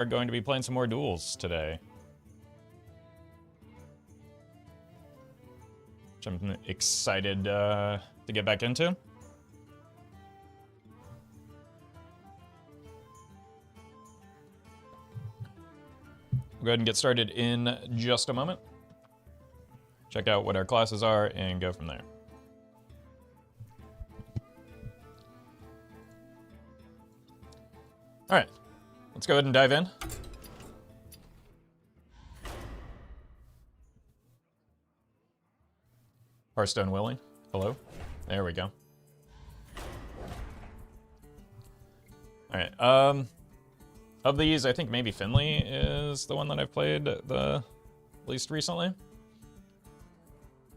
are going to be playing some more duels today, which I'm excited to get back into. We'll go ahead and get started in just a moment. Check out what our classes are and go from there. All right, let's go ahead and dive in. Hearthstone Willie, hello. There we go. All right, of these, I think maybe Finley is the one that I've played the least recently.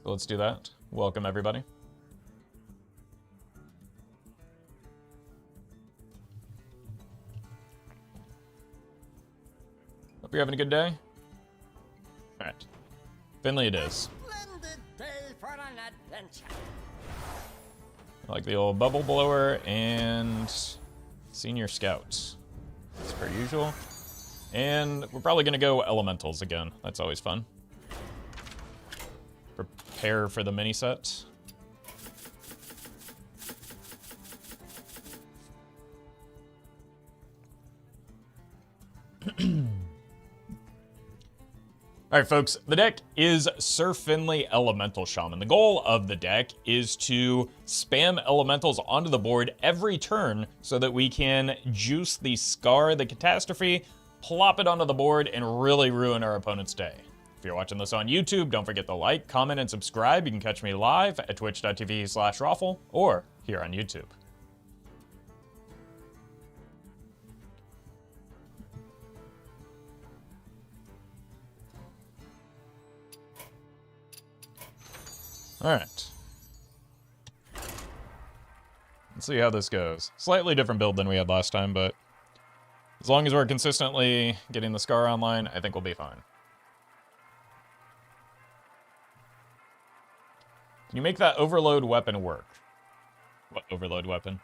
So let's do that. Welcome, everybody. Hope you're having a good day. All right, Finley it is. Splendid day for an adventure. I like the old bubble blower and senior scout. As per usual. And we're probably going to go elementals again. That's always fun. Prepare for the mini set. Alright folks, the deck is Sir Finley Elemental Shaman. The goal of the deck is to spam elementals onto the board every turn so that we can juice the Scar, the Catastrophe, plop it onto the board, and really ruin our opponent's day. If you're watching this on YouTube, don't forget to like, comment, and subscribe. You can catch me live at twitch.tv/Raffle or here on YouTube. All right. Let's see how this goes. Slightly different build than we had last time, but as long as we're consistently getting the Scar online, I think we'll be fine. Can you make that overload weapon work? What overload weapon?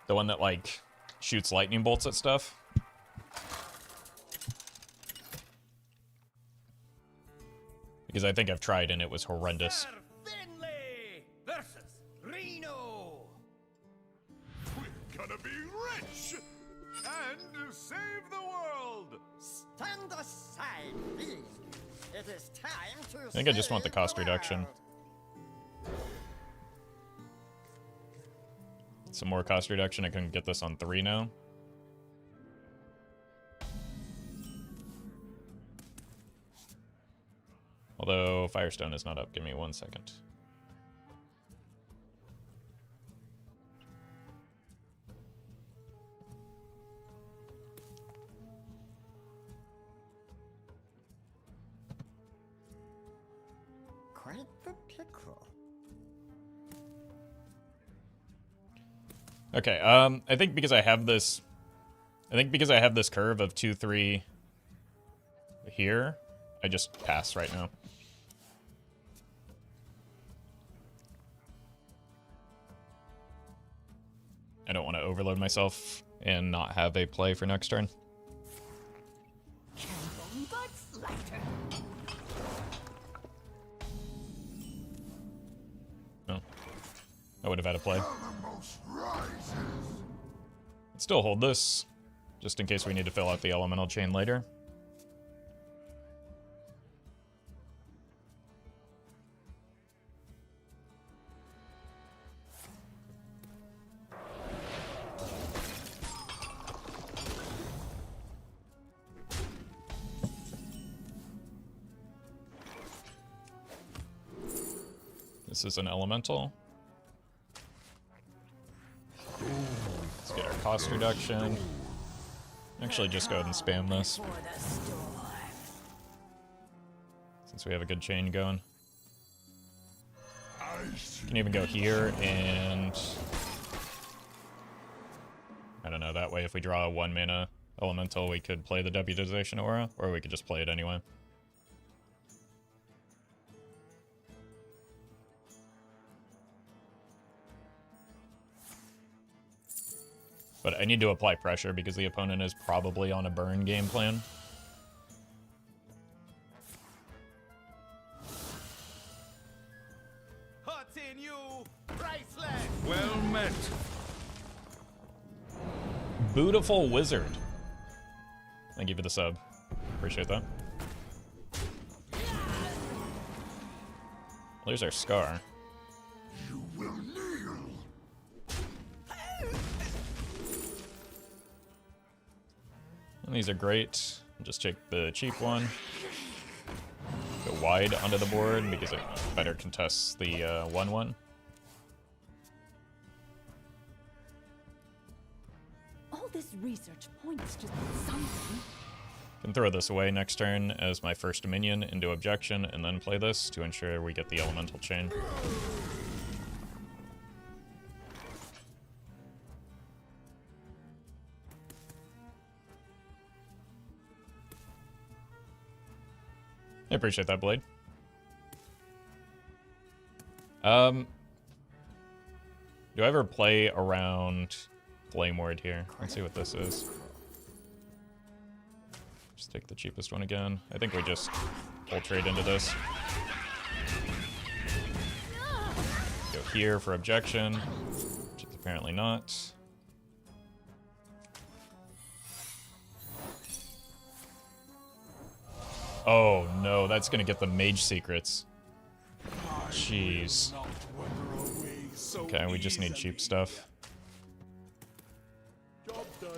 The one that, like, shoots lightning bolts at stuff? Because I think I've tried and it was horrendous. Finley versus Reno. We're gonna be rich and save the world. Stand aside, please. It is time to I think I just want the cost reduction. Some more cost reduction. I can get this on 3 now. Although Firestone is not up. Give me 1 second. Quite the pickle. Okay, I think because I have this curve of 2-3 here, I just pass right now. I don't want to overload myself and not have a play for next turn. Oh. I would have had a play. Let's still hold this, just in case we need to fill out the elemental chain later. This is an elemental. Let's get our cost reduction. Actually, just go ahead and spam this, since we have a good chain going. Can even go here and I don't know, that way if we draw a 1 mana elemental, we could play the Deputization Aura, or we could just play it anyway. But I need to apply pressure because the opponent is probably on a burn game plan. Hot in you, priceless. Well met. Beautiful Wizard. Thank you for the sub. Appreciate that. Well, there's our Scar. You will kneel. And these are great. I'll just take the cheap one. Go wide onto the board because it better contests the 1-1. All this research points to something. Can throw this away next turn as my first minion into objection and then play this to ensure we get the elemental chain. I appreciate that, Blade. Do I ever play around Flame Ward here? Let's see what this is. Just take the cheapest one again. I think we just full trade into this. Go here for objection, which is apparently not. Oh no, that's gonna get the mage secrets. Jeez. Okay, we just need cheap stuff. Job done.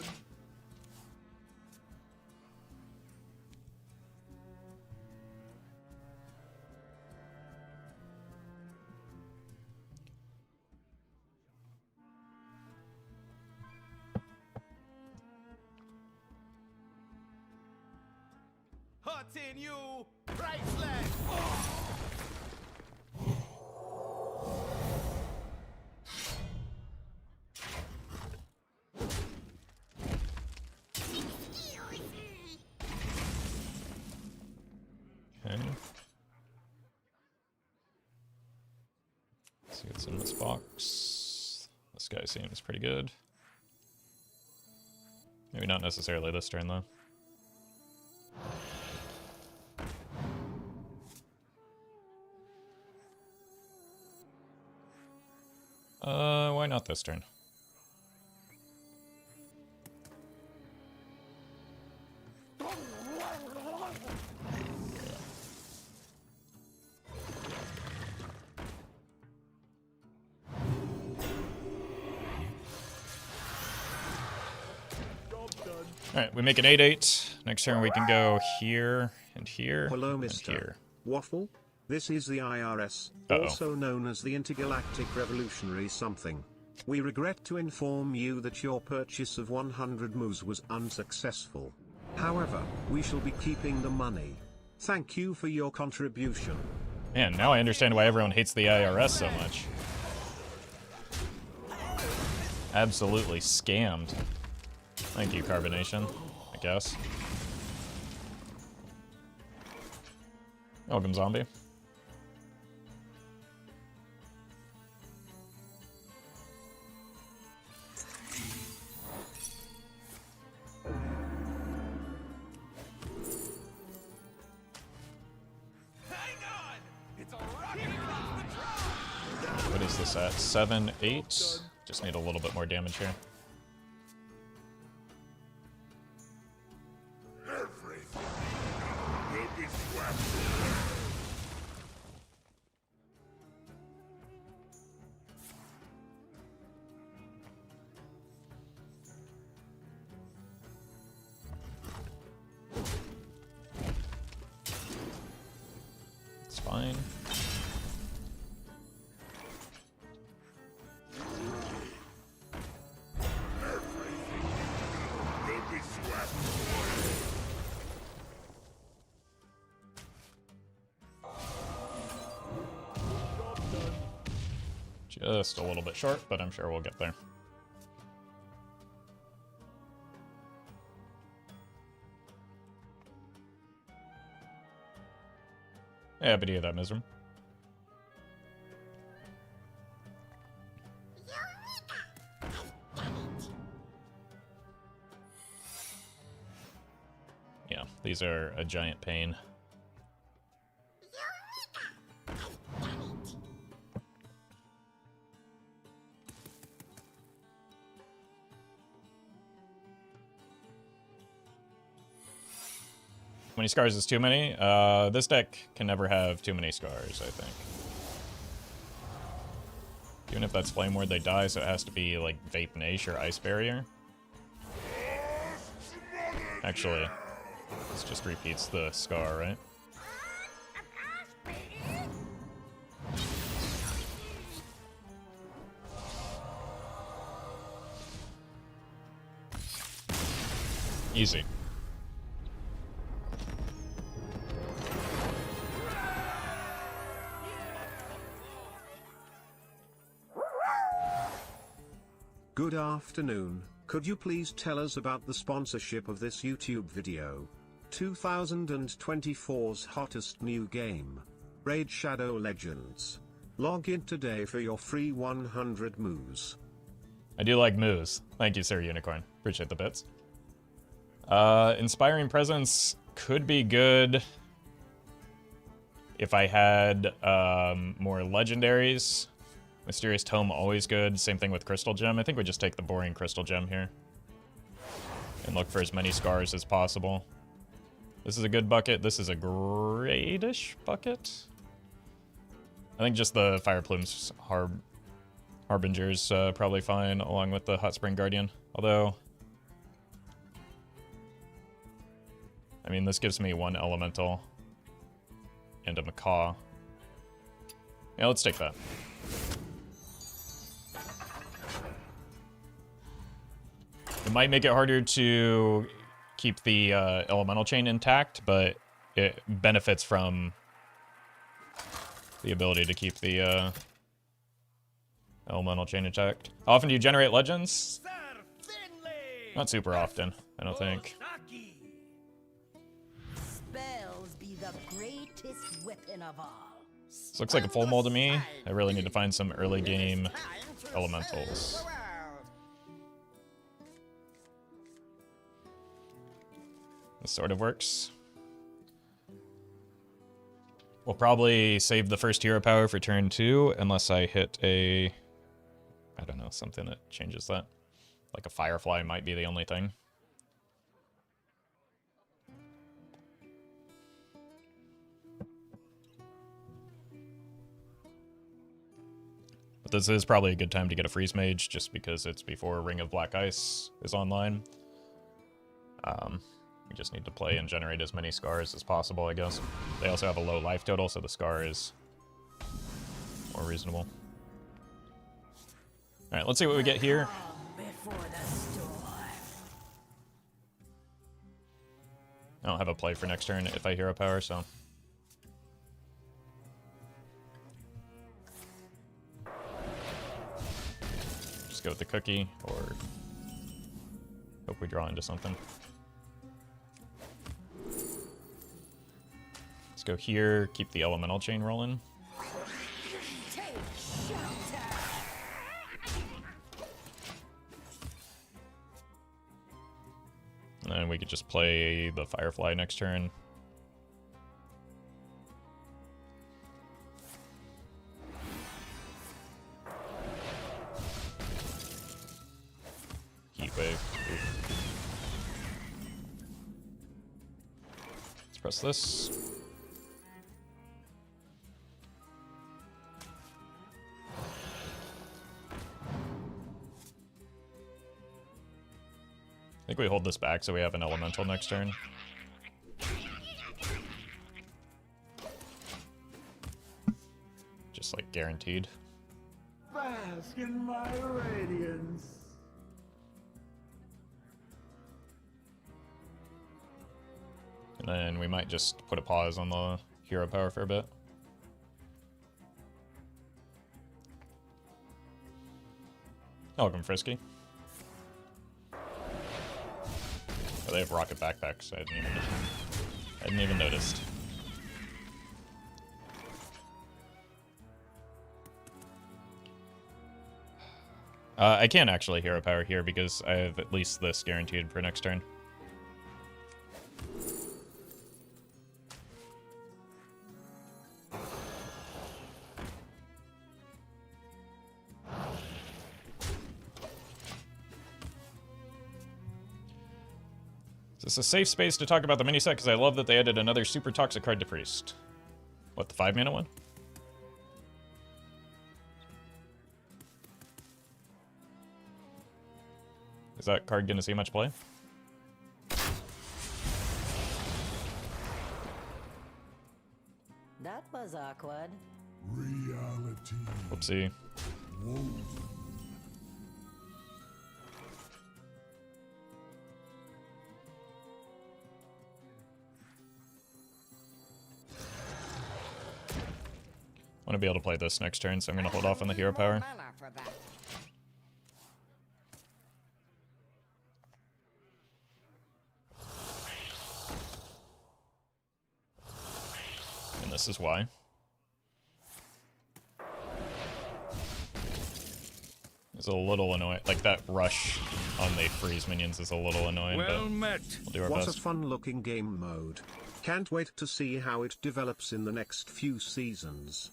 Hot in you, priceless. Okay. Let's see what's in this box. This guy seems pretty good. Maybe not necessarily this turn, though. Why not this turn? Alright, we make an 8-8. Next turn we can go here and here Hello, and Mr. here. Waffle. This is the IRS, Uh-oh. also known as the Intergalactic Revolutionary something. We regret to inform you that your purchase of 100 moose was unsuccessful. However, we shall be keeping the money. Thank you for your contribution. Man, now I understand why everyone hates the IRS so much. Absolutely scammed. Thank you, Carbonation, I guess. Welcome, zombie. What is this at? 7, 8? Just need a little bit more damage here. Everything will be swept. It's fine. Will be swept. Just a little bit short, but I'm sure we'll get there. Yeah, happy to hear that, Misram. These are a giant pain. How many scars is too many? This deck can never have too many scars, I think. Even if that's Flame Ward, they die, so it has to be like Vape Nash or Ice Barrier. Actually, this just repeats the scar, right? Easy. Good afternoon. Could you please tell us about the sponsorship of this YouTube video? 2024's hottest new game, Raid Shadow Legends. Log in today for your free 100 moves. I do like moves. Thank you, Sir Unicorn. Appreciate the bits. Inspiring Presence could be good if I had more legendaries. Mysterious Tome, always good. Same thing with Crystal Gem. I think we just take the boring Crystal Gem here. And look for as many scars as possible. This is a good bucket. This is a great-ish bucket. I think just the Fire Plume's Harbinger's probably fine, along with the Hot Spring Guardian. Although, I mean, this gives me one Elemental and a Macaw. Yeah, let's take that. It might make it harder to keep the elemental chain intact, but it benefits from the ability to keep the elemental chain intact. How often do you generate legends? Sir Finley! Not super often, I don't think. Spells be the greatest weapon of all. This looks like a full mold to me. I really need to find some early game elementals. This sort of works. We'll probably save the first hero power for turn 2, unless I hit a... I don't know, something that changes that. Like a Firefly might be the only thing. But this is probably a good time to get a Freeze Mage, just because it's before Ring of Black Ice is online. We just need to play and generate as many scars as possible, I guess. They also have a low life total, so the scar is more reasonable. Alright, let's see what we get here. I don't have a play for next turn if I hero power, so... Just go with the cookie, or... hope we draw into something. Let's go here, keep the elemental chain rolling. And then we could just play the Firefly next turn. Heat Wave. Let's press this. I think we hold this back so we have an elemental next turn. Just like guaranteed. Bask in my radiance. And then we might just put a pause on the hero power for a bit. Welcome, Frisky. Oh, they have rocket backpacks. I hadn't even noticed. I can actually hero power here because I have at least this guaranteed for next turn. Is this a safe space to talk about the mini set? Because I love that they added another super toxic card to Priest. What, the 5-mana one? Is that card gonna see much play? That was awkward. Reality. Whoopsie. Want to be able to play this next turn, so I'm going to hold off on the hero power. Mana for that. And this is why. It's a little annoying. Like, that rush on the freeze minions is a little annoying, Well but met. we'll do our What best. a fun-looking game mode. Can't wait to see how it develops in the next few seasons.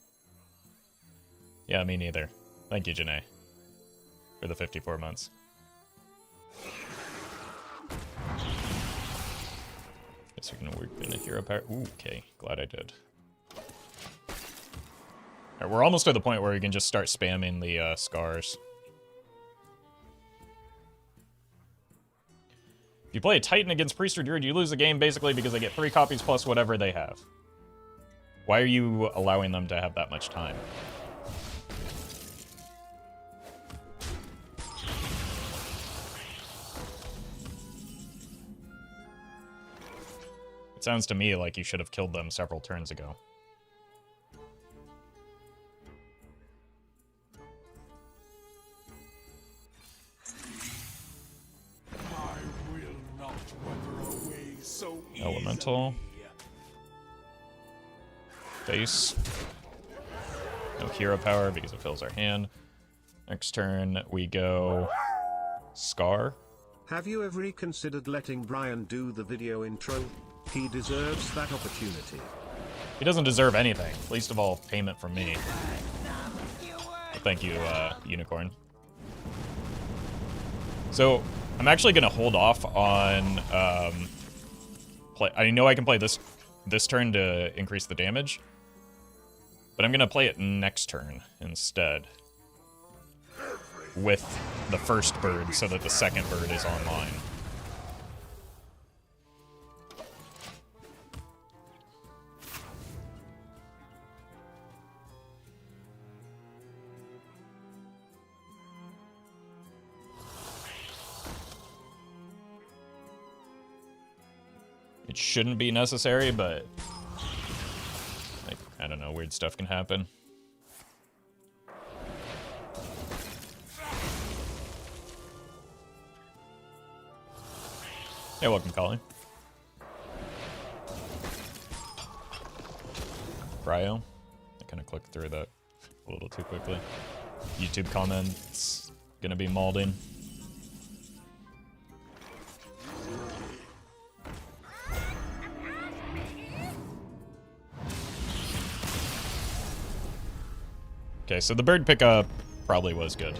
Yeah, me neither. Thank you, Janae, for the 54 months. Guess we're gonna work in a hero power. Ooh, okay. Glad I did. Alright, we're almost to the point where we can just start spamming the scars. If you play a Titan against Priest or Druid, you lose the game basically because they get 3 copies plus whatever they have. Why are you allowing them to have that much time? It sounds to me like you should have killed them several turns ago. I will not weather away so Elemental. Face. No hero power because it fills our hand. Next turn we go Scar. Have you ever reconsidered letting Brian do the video intro? He deserves that opportunity. He doesn't deserve anything, least of all payment from me. But thank you, Unicorn. So I'm actually gonna hold off on play. I know I can play this turn to increase the damage, but I'm gonna play it next turn instead with the first bird so that the second bird is online. It shouldn't be necessary, but like, I don't know, weird stuff can happen. Hey, welcome, Colin. Cryo. I kind of clicked through that a little too quickly. YouTube comments gonna be mauling. Okay, so the bird pickup probably was good.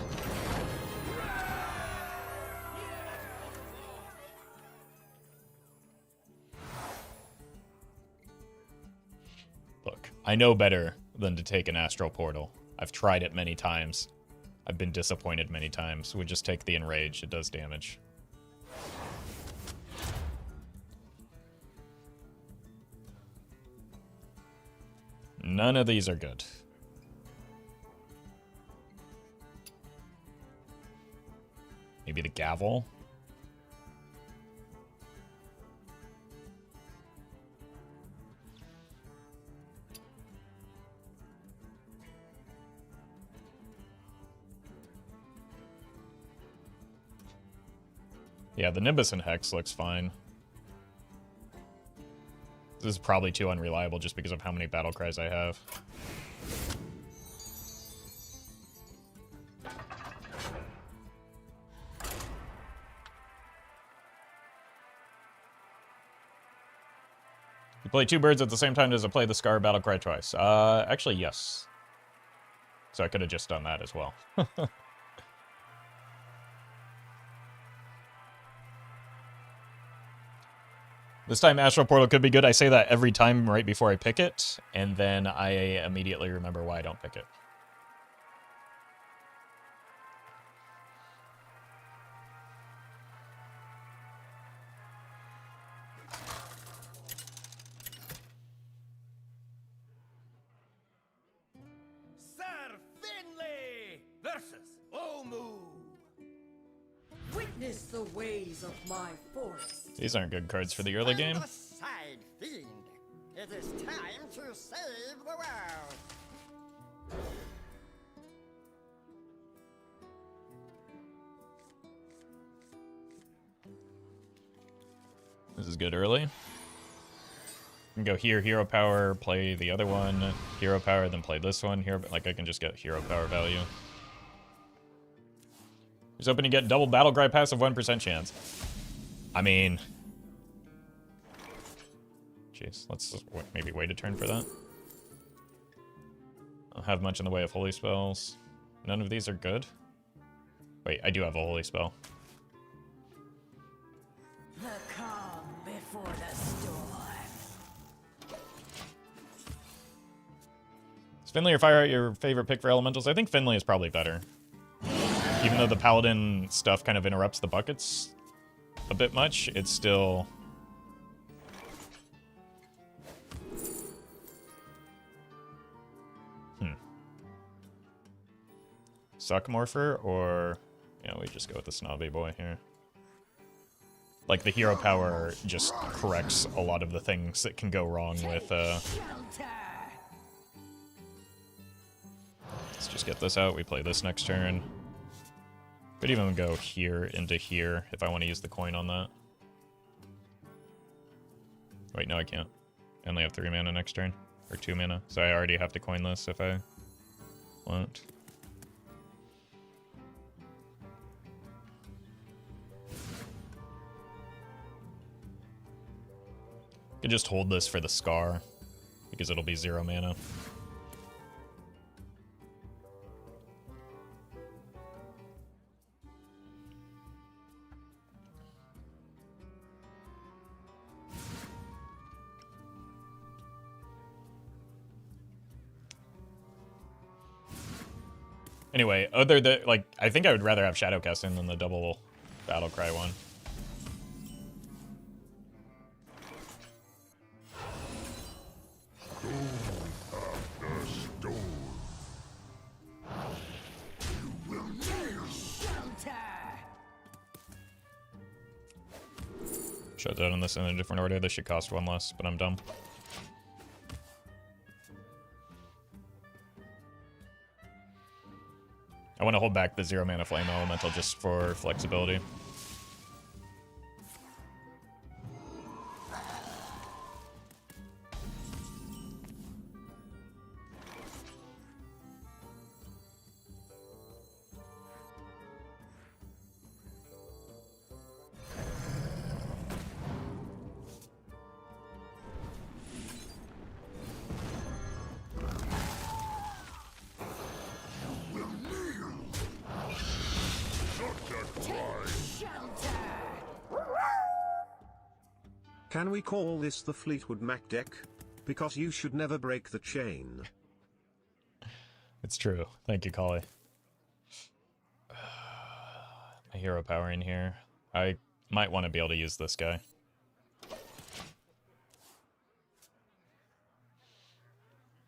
Look, I know better than to take an astral portal. I've tried it many times. I've been disappointed many times. We just take the enrage, it does damage. None of these are good. Maybe the gavel. Yeah, the Nimbus and Hex looks fine. This is probably too unreliable just because of how many battle cries I have. You play 2 birds at the same time as I play the Scar battle cry twice. Actually, yes. So I could have just done that as well. This time Astral Portal could be good. I say that every time right before I pick it, and then I immediately remember why I don't pick it. Sir Finley versus Omu. Witness the ways of my forest. These aren't good cards for the early game. Stand aside, fiend. It is time to save the world. This is good early. I can go here, hero power, play the other one, hero power, then play this one. Hero, like I can just get hero power value. He's hoping to get double battle cry passive 1% chance. I mean, jeez, let's just maybe wait a turn for that. I don't have much in the way of holy spells. None of these are good. Wait, I do have a holy spell. The calm before the storm. Is Finley or Fire your favorite pick for elementals? I think Finley is probably better. Even though the paladin stuff kind of interrupts the buckets a bit much, it's still... Suckmorpher, or... Yeah, we just go with the snobby boy here. Like, the hero power just corrects a lot of the things that can go wrong with, Let's just get this out. We play this next turn. Could even go here into here if I want to use the coin on that. Wait, no, I can't. I only have 3 mana next turn. Or 2 mana. So I already have to coin this if I want. Could just hold this for the Scar, because it'll be 0 mana. Anyway, other than, like, I think I would rather have Shadowcasting than the double Battlecry one. Shut down on this in a different order. This should cost 1 less, but I'm dumb. I want to hold back the 0 mana flame elemental just for flexibility. Can we call this the Fleetwood Mac deck? Because you should never break the chain. It's true. Thank you, Collie. My hero power in here. I might want to be able to use this guy.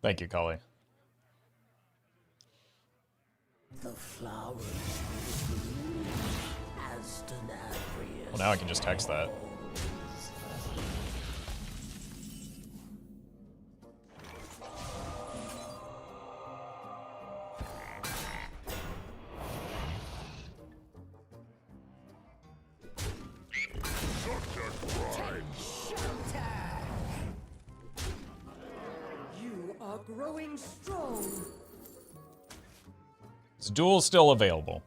Thank you, Collie. The flowers as Well, now I can just text that. growing strong. Is Duels still available?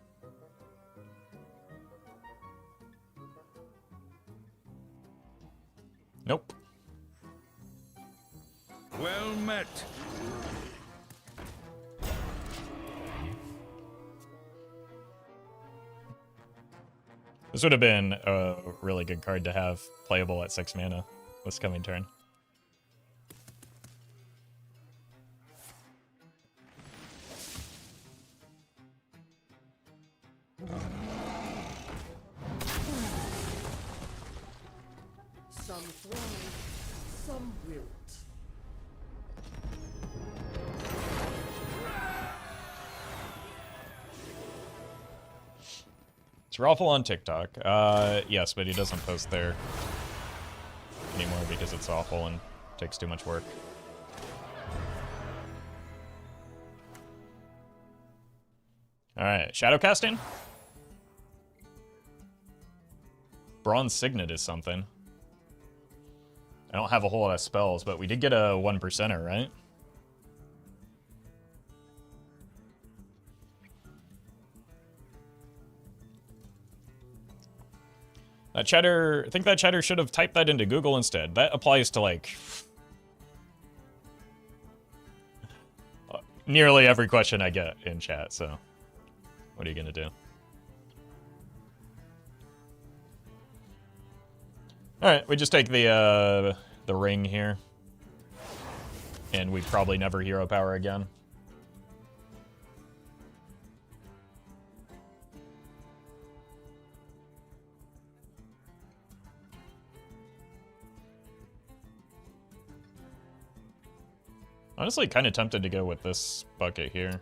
Nope. Well met. This would have been a really good card to have playable at 6 mana. this coming turn. Some thrive, some wilt. It's Raffle on TikTok. Yes, but he doesn't post there anymore because it's awful and takes too much work. Alright, shadow casting? Bronze Signet is something. I don't have a whole lot of spells, but we did get a 1%er, right? That chatter, I think that chatter should have typed that into Google instead. That applies to, like, nearly every question I get in chat, so what are you gonna do? Alright, we just take the ring here. And we probably never hero power again. Honestly, kind of tempted to go with this bucket here.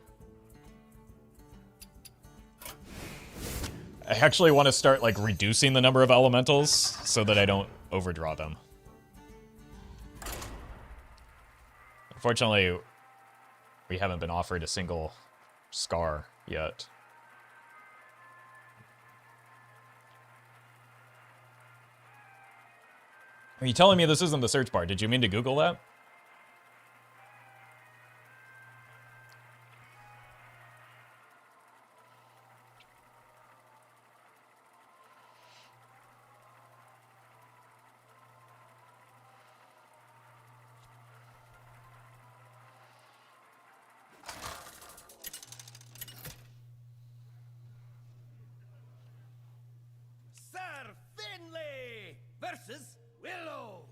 I actually want to start, like, reducing the number of elementals so that I don't overdraw them. Unfortunately, we haven't been offered a single Scar yet. Are you telling me this isn't the search bar? Did you mean to Google that? Sir Finley versus Willow.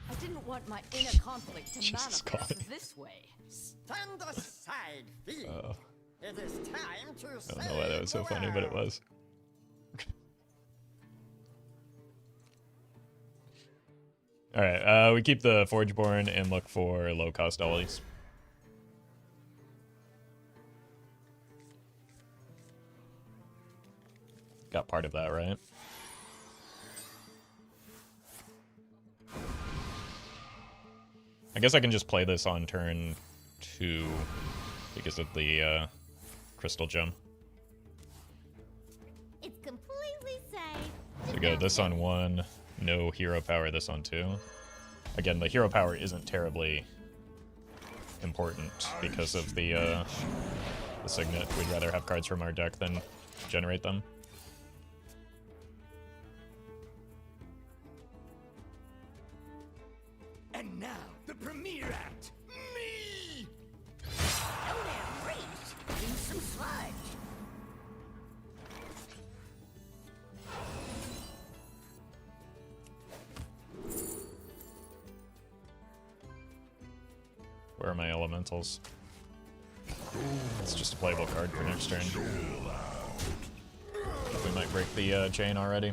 I didn't want my inner conflict to Jesus manifest God. this way. Stand aside, fiend. It is time to I don't know why that was so funny, but it was. Alright, we keep the Forgeborn and look for low-cost Elise. Got part of that, right? I guess I can just play this on turn 2 because of the crystal gem. It's completely safe. So go this on 1, no hero power this on 2. Again, the hero power isn't terribly important because of the Signet. We'd rather have cards from our deck than generate them. And now, the premiere act. Me! Hello there, Reese. Use some sludge. Where are my elementals? It's just a playable card for next turn. We might break the chain already.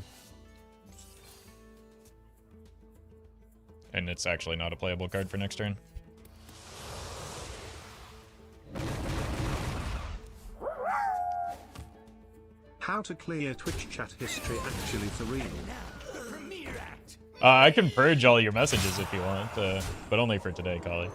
And it's actually not a playable card for next turn. How to clear Twitch chat history actually for real. The premiere act. I can purge all your messages if you want, but only for today, Kali.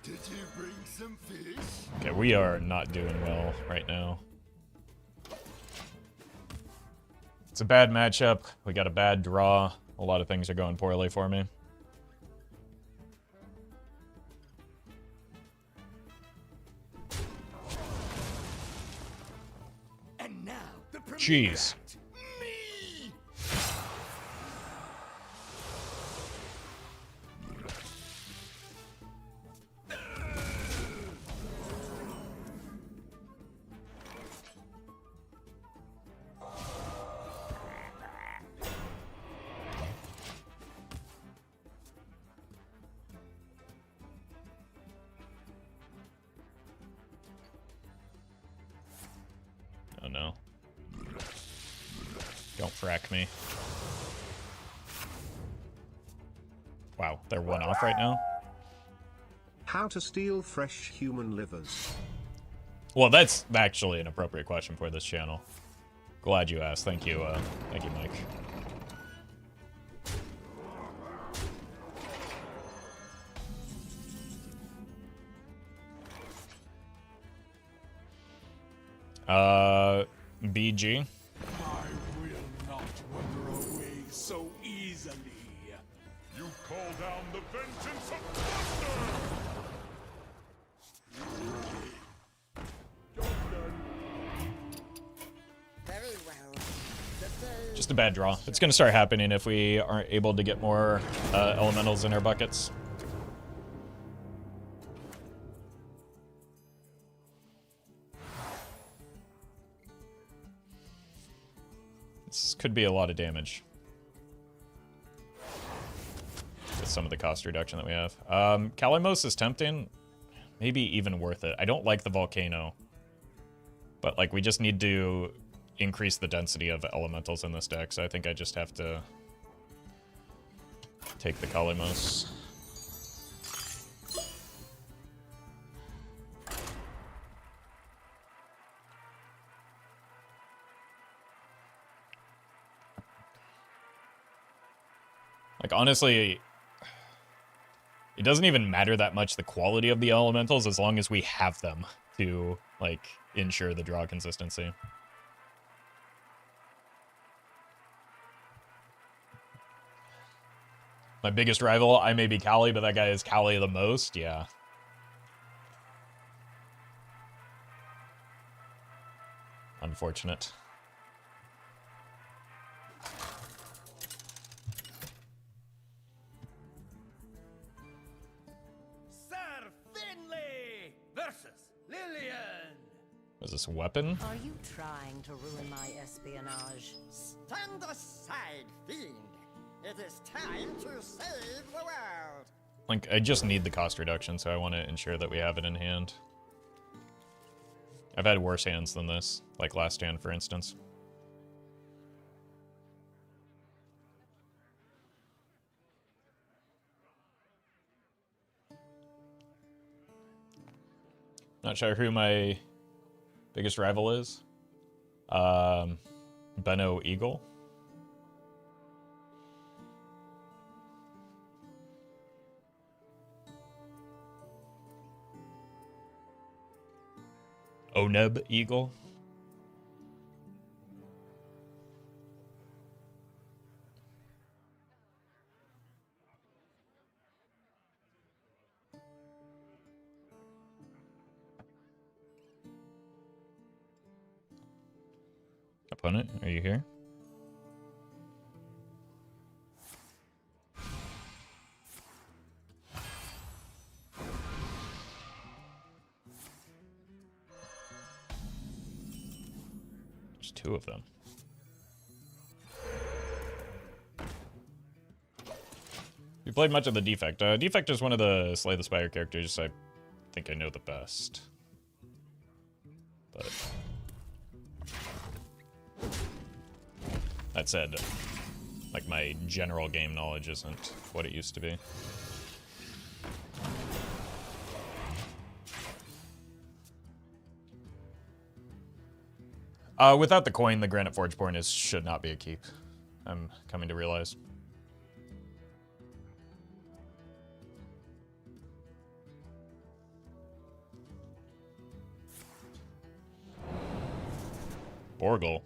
Did you bring some fish? Okay, we are not doing well right now. It's a bad matchup. We got a bad draw. A lot of things are going poorly for me. And now, the premiere Jeez. act. Me! no. Don't frack me. Wow, they're one off right now? How to steal fresh human livers. Well, that's actually an appropriate question for this channel. Glad you asked. Thank you, Mike. BG. I will not wander away so easily. You call down the vengeance of thunder! Very well. The day Just a bad draw. It's gonna start happening if we aren't able to get more elementals in our buckets. This could be a lot of damage with some of the cost reduction that we have. Kalimos is tempting. Maybe even worth it. I don't like the volcano. But, like, we just need to increase the density of elementals in this deck, so I think I just have to take the Kalimos. Like, honestly, it doesn't even matter that much the quality of the elementals as long as we have them to, like, ensure the draw consistency. My biggest rival, I may be Kali, but that guy is Kali the most, yeah. Unfortunate. Sir Finley versus Lillian. Is this a weapon? Are you trying to ruin my espionage? Stand aside, fiend. It is time to save the world. Like, I just need the cost reduction, so I want to ensure that we have it in hand. I've had worse hands than this, like last hand, for instance. Not sure who my biggest rival is. Benno Eagle. Oneb Eagle. Opponent, are you here? There's two of them. We played much of the Defect. Defect is one of the Slay the Spire characters I think I know the best. But that said, like, my general game knowledge isn't what it used to be. Without the coin, the Granite Forgeborn should not be a keep. I'm coming to realize. Borgle.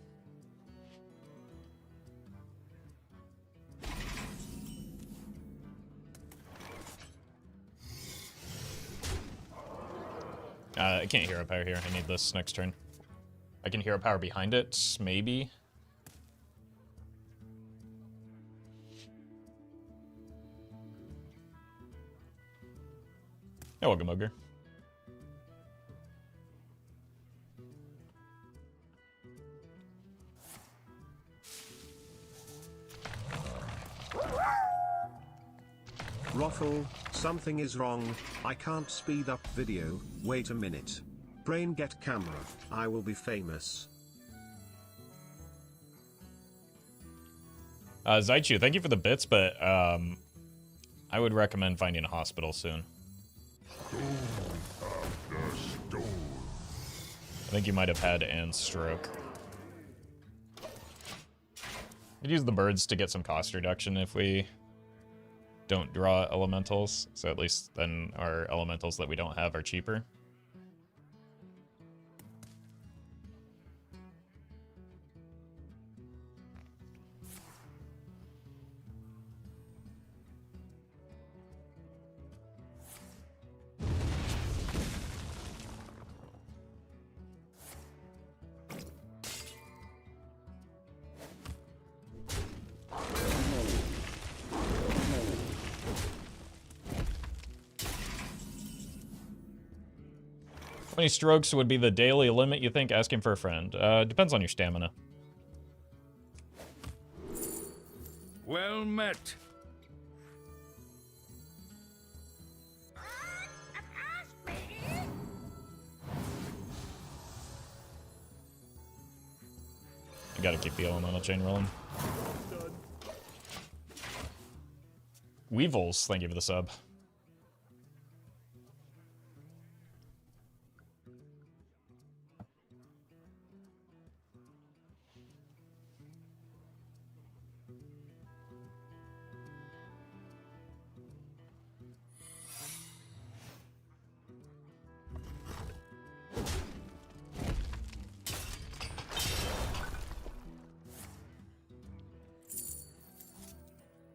I can't hero power here. I need this next turn. I can hero power behind it, maybe. Yeah, welcome, Ogre. Roffle, something is wrong, I can't speed up video, wait a minute. Brain get camera, I will be famous. Zaichu, thank you for the bits, but I would recommend finding a hospital soon. I think you might have had an stroke. I'd use the birds to get some cost reduction if we don't draw elementals, so at least then our elementals that we don't have are cheaper. How many strokes would be the daily limit, you think? Asking for a friend. Depends on your stamina. Well met. I gotta keep the elemental chain rolling. Weevils, thank you for the sub.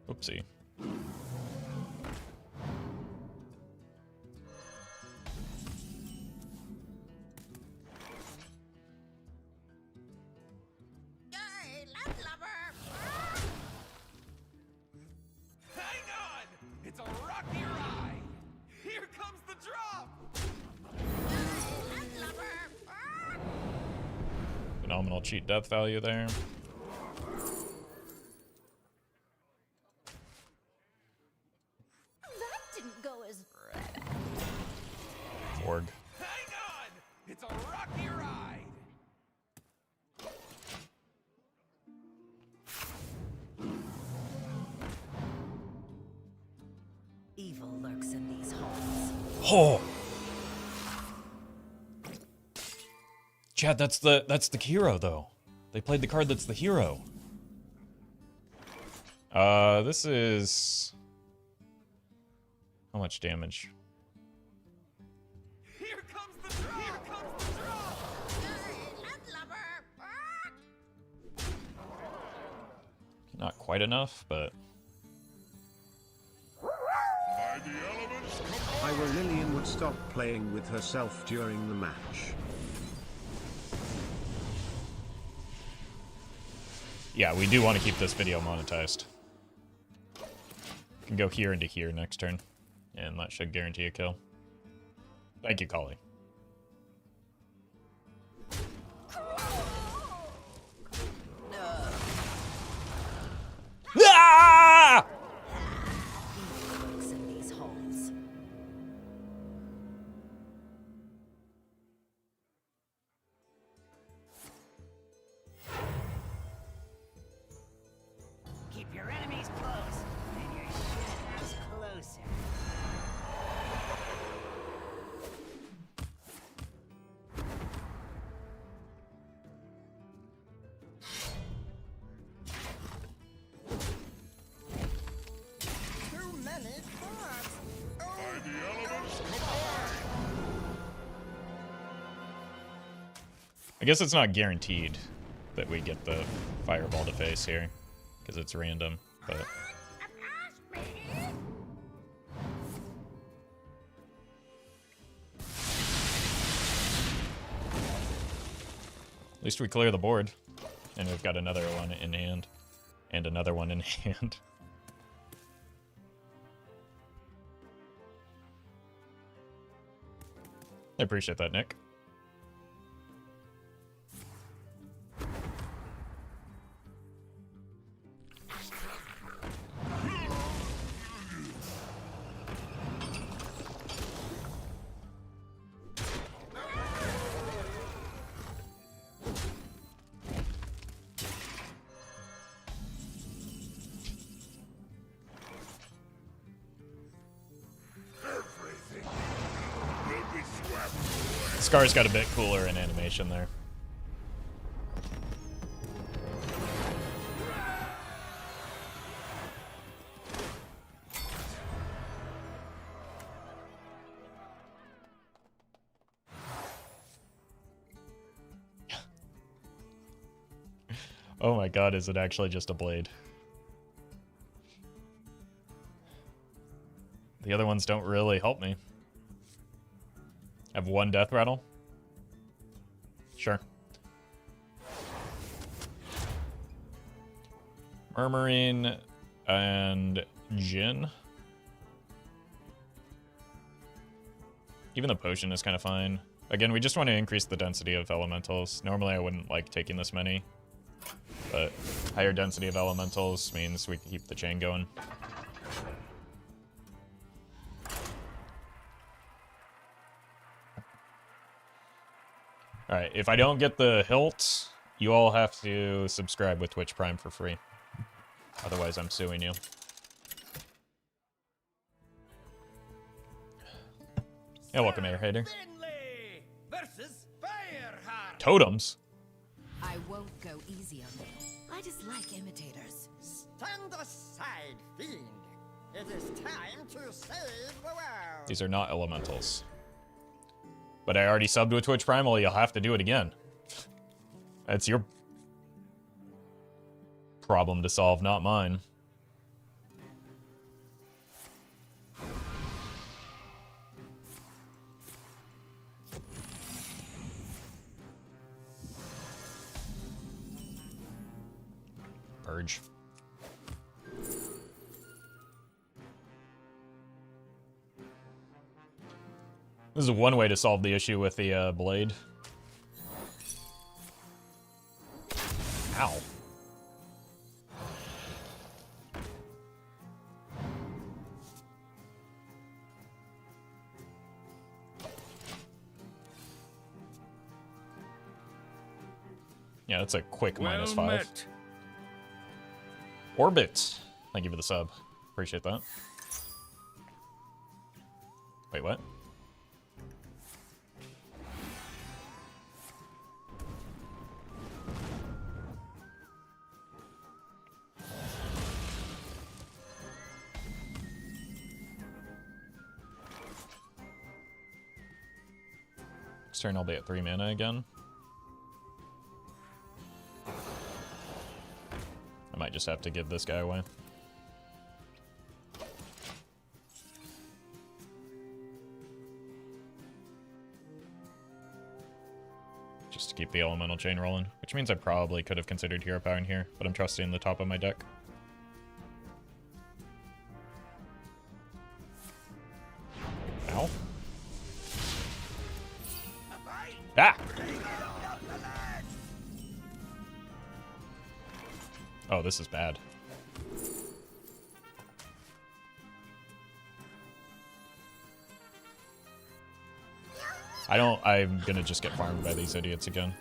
Oopsie. Yay, landlubber! Hang on! It's a rocky ride! Here comes the drop! Yay, landlubber! Phenomenal cheat death value there. That didn't go as Org. Hang on! It's a rocky ride! Evil lurks in these halls. Oh! Chad, that's the hero though. They played the card that's the hero. This is how much damage? Here comes the drop! Here comes the drop! Yay, landlubber! Not quite enough, but By the elements, Lillian would stop playing with herself during the match. yeah, we do want to keep this video monetized. Can go here into here next turn, and that should guarantee a kill. Thank you, Collie. Ah! Evil lurks in these halls. Keep your enemies close, and your shadows closer. Too many cards. by the elements combined! I guess it's not guaranteed that we get the fireball to face here, because it's random, but at least we clear the board, and we've got another one in hand, and another one in hand. I appreciate that, Nick. Scar's got a bit cooler in animation there. Oh my god, is it actually just a blade? The other ones don't really help me. I have one death rattle. Sure. Murmuring and Jin. Even the potion is kind of fine. Again, we just want to increase the density of elementals. Normally I wouldn't like taking this many, but higher density of elementals means we can keep the chain going. Alright, if I don't get the hilt, you all have to subscribe with Twitch Prime for free. Otherwise, I'm suing you. Yeah, welcome, Airhater. Finley versus Fireheart. Totems? I won't go easy on you. I just like imitators. Stand aside, fiend. It is time to save the world. These are not elementals. But I already subbed with Twitch Prime, well, you'll have to do it again. That's your problem to solve, not mine. Purge. This is one way to solve the issue with the blade. Ow. Yeah, that's a quick -5. met. Orbit. Thank you for the sub. Appreciate that. Wait, what? Next turn I'll be at 3 mana again. I might just have to give this guy away. Just to keep the elemental chain rolling, which means I probably could have considered hero power in here, but I'm trusting the top of my deck. Ow. Ah! Oh, this is bad. I'm gonna just get farmed by these idiots again.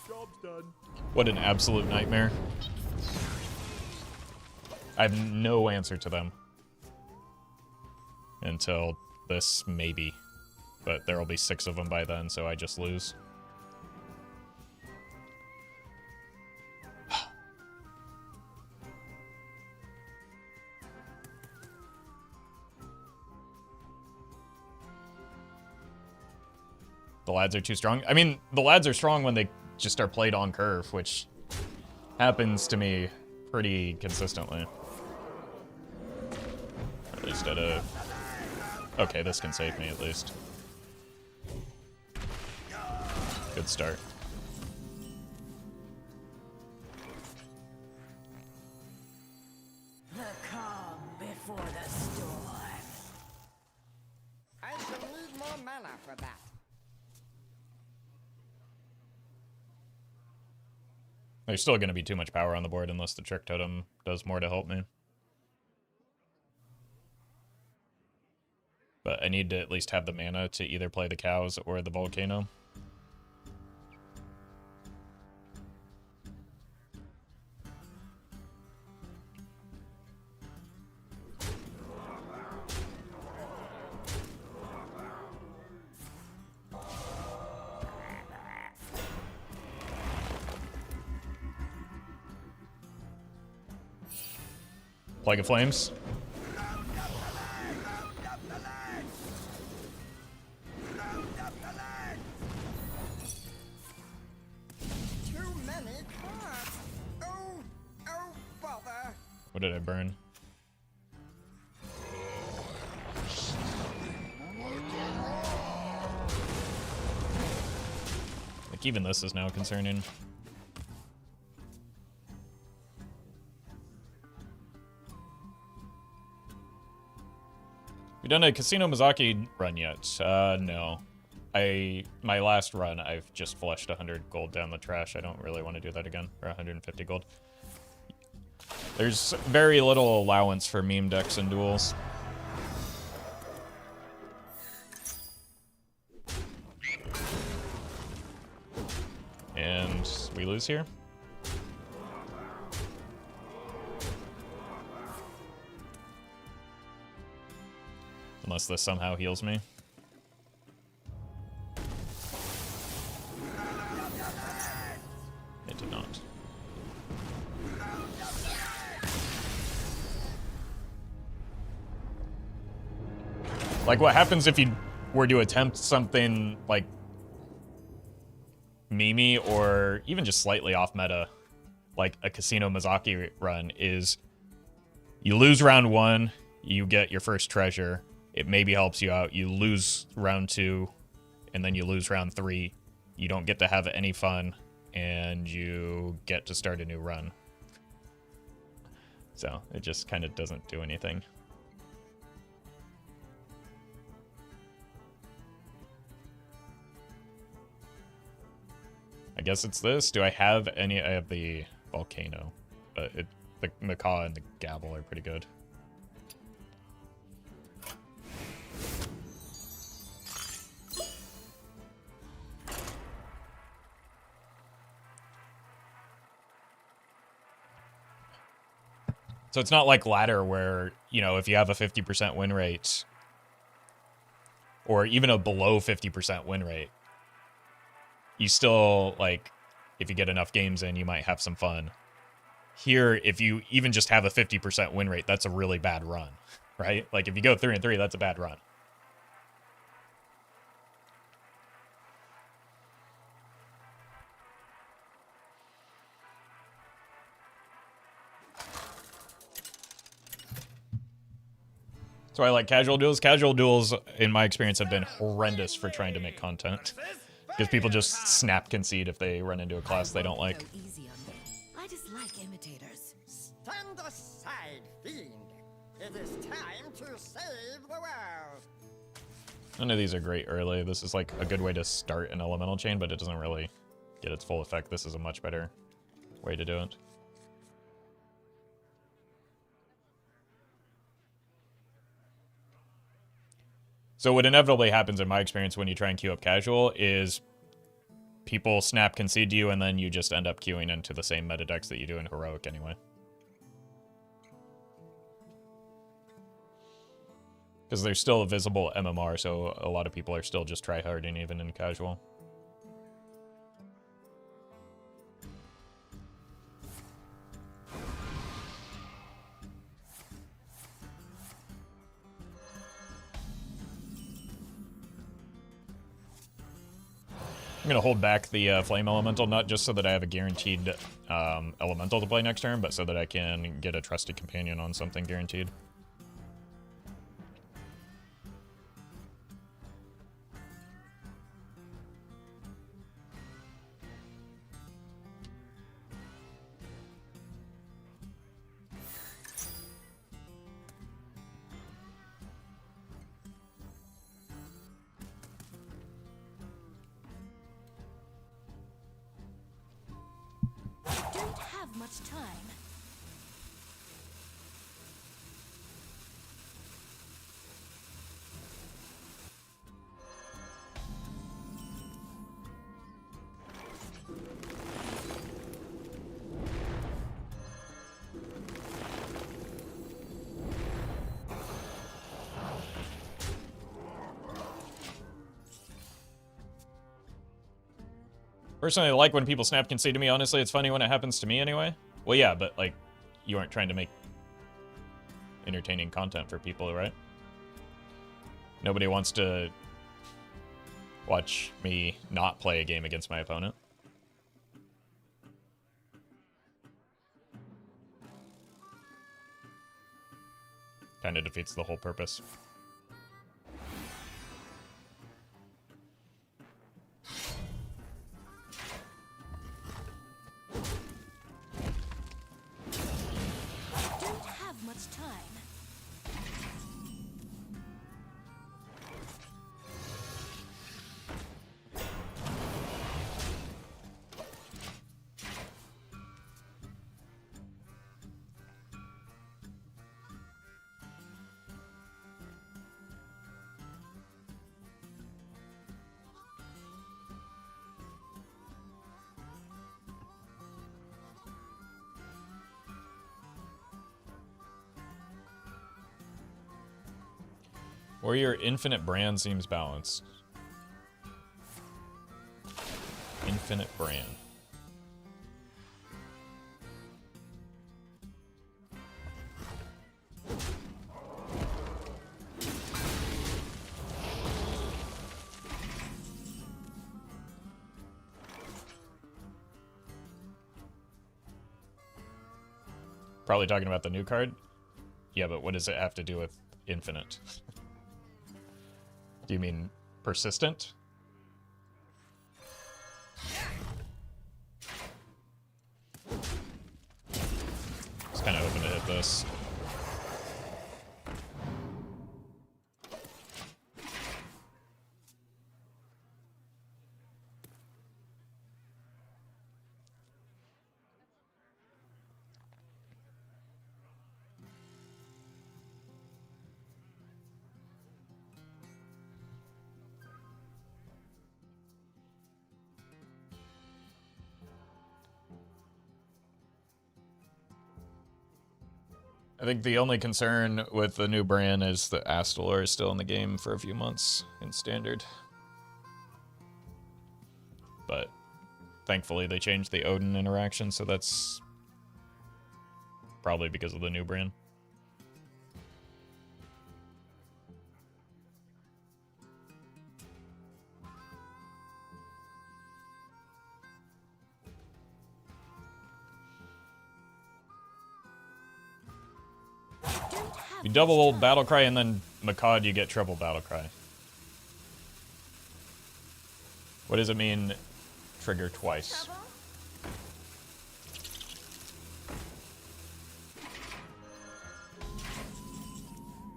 Job's done. What an absolute nightmare. I have no answer to them. Until this, maybe. But there will be 6 of them by then, so I just lose. The lads are too strong. I mean, the lads are strong when they just are played on curve, which happens to me pretty consistently. At least at a... Okay, this can save me at least. Good start. The calm before the storm. I shall need more mana for that. There's still going to be too much power on the board unless the Trick Totem does more to help me. But I need to at least have the mana to either play the cows or the volcano. Plague of Flames. Too many cards. Oh, bother. What did I burn? Like, even this is now concerning. You done a Casino Mizaki run yet? No. My last run, I've just flushed 100 gold down the trash. I don't really want to do that again, or 150 gold. There's very little allowance for meme decks and duels. And we lose here. Unless this somehow heals me. It did not. Like, what happens if you were to attempt something, like, memey or even just slightly off meta, like a Casino Mizaki run, is you lose round 1, you get your first treasure, it maybe helps you out, you lose round 2, and then you lose round 3, you don't get to have any fun, and you get to start a new run. So it just kind of doesn't do anything. I guess it's this. Do I have any? I have the Volcano, but the Macaw and the Gavel are pretty good. So it's not like ladder where, you know, if you have a 50% win rate or even a below 50% win rate, you still, like, if you get enough games in, you might have some fun. Here, if you even just have a 50% win rate, that's a really bad run, right? Like, if you go 3-3, that's a bad run. So I like casual duels. Casual duels, in my experience, have been horrendous for trying to make content. Because people just snap concede if they run into a class they don't like. Easy on me. I just like imitators. Stand aside, fiend. It is time to save the world. None of these are great early. This is like a good way to start an elemental chain, but it doesn't really get its full effect. This is a much better way to do it. So what inevitably happens in my experience when you try and queue up casual is people snap concede to you, and then you just end up queuing into the same meta decks that you do in Heroic anyway. Because there's still a visible MMR, so a lot of people are still just tryharding even in casual. I'm going to hold back the Flame Elemental, not just so that I have a guaranteed Elemental to play next turn, but so that I can get a Trusted Companion on something guaranteed. Don't have much time. Personally, I like when people snap concede to me. Honestly, it's funny when it happens to me anyway. Well, yeah, but, like, you aren't trying to make entertaining content for people, right? Nobody wants to watch me not play a game against my opponent. Kind of defeats the whole purpose. Don't have much time. Warrior Infinite Brand seems balanced. Infinite Brand. Probably talking about the new card? Yeah, but what does it have to do with infinite? Do you mean persistent? Just kind of hoping to hit this. I think the only concern with the new brand is that Astalor is still in the game for a few months in Standard. But thankfully they changed the Odin interaction, so that's probably because of the new brand. You double battle cry and then Macaw, you get triple battle cry. What does it mean, trigger twice?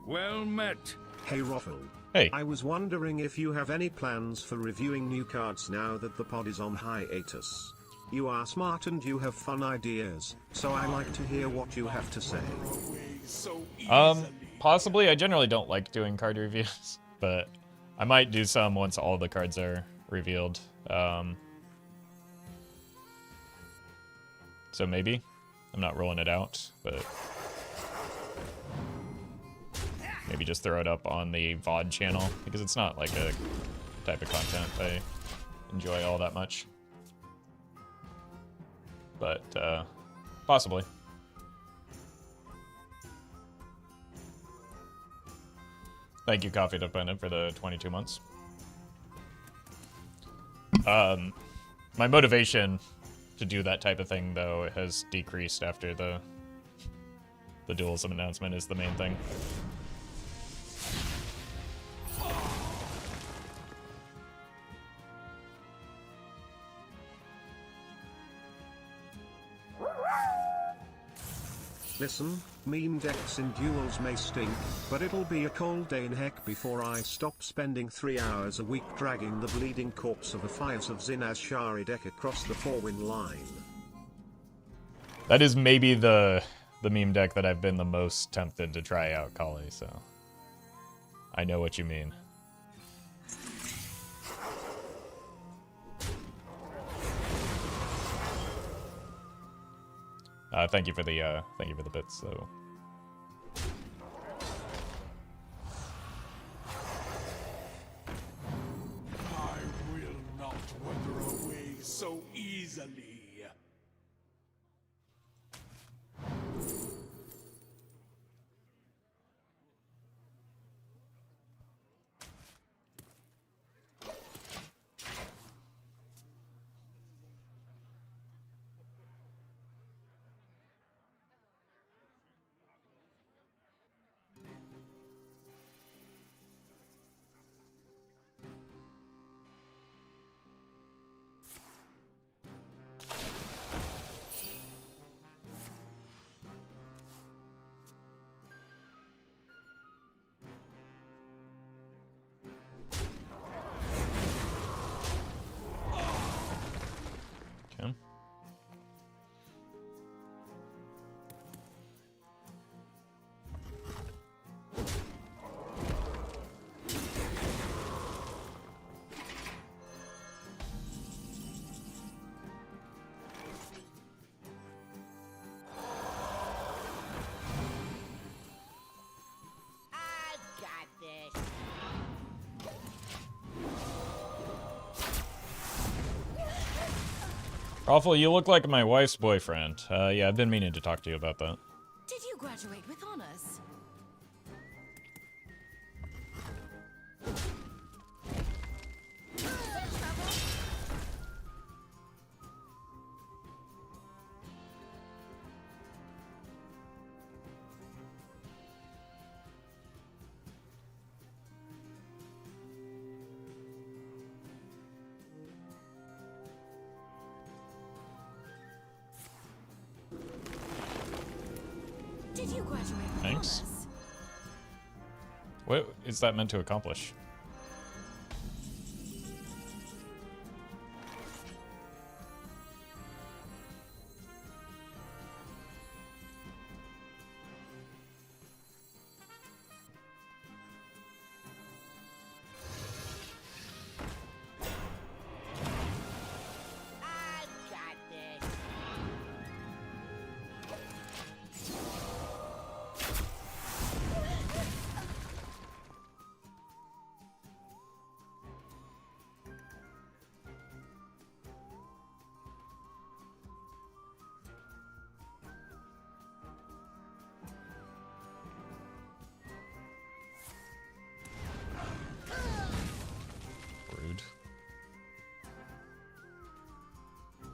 Well met. Hey Raffle. Hey. I was wondering if you have any plans for reviewing new cards now that the pod is on hiatus. You are smart and you have fun ideas, so I like to hear what you have to say. Possibly. I generally don't like doing card reviews, but I might do some once all the cards are revealed. So maybe. I'm not rolling it out, but maybe just throw it up on the VOD channel, because it's not like a type of content I enjoy all that much. But, possibly. Thank you, Coffee Dependent, for the 22 months. My motivation to do that type of thing, though, has decreased after the Dualism announcement is the main thing. Listen, meme decks in duels may stink, but it'll be a cold day in heck before I stop spending 3 hours a week dragging the bleeding corpse of a Fires of Zinaz Shari deck across the 4-win line. That is maybe the meme deck that I've been the most tempted to try out, Kali, so I know what you mean. Thank you for the bits, so. I will not wither away so easily. Raffle, you look like my wife's boyfriend. Yeah, I've been meaning to talk to you about that. Did you graduate with honors? Did you graduate with Thanks. honors? What is that meant to accomplish? I got this. Rude.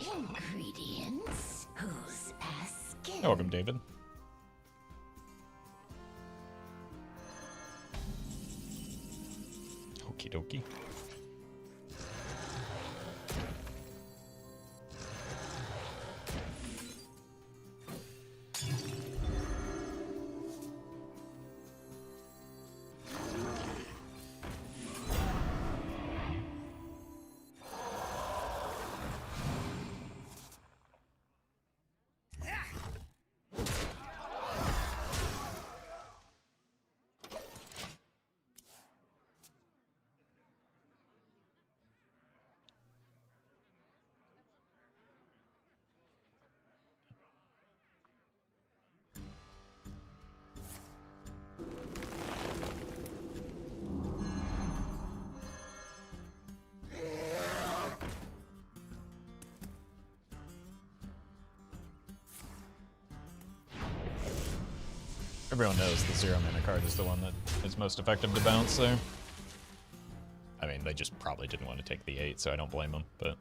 Ingredients? Who's asking? You're welcome, David. Okie dokie. Everyone knows the 0 mana card is the one that is most effective to bounce there. I mean, they just probably didn't want to take the 8, so I don't blame them, but...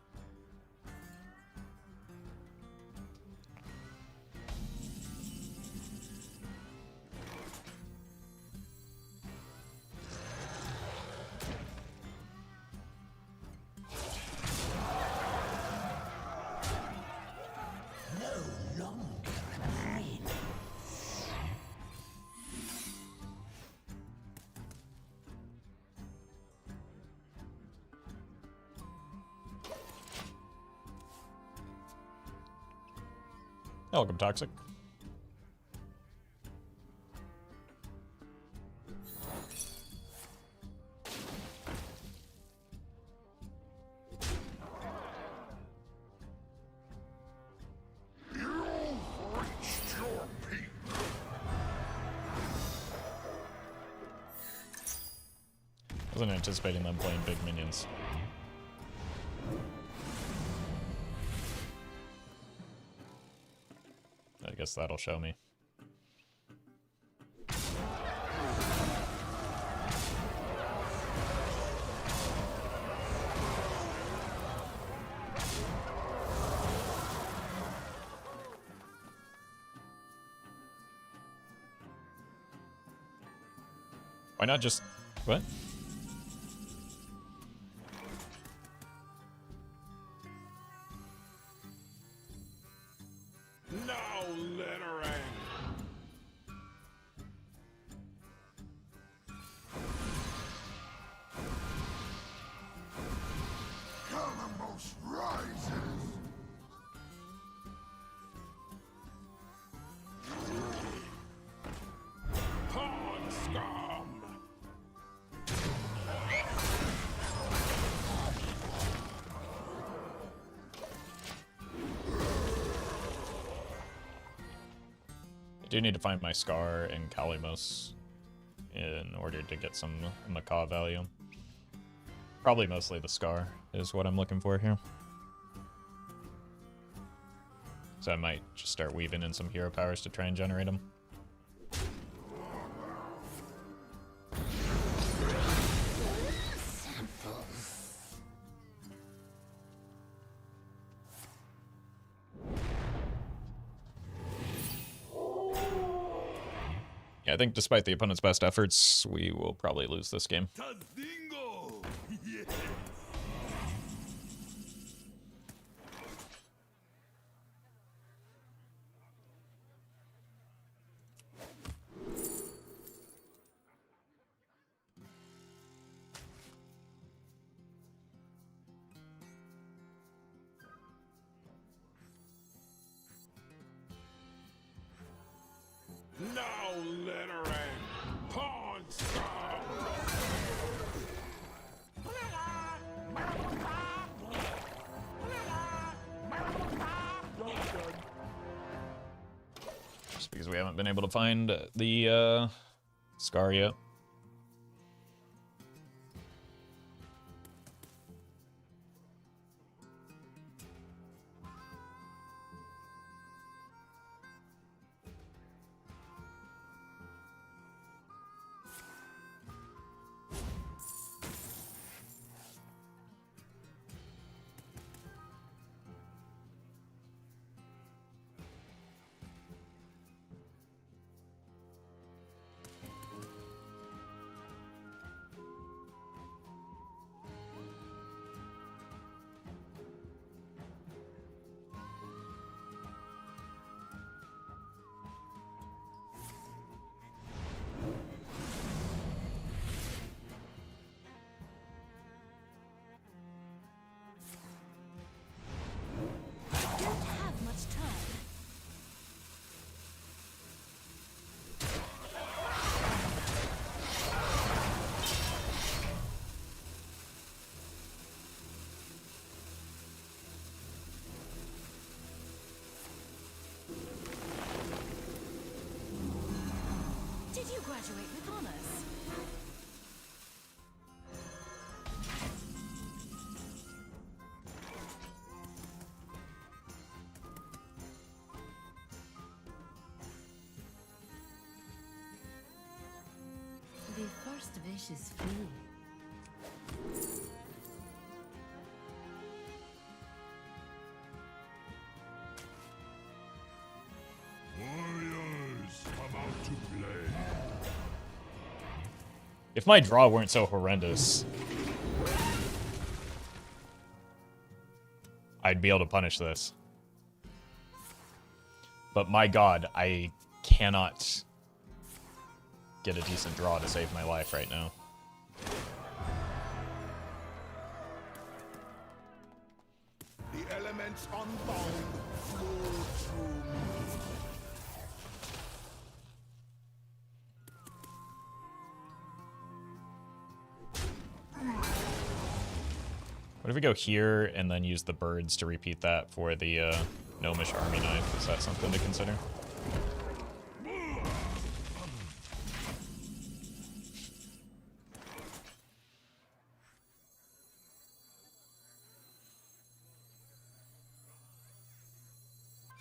Welcome, Toxic. Wasn't anticipating them playing big minions. I guess that'll show me. Why not just... what? Now littering. Columbus rises. Pawn scum. I do need to find my Scar and Kalimos in order to get some Macaw value. Probably mostly the Scar is what I'm looking for here. So I might just start weaving in some hero powers to try and generate them. Yeah, I think despite the opponent's best efforts, we will probably lose this game. Tazingo! Yes! Now littering! Pawn scum! Just because we haven't been able to find the Scar yet. Don't have much time. Did you graduate with honors? The first wish is free. Warriors, come out to play. If my draw weren't so horrendous, I'd be able to punish this. But my god, I cannot get a decent draw to save my life right now. The elements unbound flow through me. What if we go here and then use the birds to repeat that for the Gnomish Army Knife? Is that something to consider?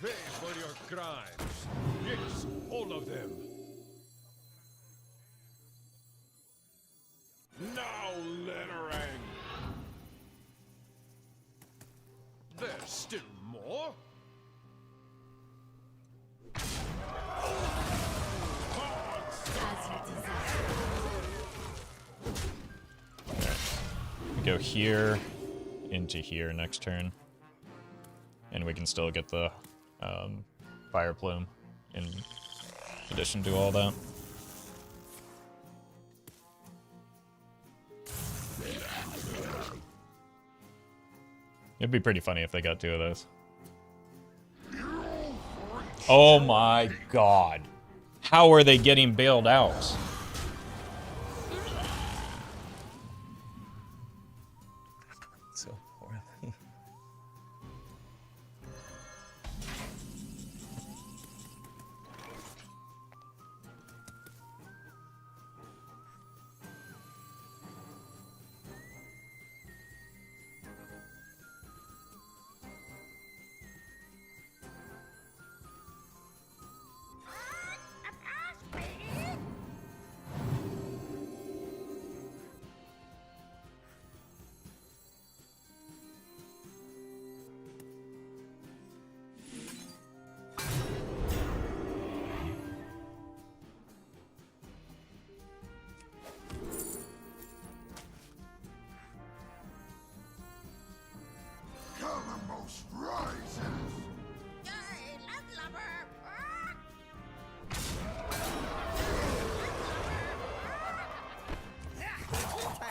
Pay for your crimes. Yes, all of them. Now littering. There's still more. We go here into here next turn. And we can still get the Fire Plume in addition to all that. It'd be pretty funny if they got two of those. Oh my god. How are they getting bailed out? So poorly.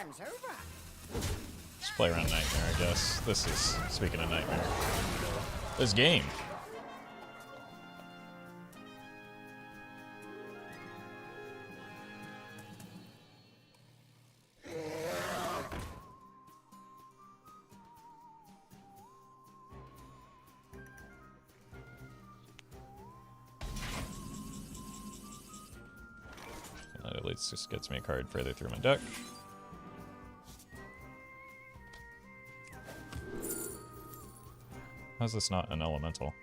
one's over. Let's play around Nightmare, I guess. This is, speaking of Nightmare, this game. That at least just gets me a card further through my deck. How's this not an elemental?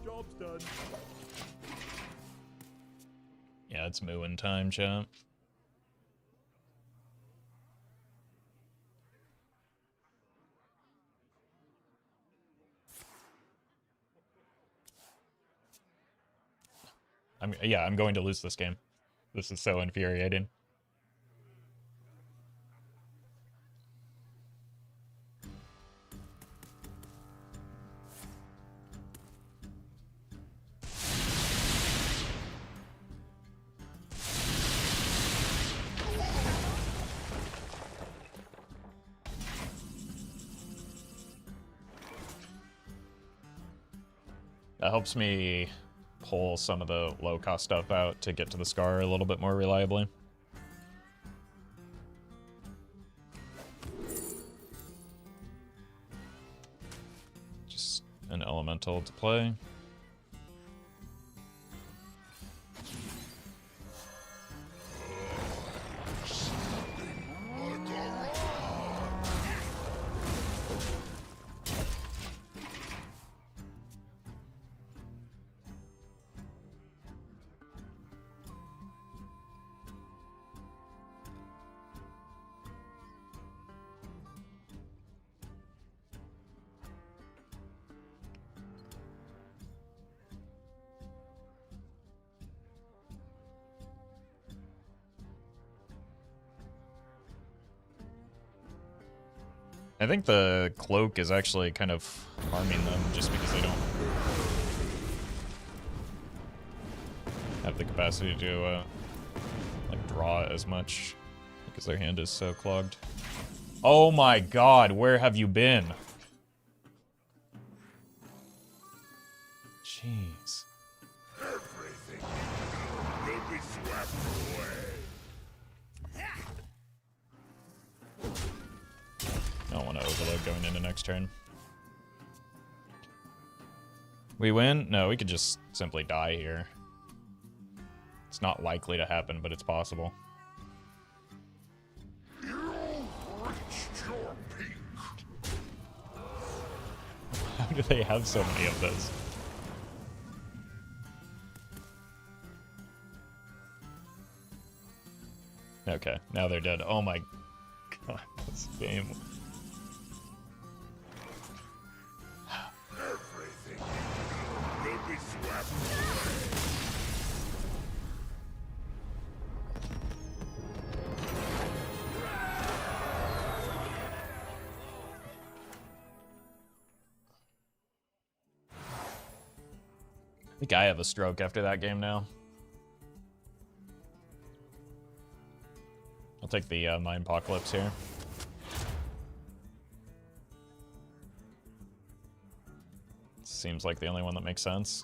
Job's done. Yeah, it's mooing time, chat. I'm going to lose this game. This is so infuriating. That helps me pull some of the low-cost stuff out to get to the Scar a little bit more reliably. Just an elemental to play. I think the cloak is actually kind of harming them just because they don't have the capacity to like draw as much because their hand is so clogged. Oh my god, where have you been? Jeez. Everything will be swept away. I don't want to overload going into next turn. We win? No, we could just simply die here. It's not likely to happen, but it's possible. You reached your peak. How do they have so many of those? Okay, now they're dead. Oh my god, this game. Everything will be swept away. I think I have a stroke after that game now. I'll take the Mind Apocalypse here. Seems like the only one that makes sense.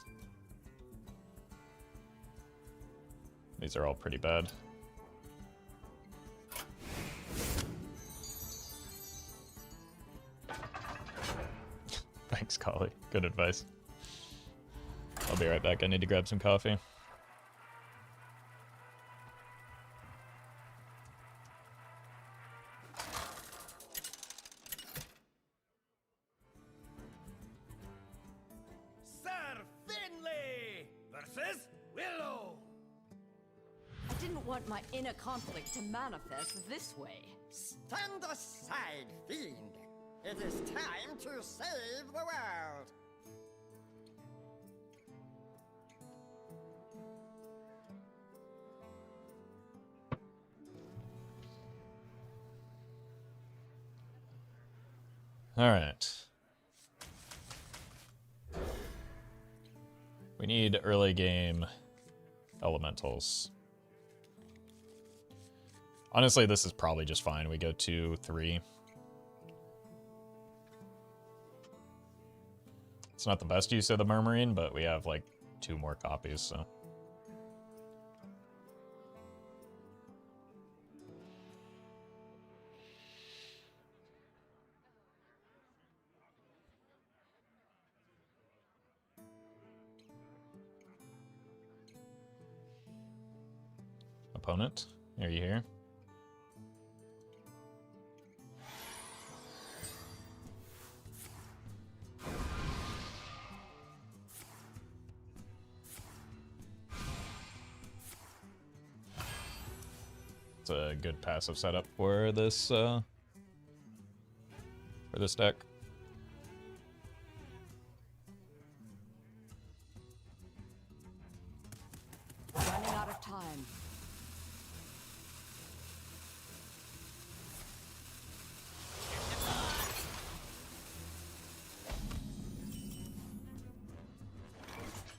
These are all pretty bad. Thanks, Collie. Good advice. I'll be right back. I need to grab some coffee. Sir Finley versus Willow. I didn't want my inner conflict to manifest this way. Stand aside, fiend. It is time to save the world. All right. We need early game elementals. Honestly, this is probably just fine. We go 2, 3. It's not the best use of the Murmuring, but we have like 2 more copies, so. Opponent, are you here? It's a good passive setup for this deck. Running out of time.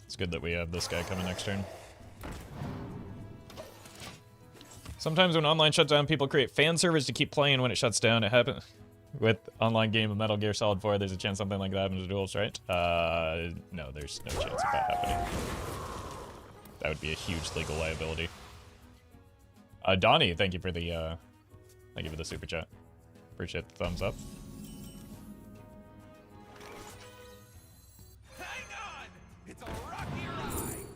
It's good that we have this guy coming next turn. Sometimes when online shuts down, people create fan servers to keep playing when it shuts down. It happened with online game of Metal Gear Solid 4. There's a chance something like that happens to Duels, right? No, there's no chance of that happening. That would be a huge legal liability. Donnie, thank you for the super chat. Appreciate the thumbs up. Hang on! It's a rocky ride!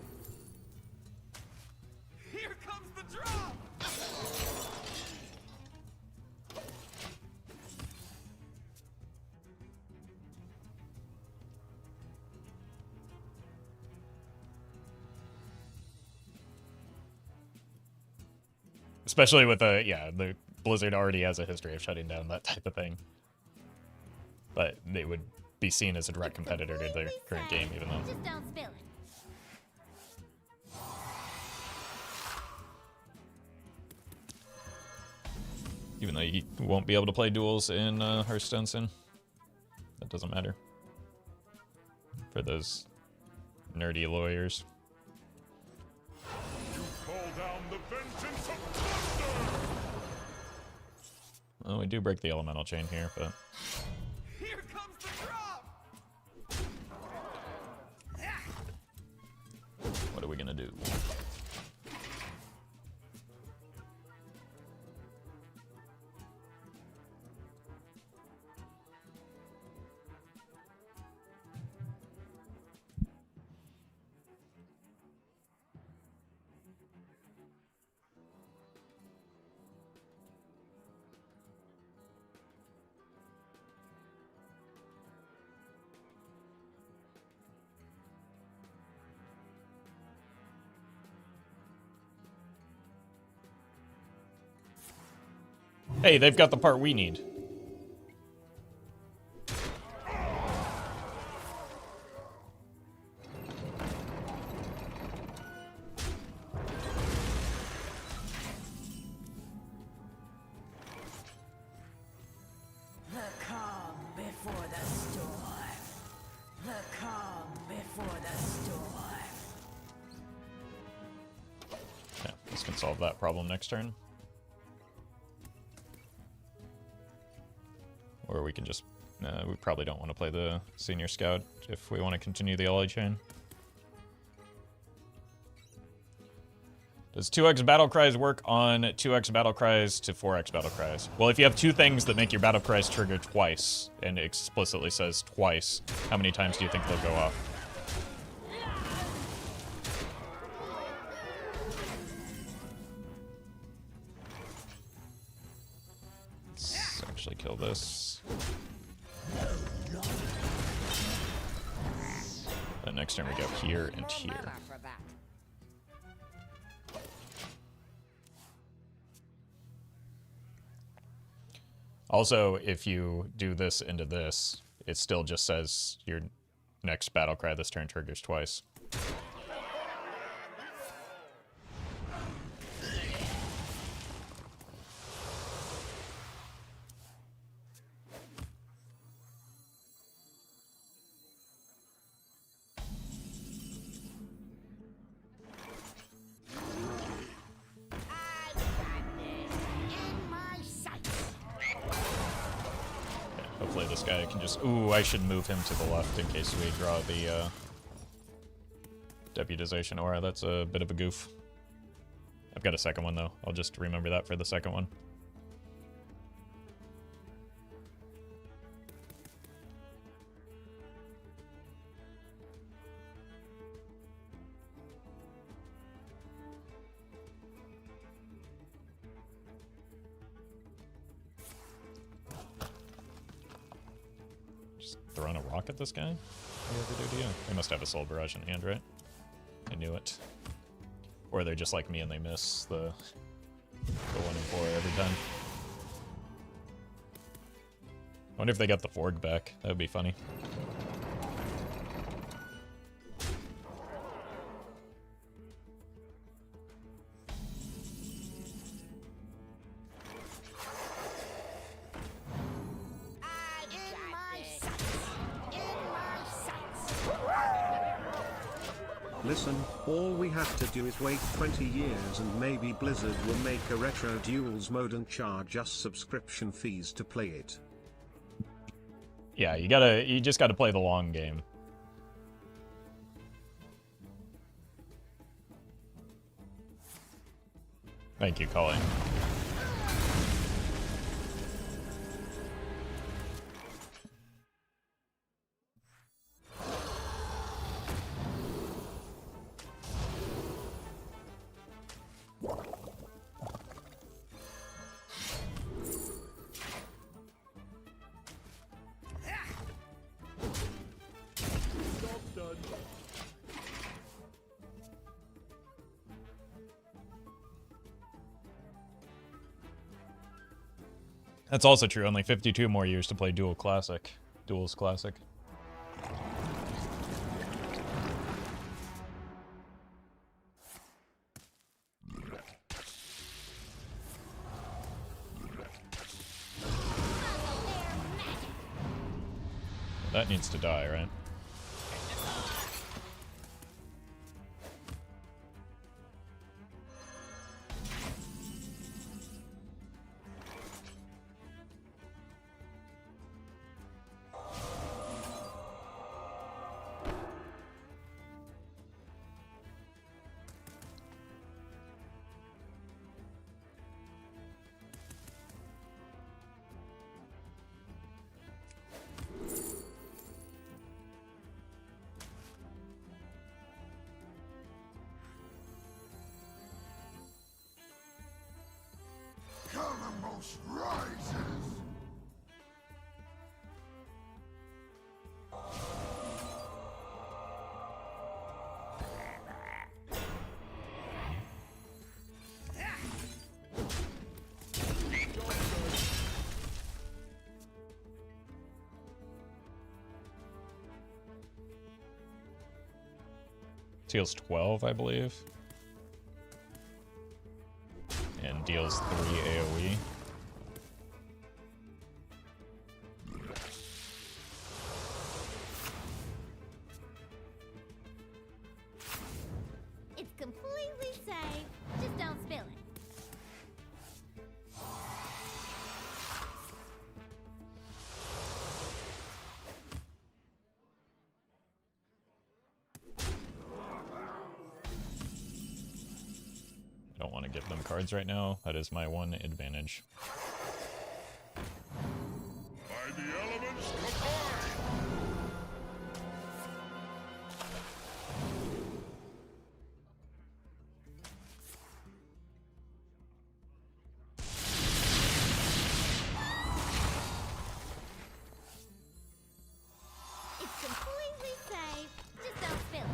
Here comes the drop! Especially with the Blizzard already has a history of shutting down that type of thing. But they would be seen as a direct competitor to their current game, even though. Just don't spill it. Even though you won't be able to play Duels in Hearthstone soon. That doesn't matter. For those nerdy lawyers. You call down the vengeance of thunder! Well, we do break the elemental chain here, but Here comes the drop! what are we gonna do? Hey, they've got the part we need. The calm before the storm. The calm before the storm. Yeah, this can solve that problem next turn. Or we can just... we probably don't want to play the Senior Scout if we want to continue the ally chain. Does 2x battle cries work on 2x battle cries to 4x battle cries? Well, if you have 2 things that make your battle cries trigger twice, and it explicitly says twice, how many times do you think they'll go off? Let's actually kill this. Then next turn we go here and here. Also, if you do this into this, it still just says your next battle cry this turn triggers twice. Hopefully this guy can just... Ooh, I should move him to the left in case we draw the deputization aura. That's a bit of a goof. I've got a second one, though. I'll just remember that for the second one. Throwing a rock at this guy? What do you ever do to you? They must have a soul barrage in hand, right? I knew it. Or they're just like me and they miss the 1 and 4 every time. I wonder if they got the Forg back. That would be funny. Listen, all we have to do is wait 20 years and maybe Blizzard will make a retro Duels mode and charge us subscription fees to play it. Yeah, you just gotta play the long game. Thank you, Colleen. That's also true. Only 52 more years to play Duels Classic. That needs to die, right? Columbus rises! Deals 12, I believe. And deals 3 AoE. It's completely safe. Just don't spill it. I don't want to give them cards right now. That is my one advantage. By the elements combined! It's completely safe. Just don't spill it.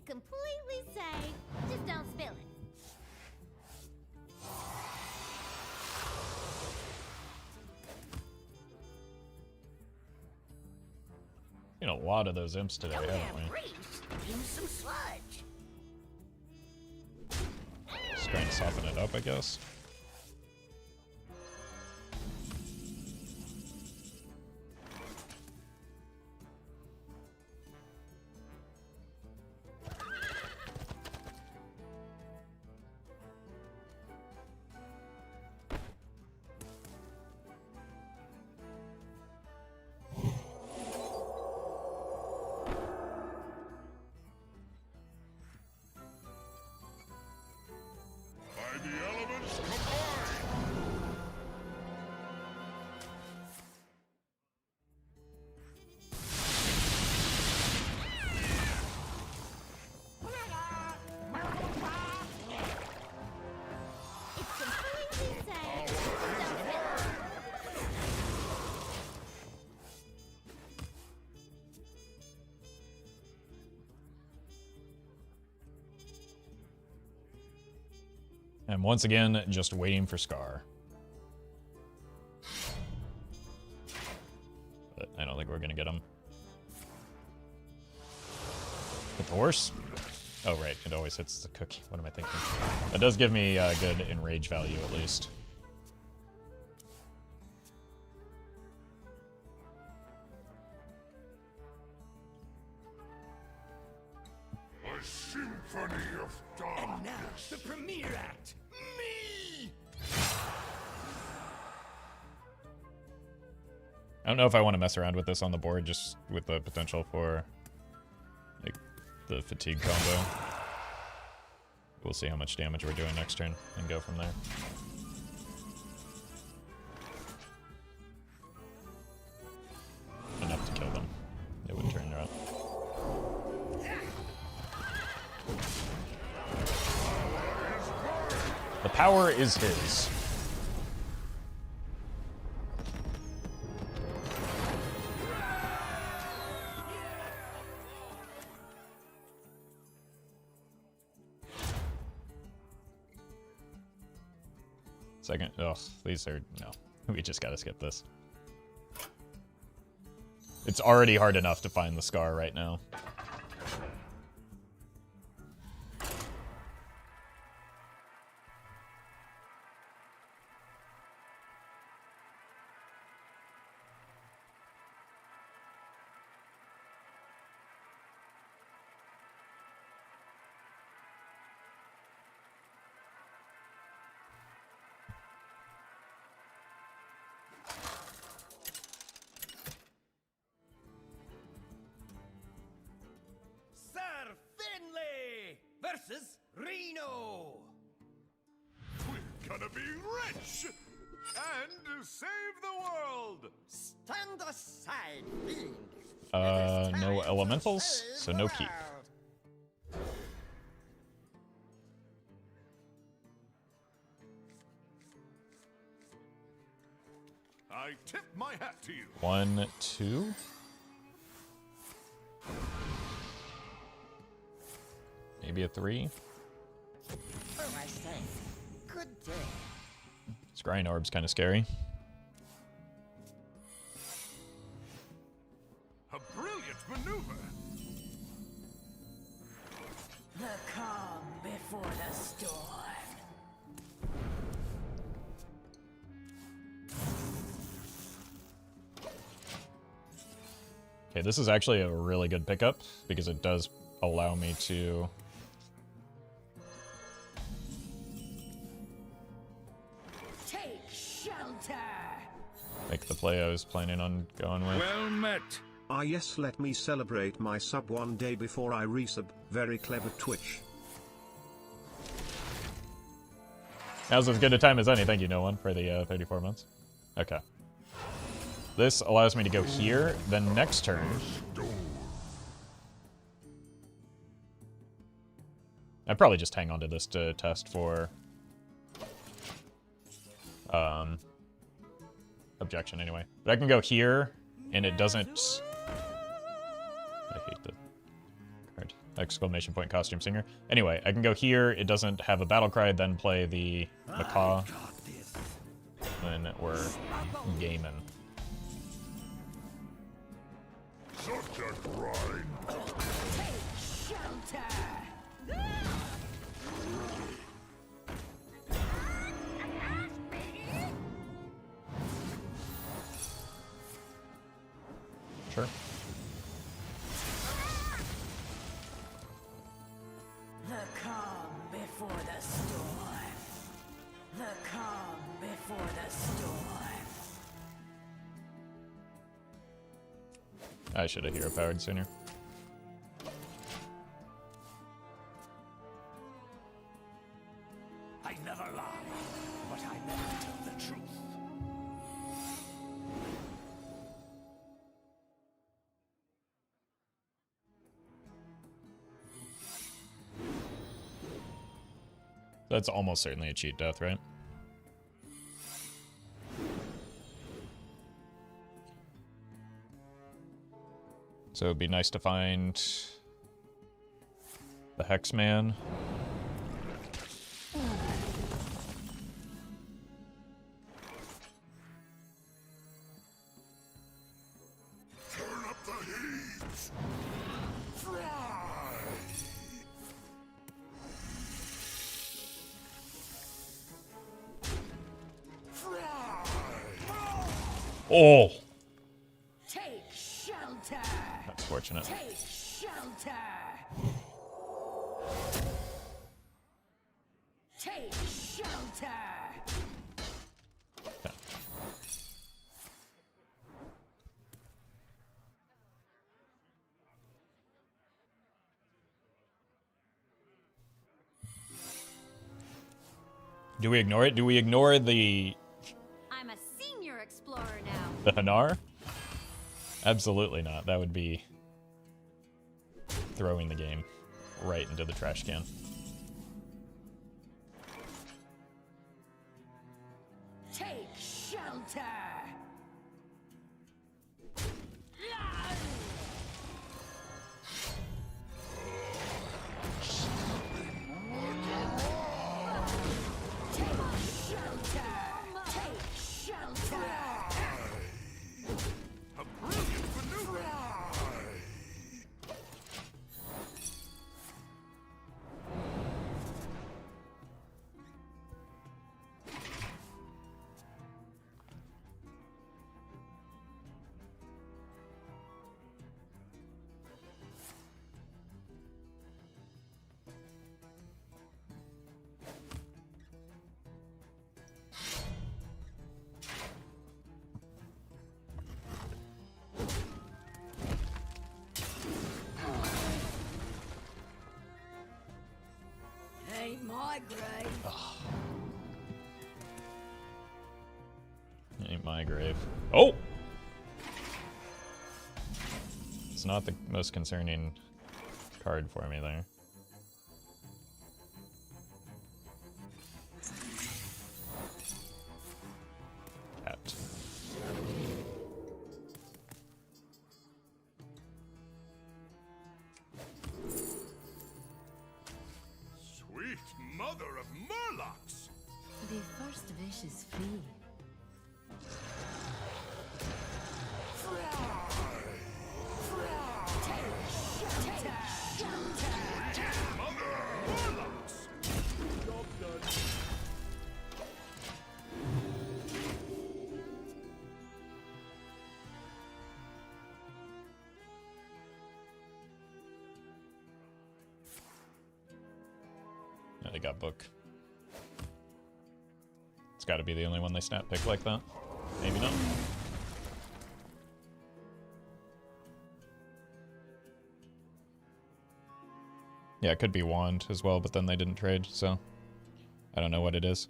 completely safe. Just don't spill it. Seen a lot of those imps today, Don't haven't we? have grease. Use some sludge. Just trying to soften it up, I guess. By the elements combined! It's completely safe. Just don't spill it. And once again, just waiting for Scar. But I don't think we're gonna get him. Hit the horse? Oh, right, it always hits the cookie. What am I thinking? That does give me good enrage value, at least. A symphony of darkness! Now, the premiere act. Me! I don't know if I want to mess around with this on the board, just with the potential for like the fatigue combo. We'll see how much damage we're doing next turn and go from there. Enough to kill them. It would turn around. The power is his. Second. Ugh, these are. No. We just gotta skip this. It's already hard enough to find the Scar right now. Sir Finley versus Reno. We're gonna be rich! And save the world! Stand aside, fiend. No elementals, so no keep. I tip my hat to you. 1, 2. Maybe a 3. Oh, I say. Good day. Scrying Orb's kind of scary. A brilliant maneuver. The calm before the storm. Okay, this is actually a really good pickup because it does allow me to Take shelter. make the play I was planning on going with. Well met. Ah yes, let me celebrate my sub one day before I resub. Very clever Twitch. Now's as good a time as any. Thank you, no one, for the 34 months. Okay. This allows me to go here, then next turn. I'd probably just hang on to this to test for objection anyway. But I can go here, and it doesn't. I hate the card. Exclamation point costume singer. Anyway, I can go here. It doesn't have a battle cry, then play the macaw. Then we're gaming. Such a grind. Sure. The calm before the storm. The calm before the storm. I should have hero powered sooner. I never lie, but I never tell the truth. That's almost certainly a cheat death, right? So it'd be nice to find the Hexman. Turn up the heat. Fly. Oh! Take shelter. That's fortunate. Take shelter. Take shelter. Okay. Do we ignore it? Do we ignore the I'm a senior explorer now. the Hanar? Absolutely not. That would be throwing the game right into the trash can. Take shelter. A brilliant maneuver. Ain't my grave. Ain't my grave. Oh! It's not the most concerning card for me there. Cat. Sweet mother of Murlocs. The first wish is free. Mother Murlocs. Job done. Yeah, they got book. It's got to be the only one they snap pick like that. Maybe not. Yeah, it could be wand as well, but then they didn't trade, so I don't know what it is.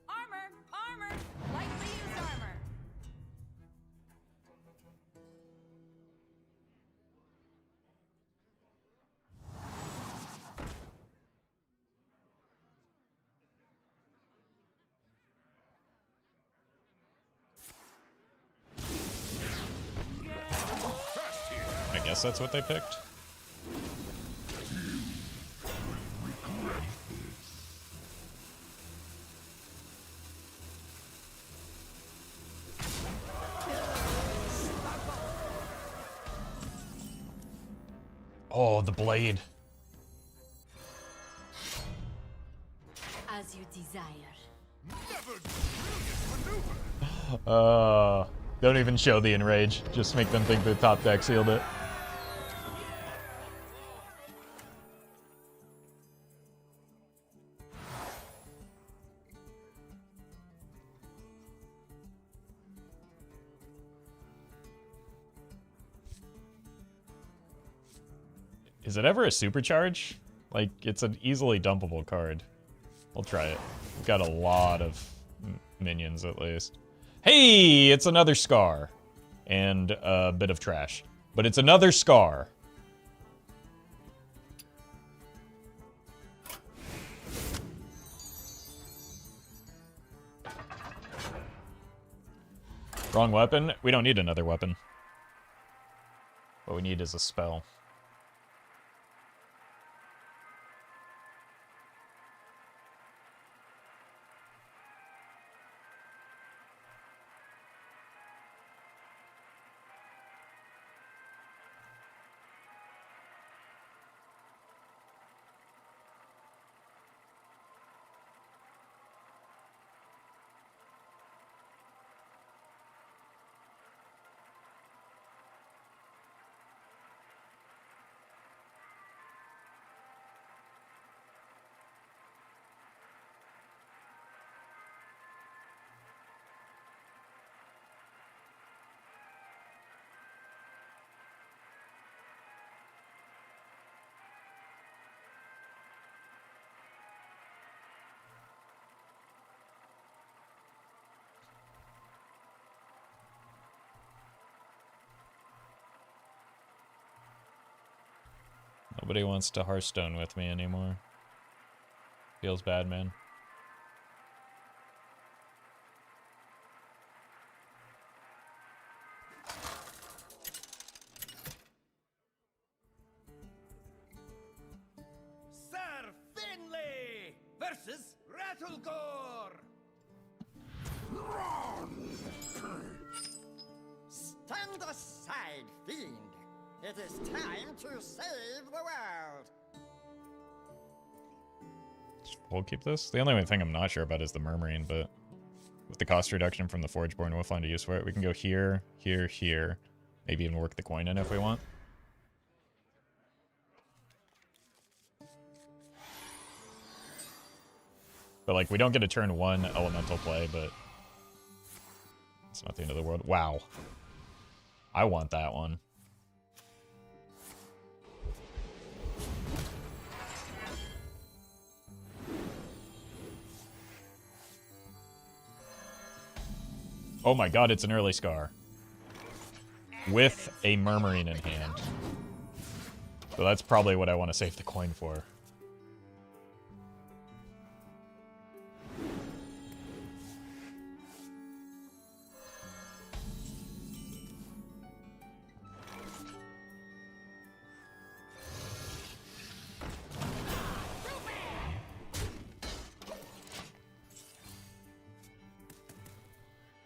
Armor! Armor! Lightly used armor. guess that's what they picked. Oh, the blade. As you desire. Don't even show the enrage. Just make them think the top deck sealed it. Is it ever a supercharge? Like, it's an easily dumpable card. We'll try it. We've got a lot of minions, at least. Hey, it's another Scar. And a bit of trash. But it's another Scar. Wrong weapon? We don't need another weapon. What we need is a spell. Nobody wants to Hearthstone with me anymore. Feels bad, man. Sir Finley versus Rattlegore. Stand aside, fiend. It is time to save the world. We'll keep this. The only thing I'm not sure about is the Murmuring, but with the cost reduction from the Forgeborn, we'll find a use for it. We can go here, here, here. Maybe even work the coin in if we want. But like, we don't get a turn 1 elemental play, but it's not the end of the world. Wow. I want that one. Oh my god, it's an early Scar. With a Murmuring in hand. So that's probably what I want to save the coin for.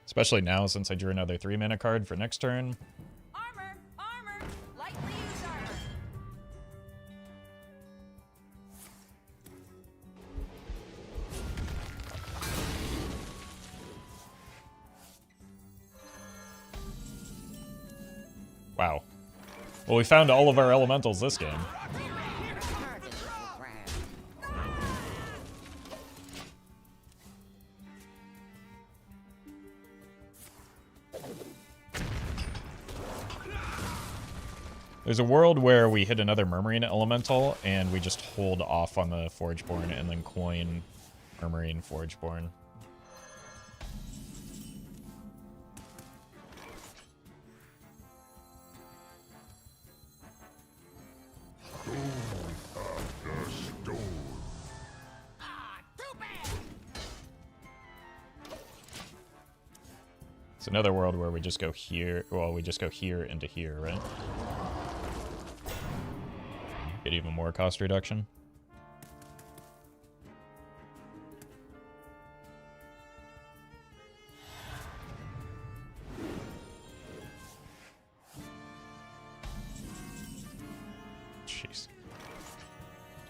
Especially now, since I drew another 3-mana card for next turn. Armor! Armor! Lightly used armor! Wow. Well, we found all of our elementals this game. There's a world where we hit another Murmuring Elemental, and we just hold off on the Forgeborn and then coin Murmuring Forgeborn. It's another world where we just go here, well, we just go here into here, right? Get even more cost reduction. Jeez.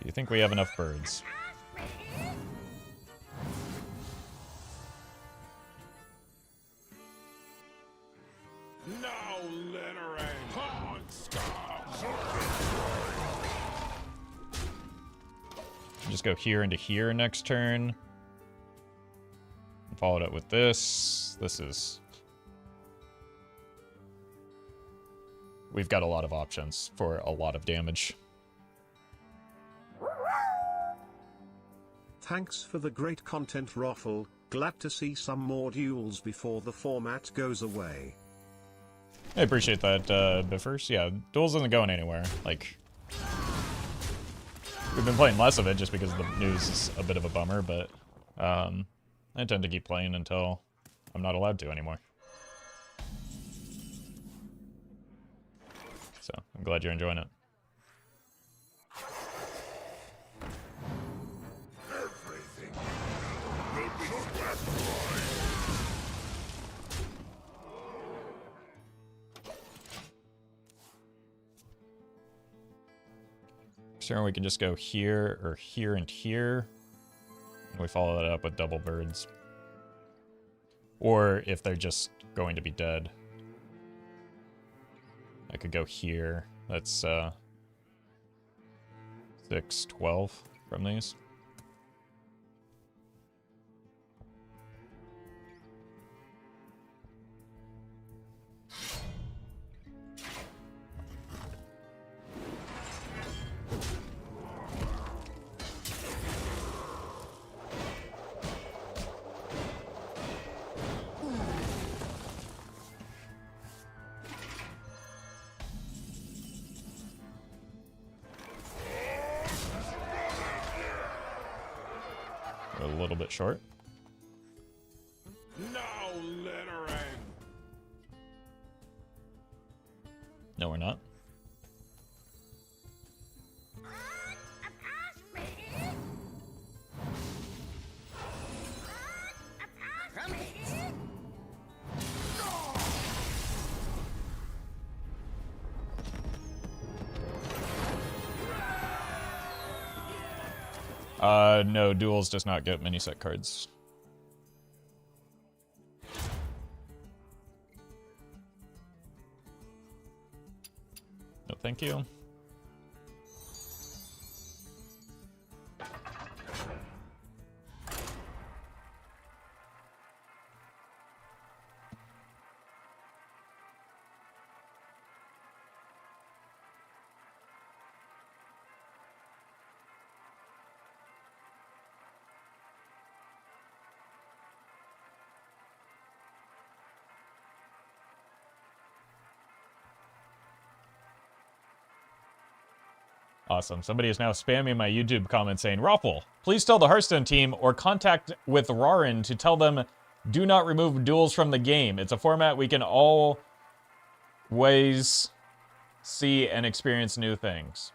Do you think we have enough birds? Now, Lana'thel, Just go here into here next turn. Follow it up with this. This is... We've got a lot of options for a lot of damage. Thanks for the great content, Raffle. Glad to see some more duels before the format goes away. I appreciate that, Biffers. Yeah, Duels isn't going anywhere. Like, we've been playing less of it just because the news is a bit of a bummer, but I intend to keep playing until I'm not allowed to anymore. So, I'm glad you're enjoying it. everything will be destroyed. Sure, we can just go here, or here and here. And we follow that up with double birds. Or if they're just going to be dead, I could go here. That's 6, 12 from these. A little bit short. Now, Lana'thel. No, we're not. No, Duels does not get mini set cards. No, thank you. Awesome. Somebody is now spamming my YouTube comment saying, Raffle, please tell the Hearthstone team or contact with Rarin to tell them do not remove Duels from the game. It's a format we can always see and experience new things.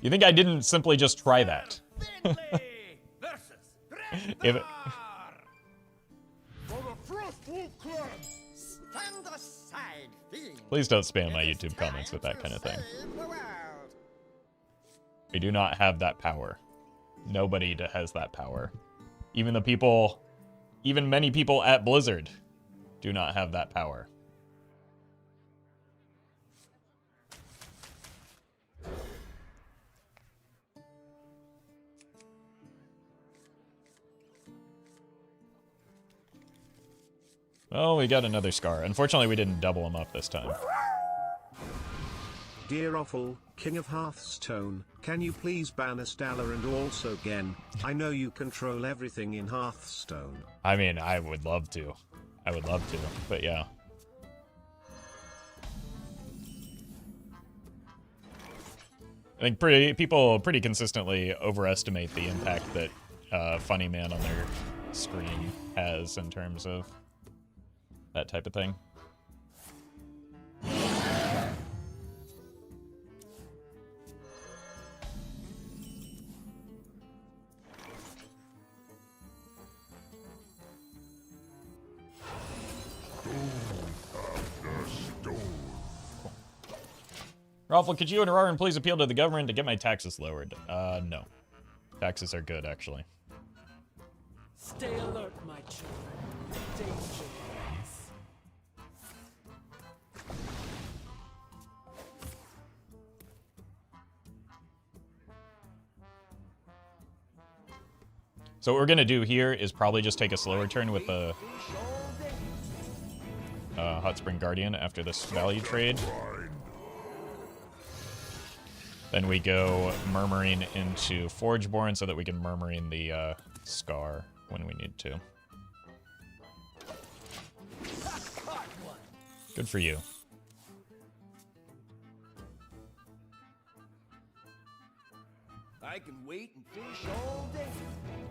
You think I didn't simply just try that? Finley versus If it, for the Frostwolf Clan. Stand aside, fiend. please don't spam my It is YouTube comments with that time kind of to thing. save the world. We do not have that power. Nobody has that power. Even the people, even many people at Blizzard do not have that power. Oh, we got another Scar. Unfortunately, we didn't double them up this time. Dear Raffle, King of Hearthstone, can you please ban Stalina and also Gen? I know you control everything in Hearthstone. I mean, I would love to. I would love to, but yeah. I think people pretty consistently overestimate the impact that Funny Man on their screen has in terms of that type of thing. Raffle, could you and Rarin please appeal to the government to get my taxes lowered? No. Taxes are good, actually. Stay alert, my children. Danger waits. So what we're gonna do here is probably just take a slower turn with the Hot Spring Guardian after this value trade. Then we go Murmuring into Forgeborn so that we can Murmuring the Scar when we need to. Good for you. I can wait and fish all day.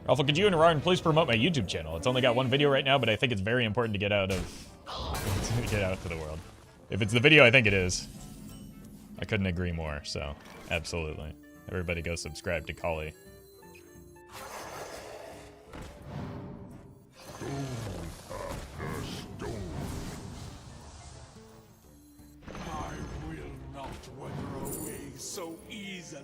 Alpha, could you and Rarin please promote my YouTube channel? It's only got one video right now, but I think it's very important to get out to the world. If it's the video, I think it is. I couldn't agree more, so absolutely. Everybody go subscribe to Kali. I will not wither away so easily.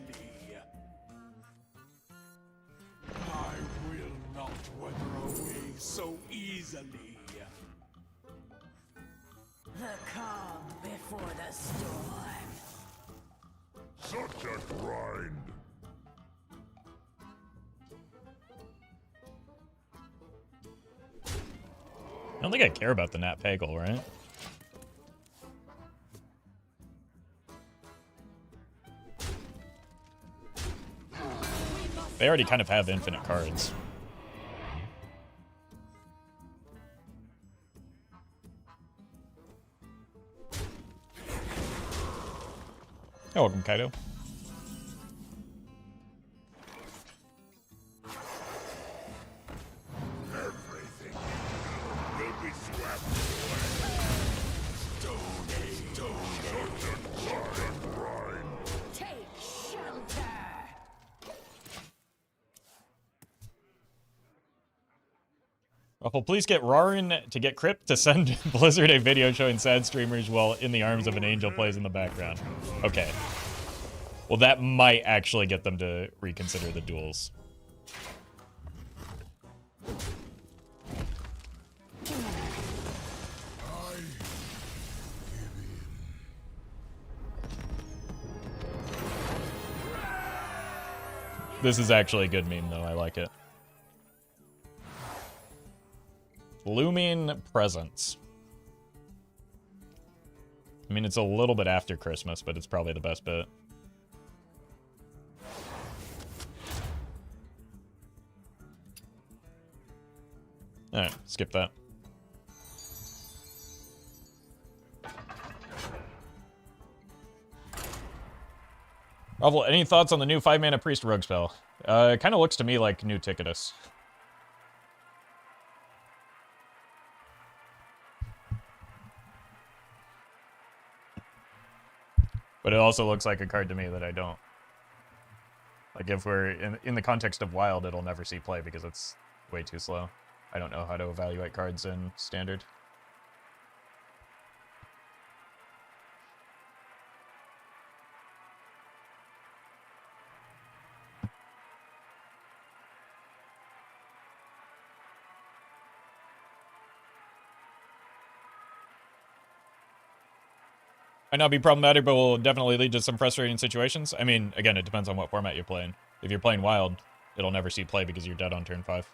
I will not wither away so easily. The calm before the storm. Such a grind. I don't think I care about the Nat Pagel, right? They already kind of have infinite cards. Oh, welcome, Kaido. Everything will be swept away. Stone, such a grind. Take shelter. Ruffle, please get Rarin to get Crypt to send Blizzard a video showing sad streamers while In the Arms of an Angel plays in the background. Okay. Well, that might actually get them to reconsider the duels. This is actually a good meme, though. I like it. Looming Presents. I mean, it's a little bit after Christmas, but it's probably the best bit. Alright, skip that. Ravel, any thoughts on the new 5-mana Priest Rogue spell? It kind of looks to me like new Ticketus. But it also looks like a card to me that I don't. Like, if we're in the context of Wild, it'll never see play because it's way too slow. I don't know how to evaluate cards in Standard. Might not be problematic, but will definitely lead to some frustrating situations. I mean, again, it depends on what format you're playing. If you're playing Wild, it'll never see play because you're dead on turn 5.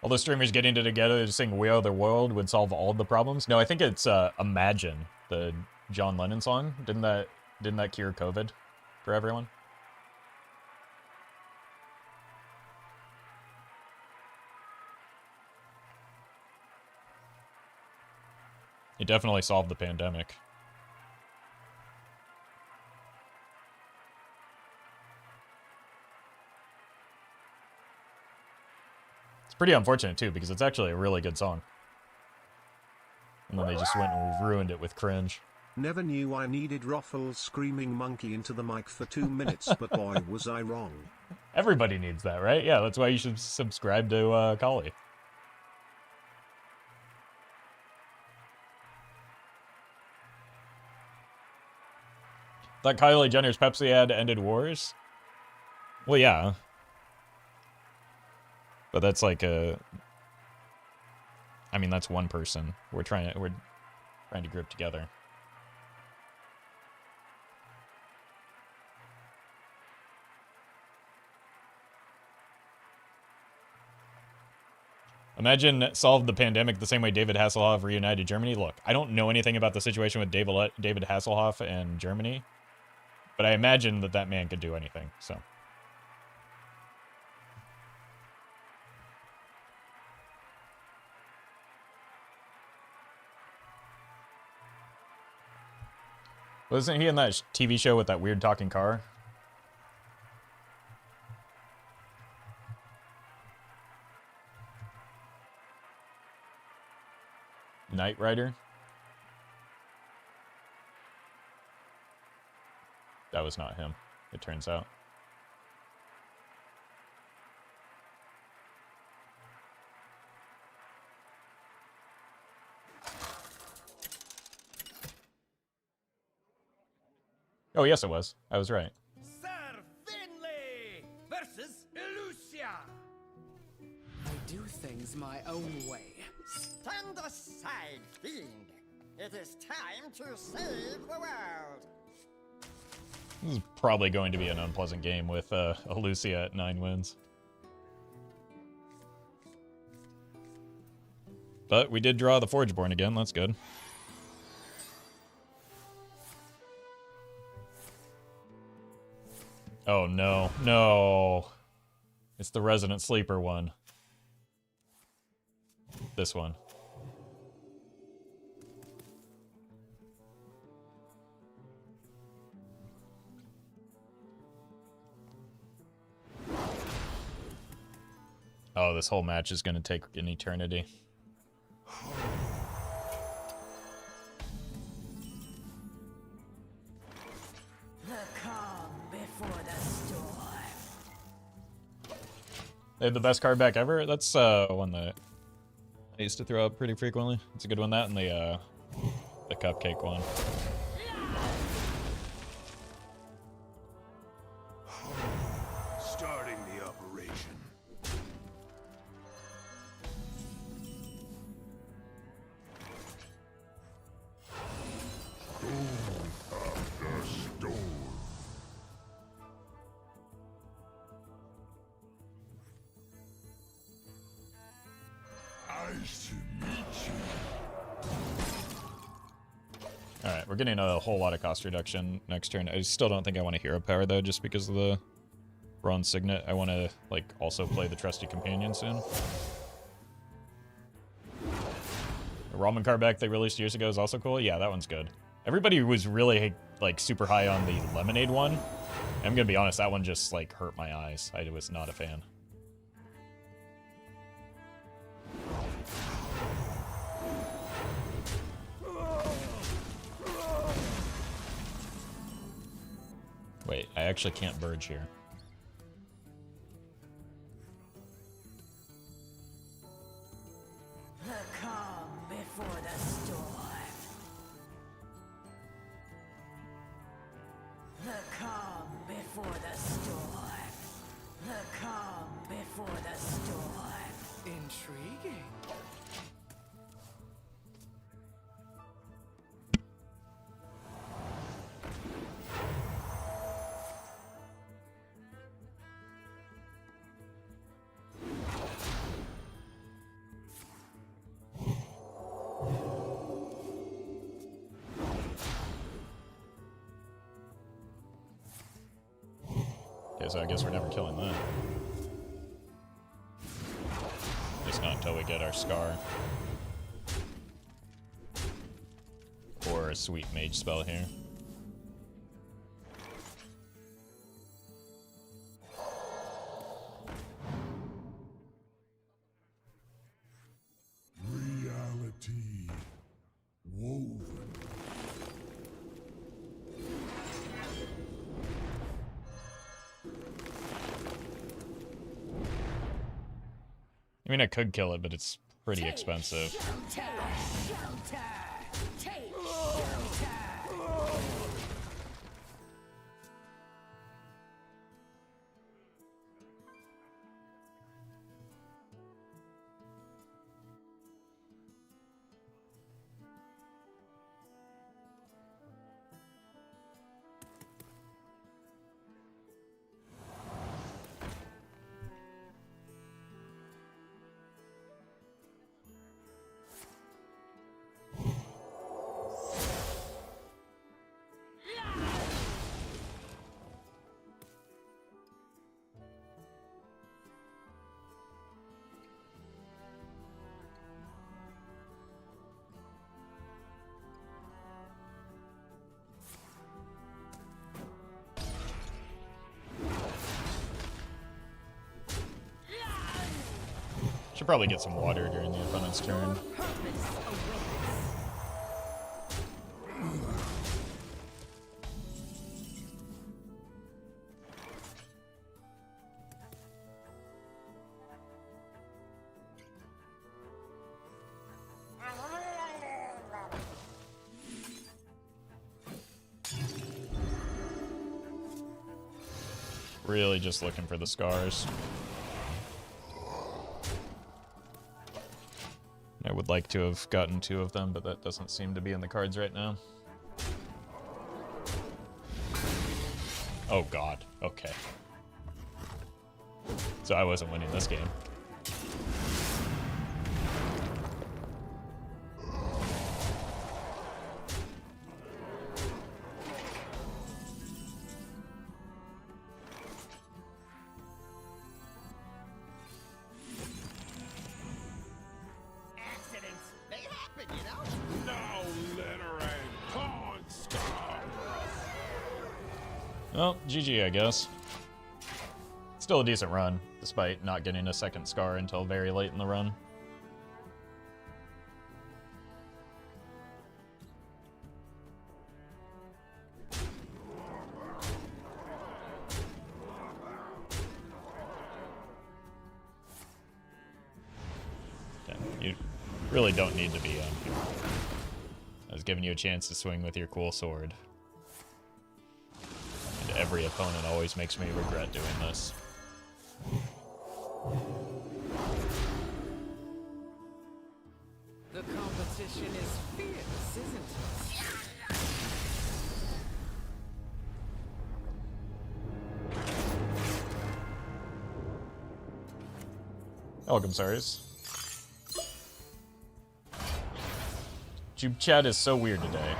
All the streamers getting together to sing We Are the World would solve all the problems. No, I think it's Imagine, the John Lennon song. Didn't that cure COVID for everyone? It definitely solved the pandemic. It's pretty unfortunate too, because it's actually a really good song. And then they just went and ruined it with cringe. Never knew I needed Ruffles screaming monkey into the mic for 2 minutes, but boy was I wrong. Everybody needs that, right? Yeah, that's why you should subscribe to Kali. Thought Kylie Jenner's Pepsi ad ended wars? Well, yeah. But that's like a... I mean, that's one person. We're trying to group together. Imagine solved the pandemic the same way David Hasselhoff reunited Germany. Look, I don't know anything about the situation with David Hasselhoff and Germany, but I imagine that man could do anything, so. Wasn't he in that TV show with that weird talking car? Knight Rider? That was not him, it turns out. Oh, yes, it was. I was right. Sir Finley versus Illucia. I do things my own way. Stand aside, fiend. It is time to save the world. This is probably going to be an unpleasant game with Illucia at 9 wins. But we did draw the Forgeborn again, that's good. Oh no, no. It's the Resident Sleeper one. This one. Oh, this whole match is going to take an eternity. The calm before the storm. They have the best card back ever. That's one that I used to throw out pretty frequently. It's a good one. That and the cupcake one. Starting the operation. Alright, we're getting a whole lot of cost reduction next turn. I still don't think I want to hero power though, just because of the Bronze Signet. I want to like also play the Trusty Companion soon. The Ramen card back they released years ago is also cool. Yeah, that one's good. Everybody was really like super high on the Lemonade one. I'm gonna be honest, that one just like hurt my eyes. I was not a fan. Wait, I actually can't Burge here. The calm before the storm. The calm before the storm. The calm before the storm. Intriguing. Okay, so I guess we're never killing that. At least not until we get our Scar. Or a sweet mage spell here. Reality woven. I mean, I could kill it, but it's pretty expensive. Shelter! Shelter! Take shelter! Should probably get some water during the opponent's turn. Really just looking for the scars. I would like to have gotten 2 of them, but that doesn't seem to be in the cards right now. Oh god, okay. So I wasn't winning this game. Well, GG, I guess. Still a decent run, despite not getting a second scar until very late in the run. Yeah, you really don't need to be I was giving you a chance to swing with your cool sword. Every opponent always makes me regret doing this. The competition is fierce, isn't it? Welcome, sirs. Tube chat is so weird today.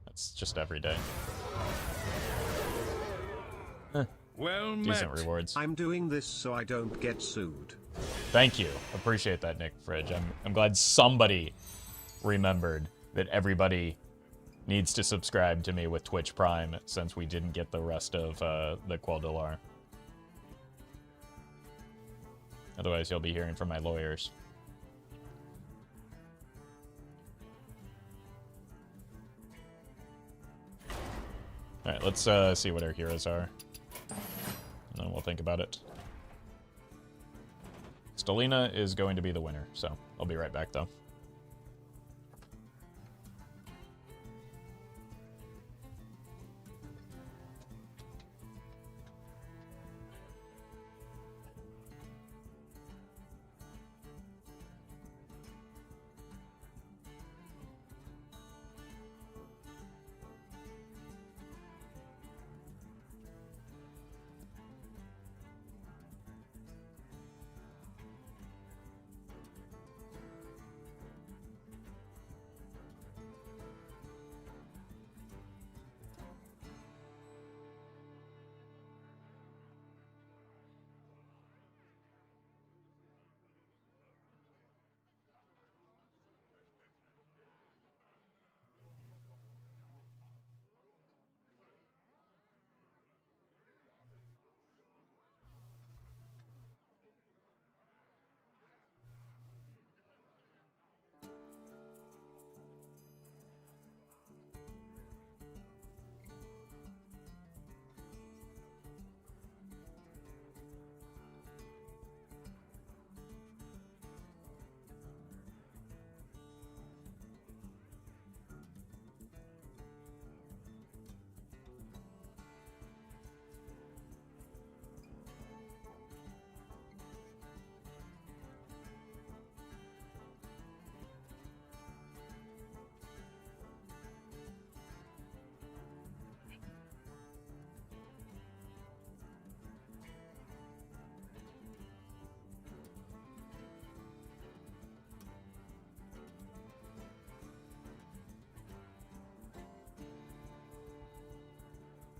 That's just every day. Well Decent met. rewards. I'm doing this so I don't get sued. Thank you. Appreciate that, Nick Fridge. I'm glad somebody remembered that everybody needs to subscribe to me with Twitch Prime since we didn't get the rest of the Qual Dolar. Otherwise, you'll be hearing from my lawyers. Alright, let's see what our heroes are. And then we'll think about it. Stalina is going to be the winner, so I'll be right back though.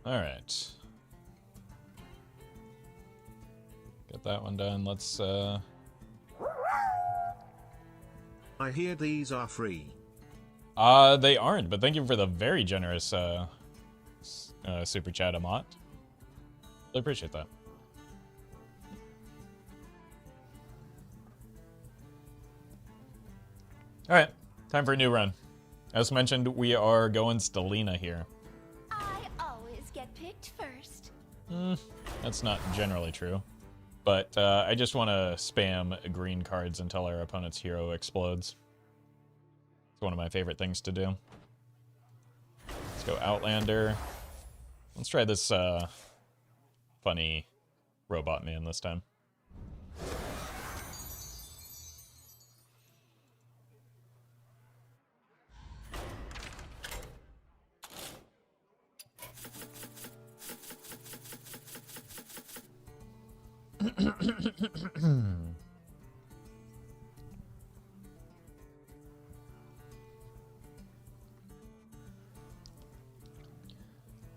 All right. Get that one done. Let's, I hear these are free. They aren't, but thank you for the very generous, super chat, Amat. Really appreciate that. All right, time for a new run. As mentioned, we are going Stalina here. I always get picked first. That's not generally true. But I just want to spam green cards until our opponent's hero explodes. It's one of my favorite things to do. Let's go Outlander. Let's try this funny robot man this time.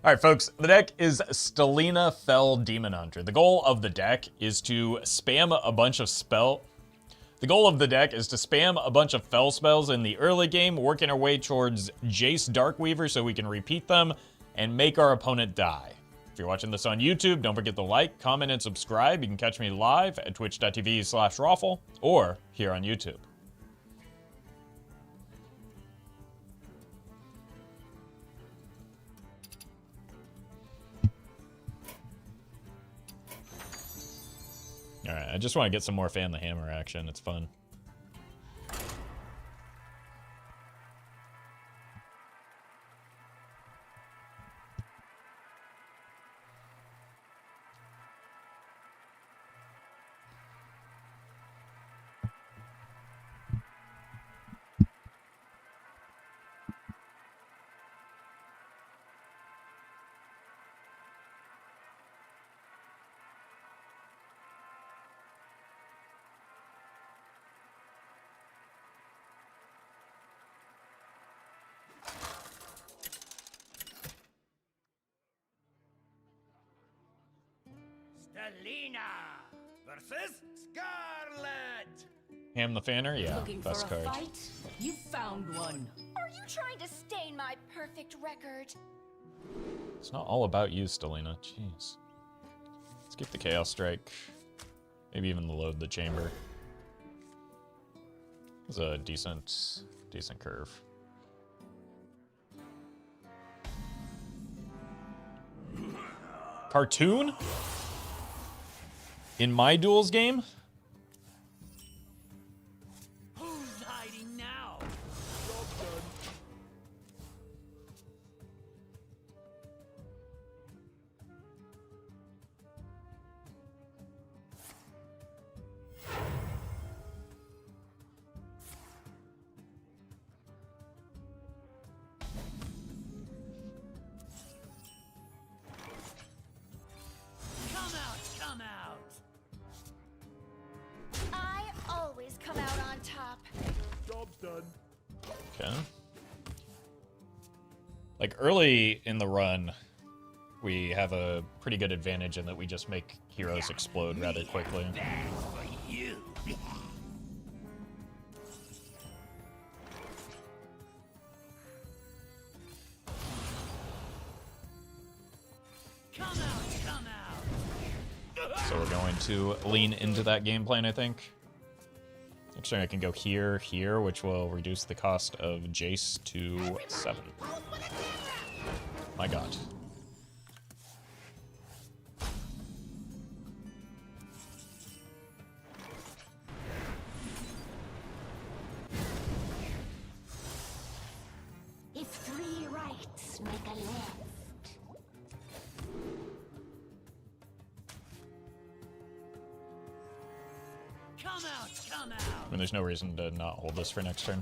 All right, folks, the deck is Stalina Fell Demon Hunter. The goal of the deck is to spam a bunch of fell spells in the early game, working our way towards Jace Darkweaver so we can repeat them and make our opponent die. If you're watching this on YouTube, don't forget to like, comment, and subscribe. You can catch me live at twitch.tv/Raffle or here on YouTube. All right, I just want to get some more Fan the Hammer action. It's fun. Stalina versus Scarlet. Ham the Fanner? Yeah, Looking best for a card. fight? You found one. Are you trying to stain my perfect record? It's not all about you, Stalina. Jeez. Let's keep the Chaos Strike. Maybe even load the chamber. It's a decent curve. Cartoon? In my Duels game? Who's hiding now? Come out. I always come out on top. Job's done. Okay. Like early in the run, we have a pretty good advantage in that we just make heroes explode rather quickly. For you. Come out. So we're going to lean into that game plan, I think. Actually, I can go here, which will reduce the cost of Jace to 7. My god. If 3 rights make a left. Come out. I mean, there's no reason to not hold this for next turn.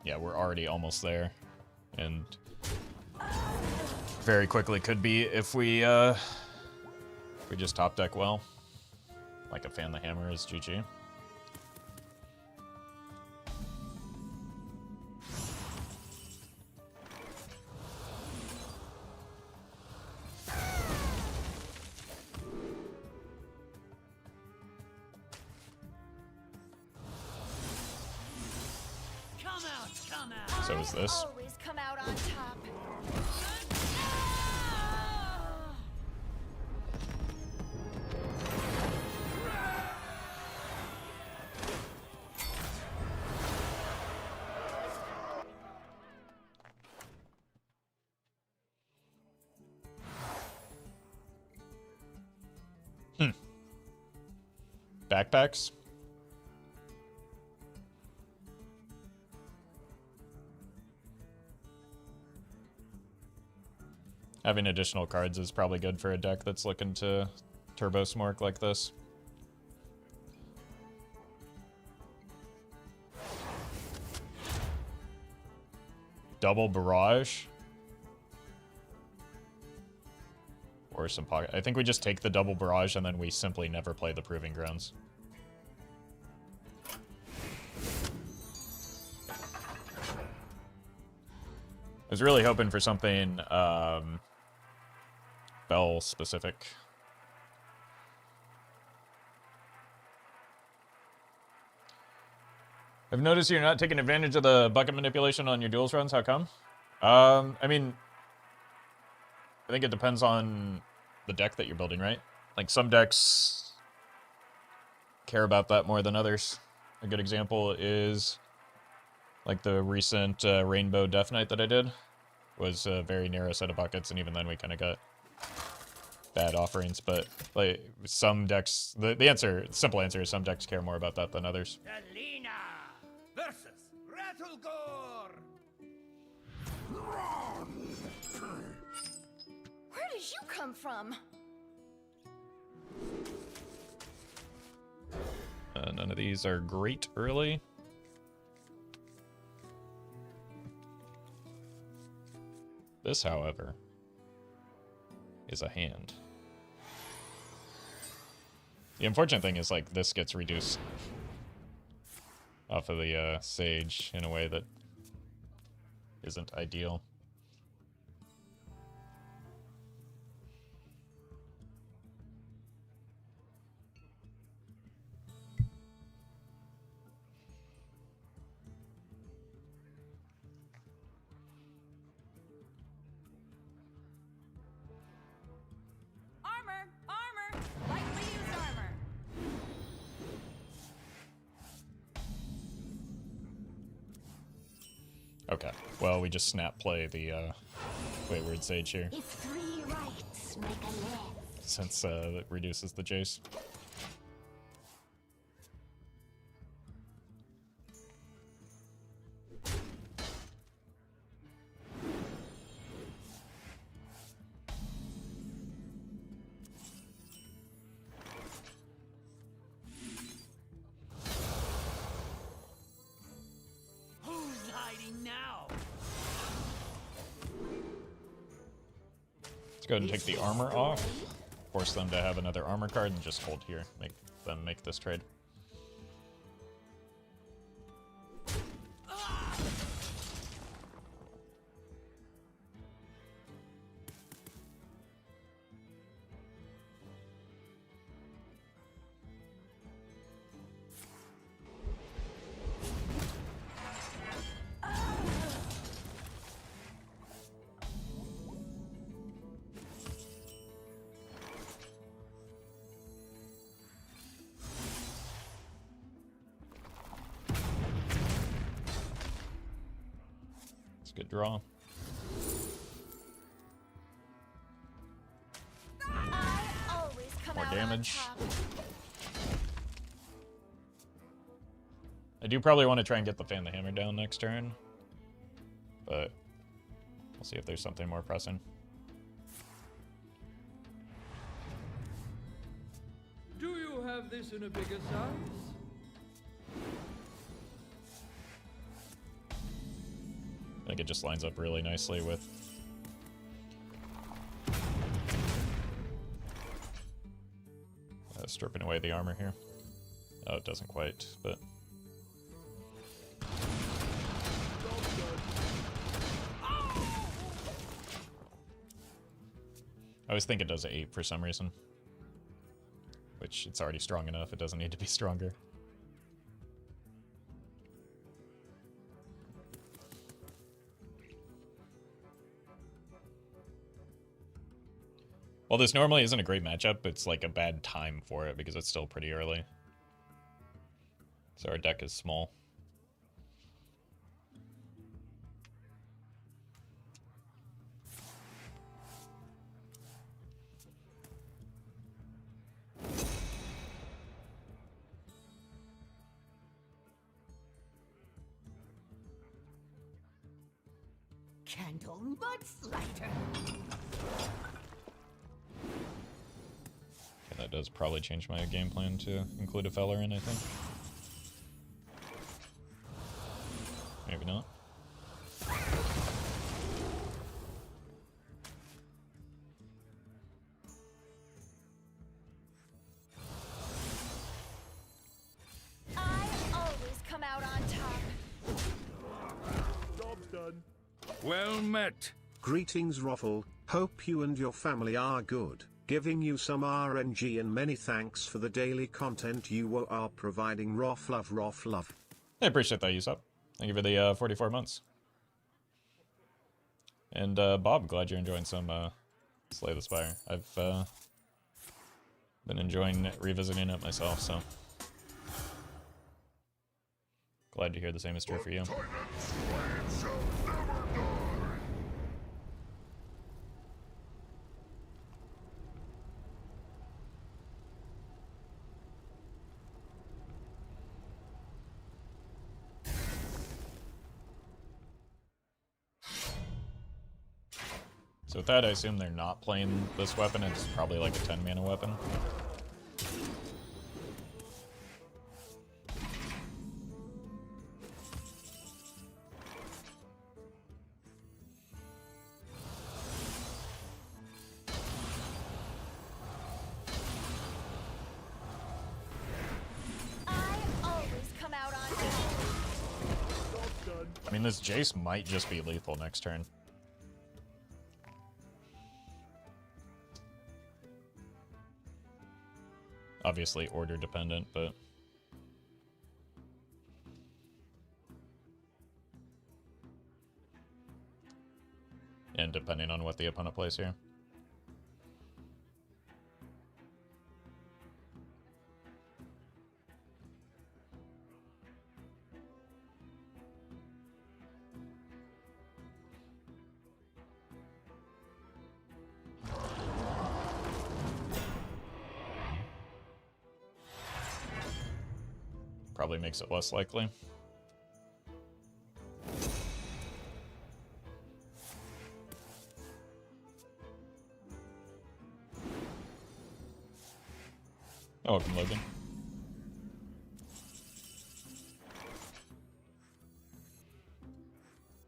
Yeah, we're already almost there. And very quickly could be if we just top deck well. Like a fan the hammer is GG. So is this. Always come out on top. Backpacks? Having additional cards is probably good for a deck that's looking to turbo smork like this. Double barrage. Or some pocket. I think we just take the double barrage and then we simply never play the Proving Grounds. I was really hoping for something Bell specific. I've noticed you're not taking advantage of the bucket manipulation on your duels runs. How come? I mean, I think it depends on the deck that you're building, right? Like some decks care about that more than others. A good example is like the recent Rainbow Death Knight that I did was a very narrow set of buckets, and even then we kind of got bad offerings. But like some decks, the simple answer is some decks care more about that than others. Stalina versus Rattlegore. Where did you come from? None of these are great early. This, however, is a hand. The unfortunate thing is, like, this gets reduced off of the Sage in a way that isn't ideal. Okay, well, we just snap play the Wayward Sage here. If three rights make a left. Since it reduces the Jace. Let's go ahead and take the armor off, force them to have another armor card, and just hold here. Make them make this trade. Good draw. More damage. I do probably want to try and get the Fan the Hammer down next turn, but we'll see if there's something more pressing. Do you have this in a bigger size? I think it just lines up really nicely with stripping away the armor here. Oh, it doesn't quite, but... I always think it does 8 for some reason. Which, it's already strong enough, it doesn't need to be stronger. Well, this normally isn't a great matchup, it's like a bad time for it because it's still pretty early. So our deck is small. Candle mudslider. Okay, that does probably change my game plan to include a feller in, I think. Maybe not. I always come out on top. Job's done. Well met. Greetings Ruffle, hope you and your family are good, giving you some RNG and many thanks for the daily content you are providing. Roff love. I appreciate that, Usopp. Thank you for the 44 months. And Bob, glad you're enjoying some Slay the Spire. I've been enjoying revisiting it myself, so glad to hear the same is true for you. So with that, I assume they're not playing this weapon. It's probably like a 10 mana weapon. I always come out on top. I mean, this Jace might just be lethal next turn. Obviously order dependent, but and depending on what the opponent plays here. Probably makes it less likely. Oh, welcome, Logan.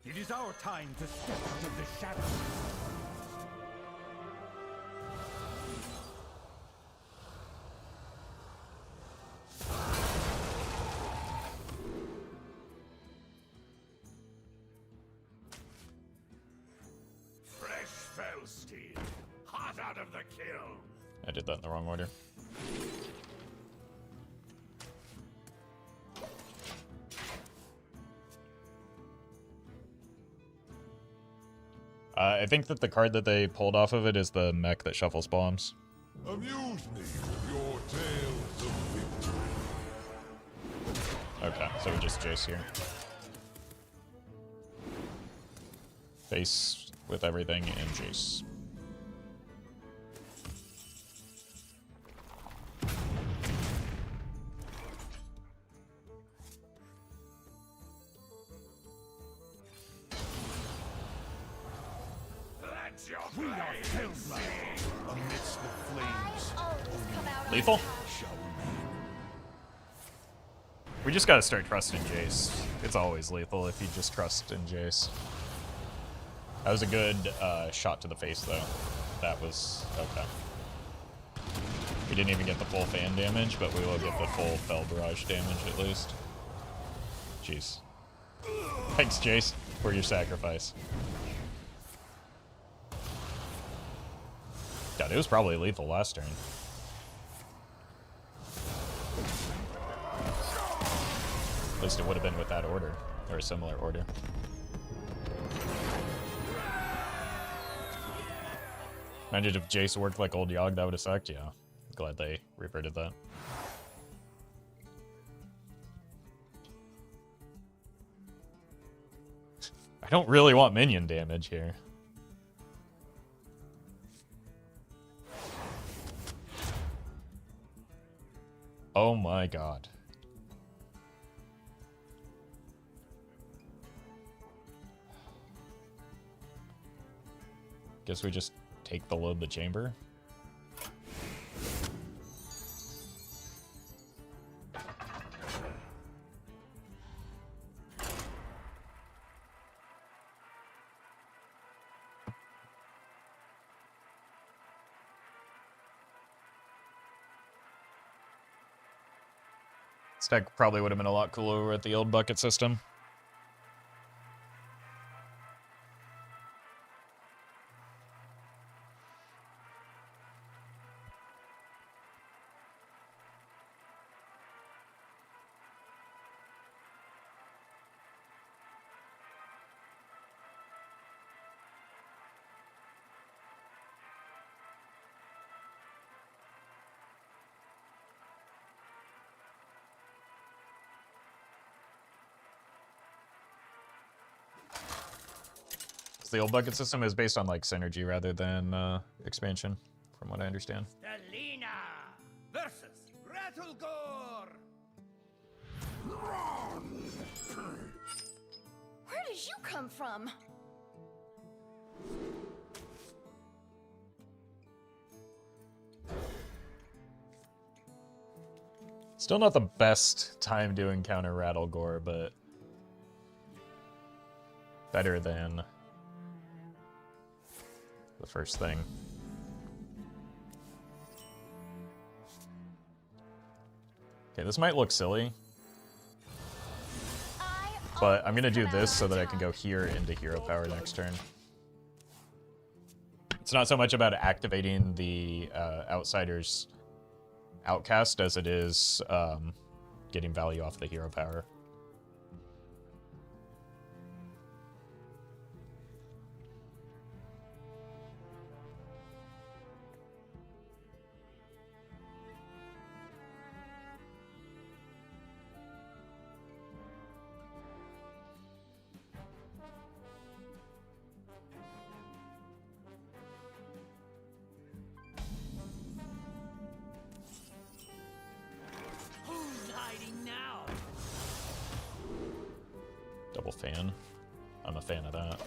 It is our time to step out of the shadows. Hot out of the kiln. I did that in the wrong order. I think that the card that they pulled off of it is the mech that shuffles bombs. Amuse me with your tales of victory. Okay, so we just Jace here. Face with everything and Jace. We are hellbound amidst the flames. Lethal? We just gotta start trusting Jace. It's always lethal if you just trust in Jace. That was a good shot to the face, though. That was okay. We didn't even get the full fan damage, but we will get the full Fell Barrage damage at least. Jeez. Thanks, Jace, for your sacrifice. God, it was probably lethal last turn. At least it would have been with that order, or a similar order. Imagine if Jace worked like old Yogg, that would have sucked. Yeah, glad they reverted that. I don't really want minion damage here. Oh my god. Guess we just take the load the chamber. This deck probably would have been a lot cooler with the old bucket system. The old bucket system is based on like synergy rather than expansion, from what I understand. Stalina versus Rattlegore. Where did you come from? Still not the best time to encounter Rattlegore, but better than the first thing. Okay, this might look silly, but I'm gonna do this so that I can go here into hero power next turn. It's not so much about activating the Outsider's Outcast as it is getting value off the hero power. Double fan. I'm a fan of that.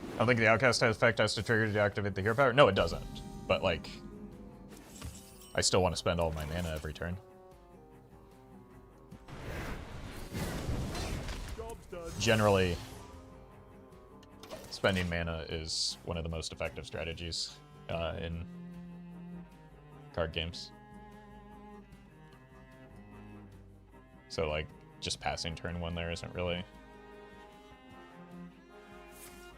I don't think the Outcast effect has to trigger to deactivate the hero power. No, it doesn't. But like, I still want to spend all my mana every turn. Generally, spending mana is one of the most effective strategies in card games. So like, just passing turn one there isn't really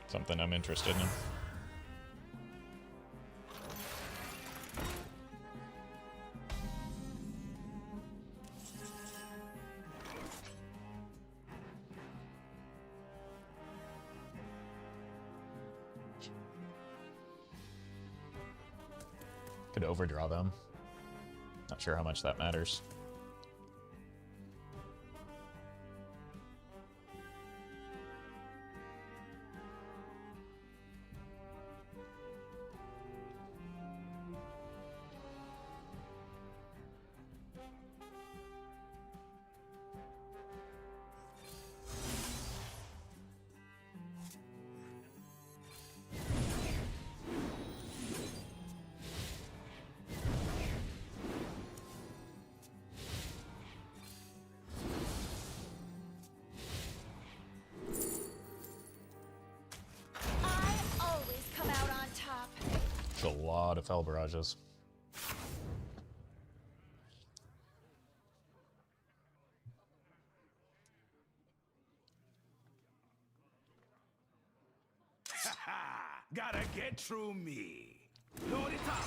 something I'm interested in. Could overdraw them. Not sure how much that matters. Lana'thel barrages. Gotta get through me. Load it up.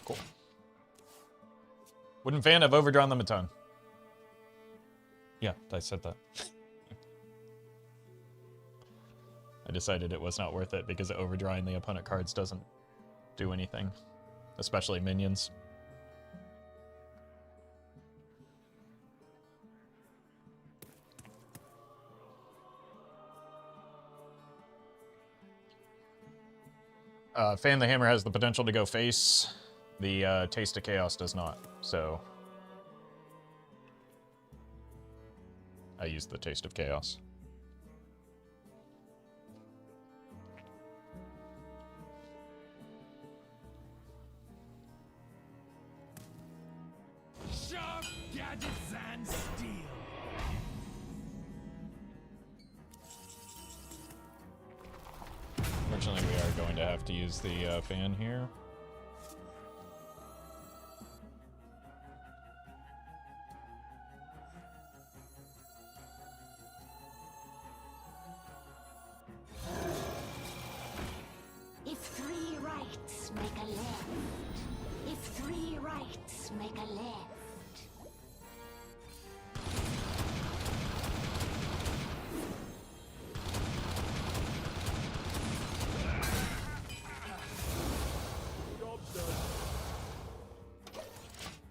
Cool. Wouldn't fan have overdrawn them a ton. Yeah, I said that. I decided it was not worth it because overdrawing the opponent cards doesn't do anything, especially minions. Fan the Hammer has the potential to go face. The Taste of Chaos does not, so I used the Taste of Chaos. Sharp gadgets and steel. Fortunately, we are going to have to use the fan here. If 3 rights make a left. If 3 rights make a left.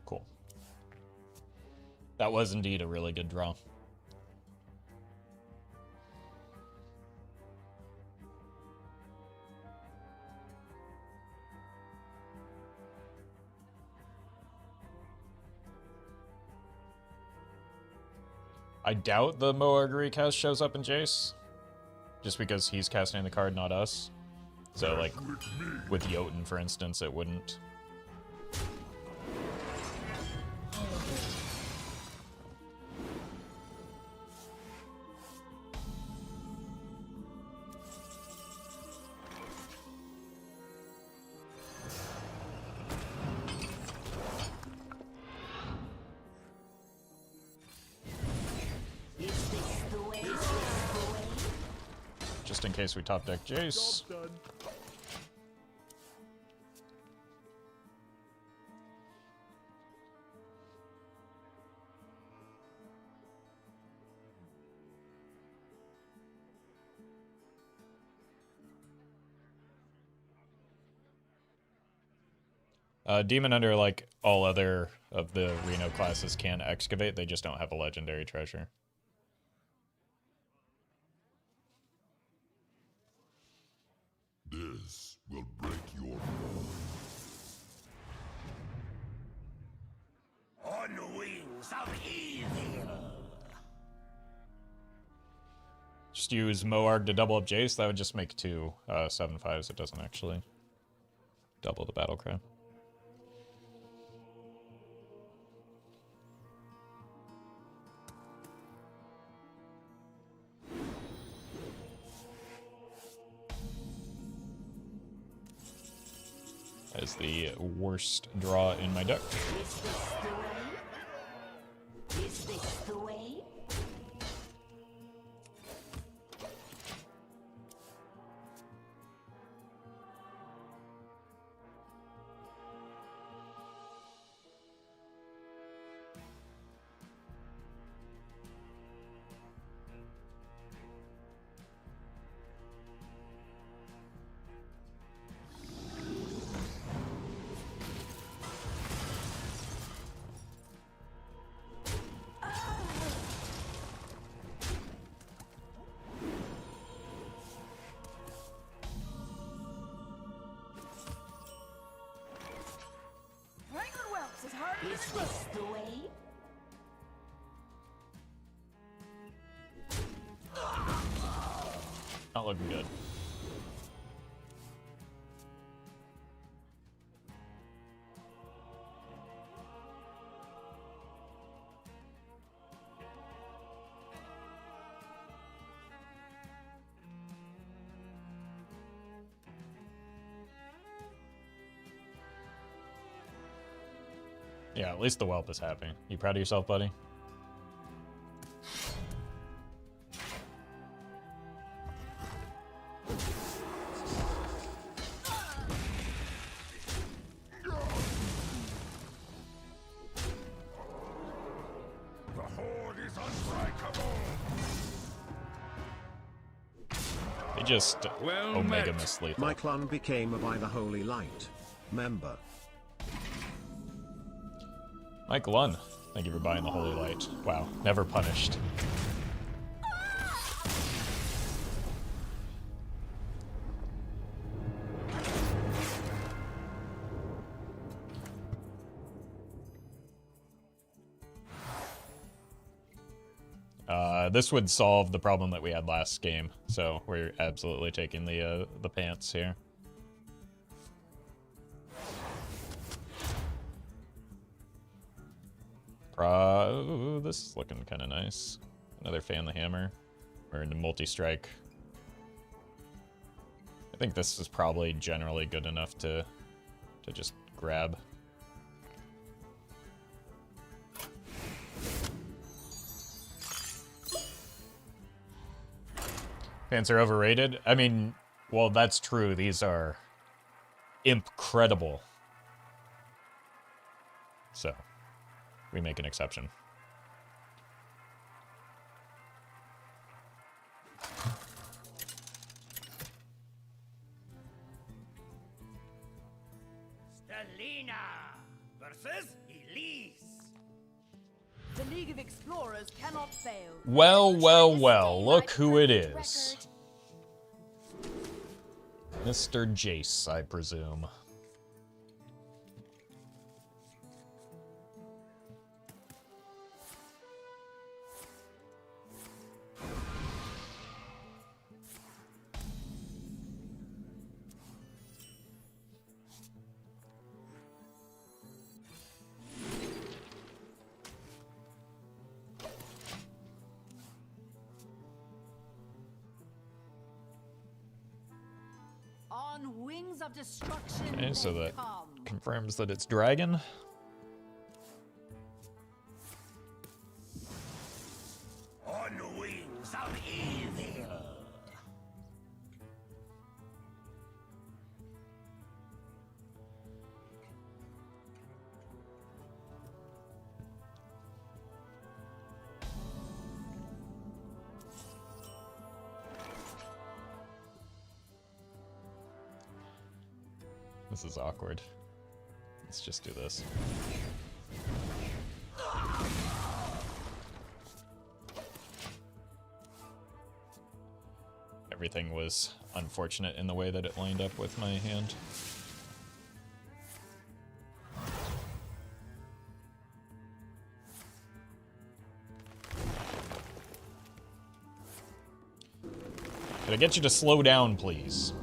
Cool. That was indeed a really good draw. I doubt the Moarg recast shows up in Jace, just because he's casting the card, not us. So, like, with Jotun, for instance, it wouldn't. Just in case we top deck Jace. Demon Under, like all other of the Reno classes, can excavate. They just don't have a legendary treasure. This will break your On the wings of evil. Just use Moarg to double up Jace. That would just make 2 7/5s. It doesn't actually double the battle cry. That is the worst draw in my deck. Is this the way? Is this the way? Is this the way? Not looking good. Yeah, at least the whelp is happy. You proud of yourself, buddy? The horde is unbreakable. They just Omega Miss lethal. My clan became a by the Holy Light member. Mike Lunn, thank you for buying the Holy Light. Wow, never punished. This would solve the problem that we had last game, so we're absolutely taking the pants here. Ooh, this is looking kind of nice. Another fan the hammer. We're into multi-strike. I think this is probably generally good enough to just grab. Pants are overrated? I mean, well, that's true. These are incredible. So, we make an exception. Stalina versus Elise. The League of Explorers cannot fail. Well, well, well, look who it is. Mr. Jace, I presume. On wings of destruction. Okay, so they that come. confirms that it's dragon. On the wings of evil. This is awkward. Let's just do this. Everything was unfortunate in the way that it lined up with my hand. Could I get you to slow down, please?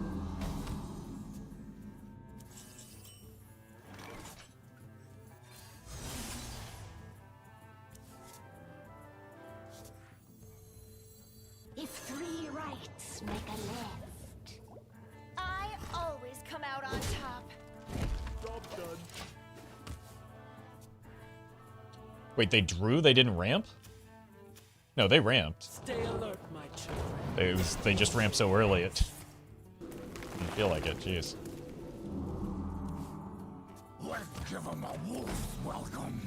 If three rights make a left. I always come out on top. Job done. Wait, they drew? They didn't ramp? No, they ramped. Stay alert, my children. They just ramped so early it didn't feel like it, jeez. Let's give him a wolf welcome.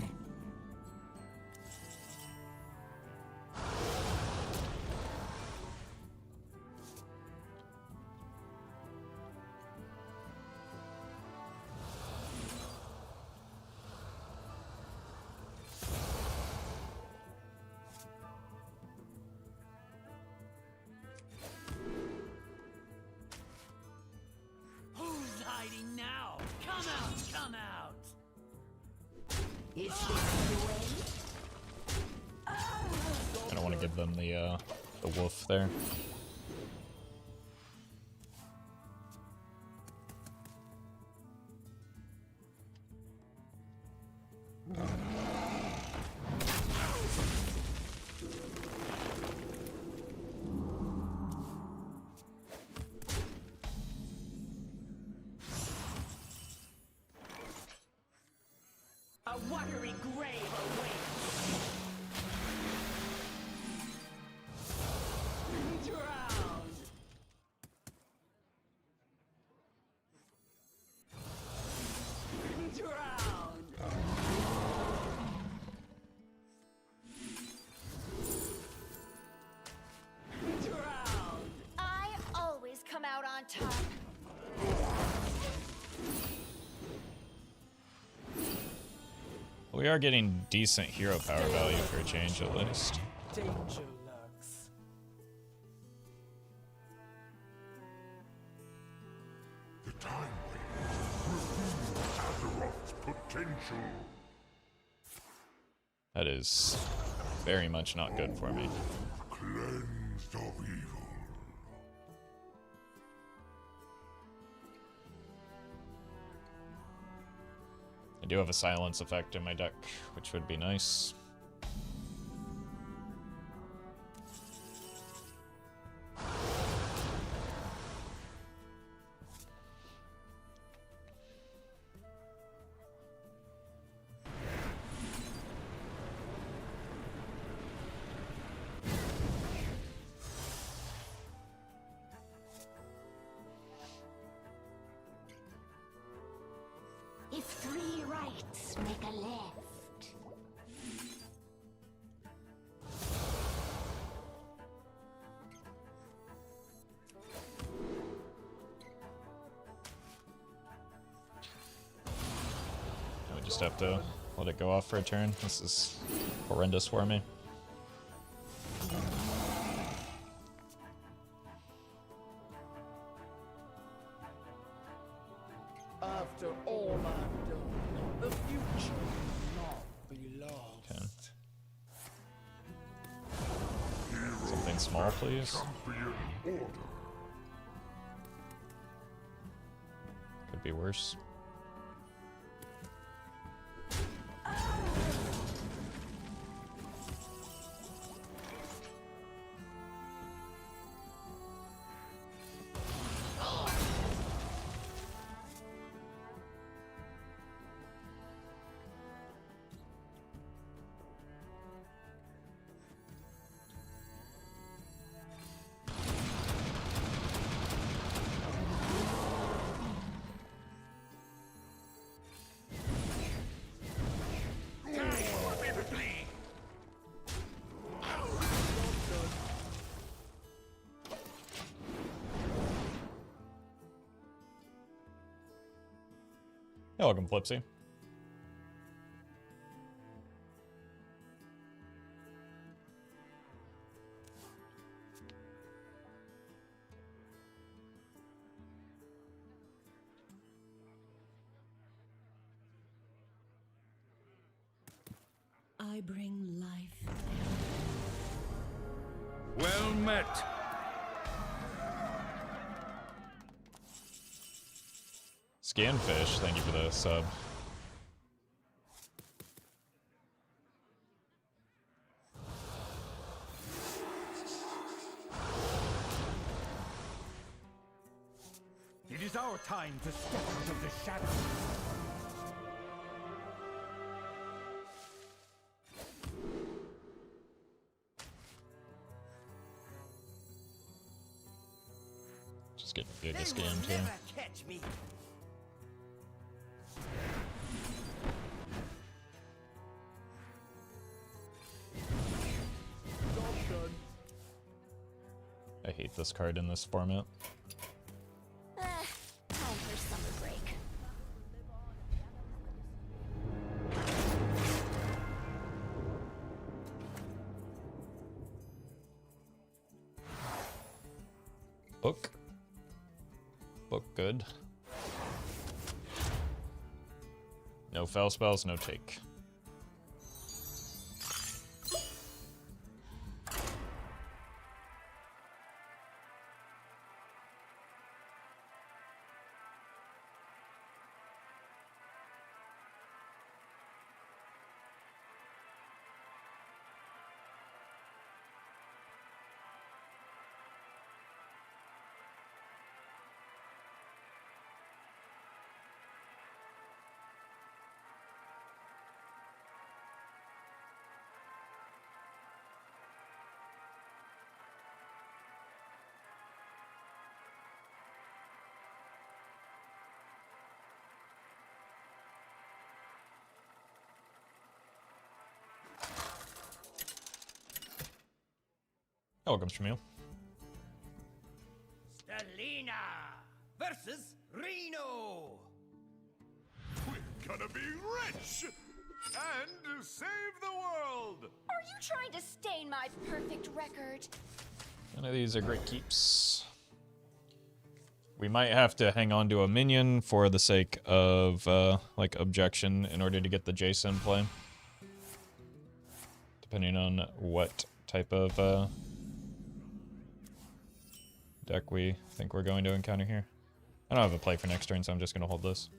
Who's hiding now? Come out, come out. Is this the way? I don't want to give them the wolf there. A warrior top. We are getting decent hero power value for a change, at least. Danger lurks. The time waits to reveal Azeroth's potential. That is very much not good for me. Cleansed of evil. I do have a silence effect in my deck, which would be nice. If three rights make a left. We just have to let it go off for a turn. This is horrendous for me. After all I've done, the future will not be lost. Okay. Something small, please. Champion order. Could be worse. You're welcome, Flipsy. I bring life. Well met. Scanfish, thank you for the sub. It is our time to step out of the shadows. Just get Giga They will scammed here. never catch me. I hate this card in this format. Time for summer break. Book. Book good. No foul spells, no take. Welcome, Shamil. Stalina! versus Reno. We're gonna be rich and save the world. Are you trying to stain my perfect record? None of these are great keeps. We might have to hang on to a minion for the sake of, like, objection in order to get the Jason play. Depending on what type of, deck we think we're going to encounter here. I don't have a play for next turn, so I'm just going to hold this.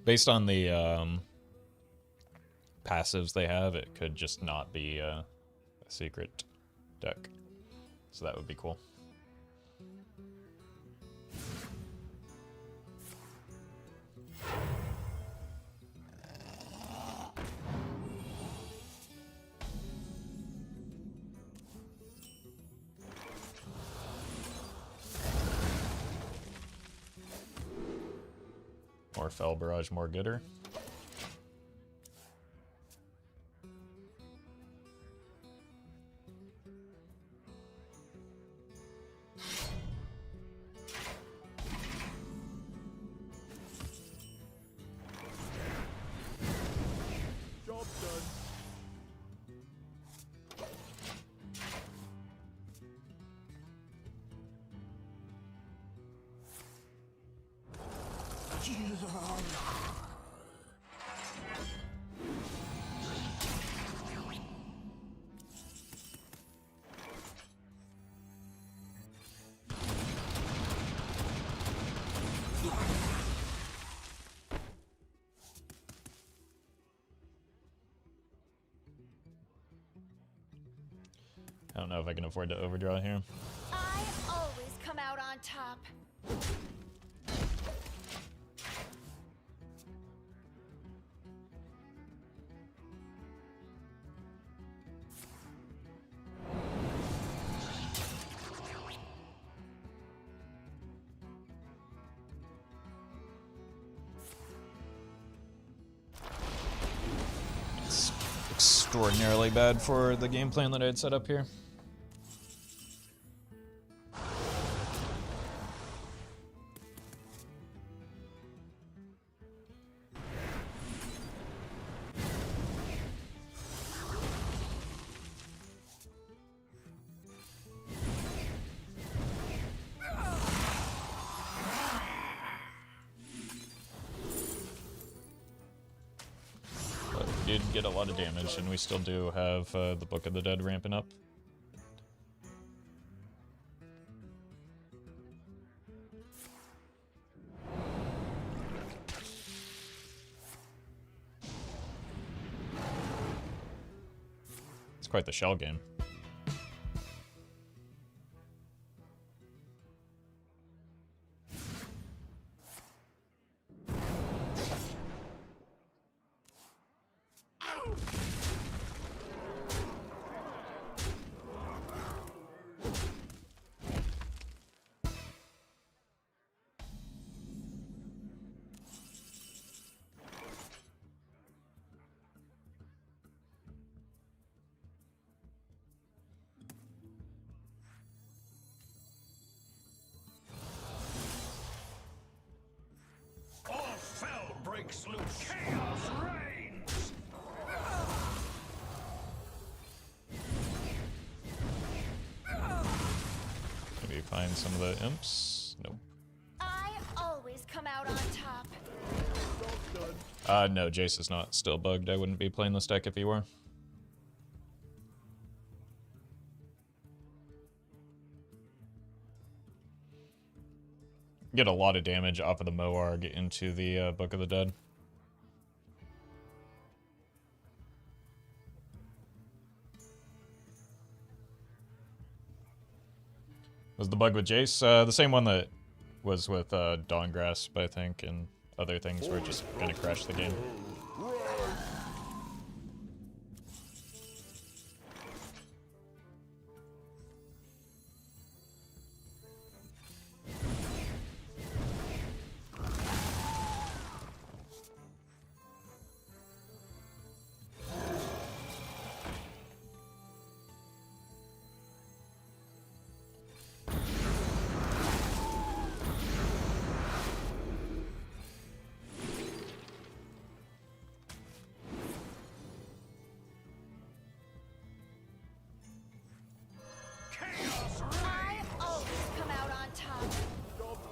Based on the passives they have, it could just not be a secret deck. So that would be cool. More Fell Barrage, more gooder. Job done. I don't know if I can afford to overdraw here. I always come out on top. It's extraordinarily bad for the game plan that I had set up here. Did get a lot of damage, and we still do have the Book of the Dead ramping up. It's quite the shell game. Breaks loose. Chaos reigns. Maybe find some of the imps. Nope. I always come out on top. No, Jace is not still bugged. I wouldn't be playing this deck if he were. Get a lot of damage off of the Moarg into the Book of the Dead. Was the bug with Jace? The same one that was with Dawngrasp, I think, and other things were just gonna crash the game.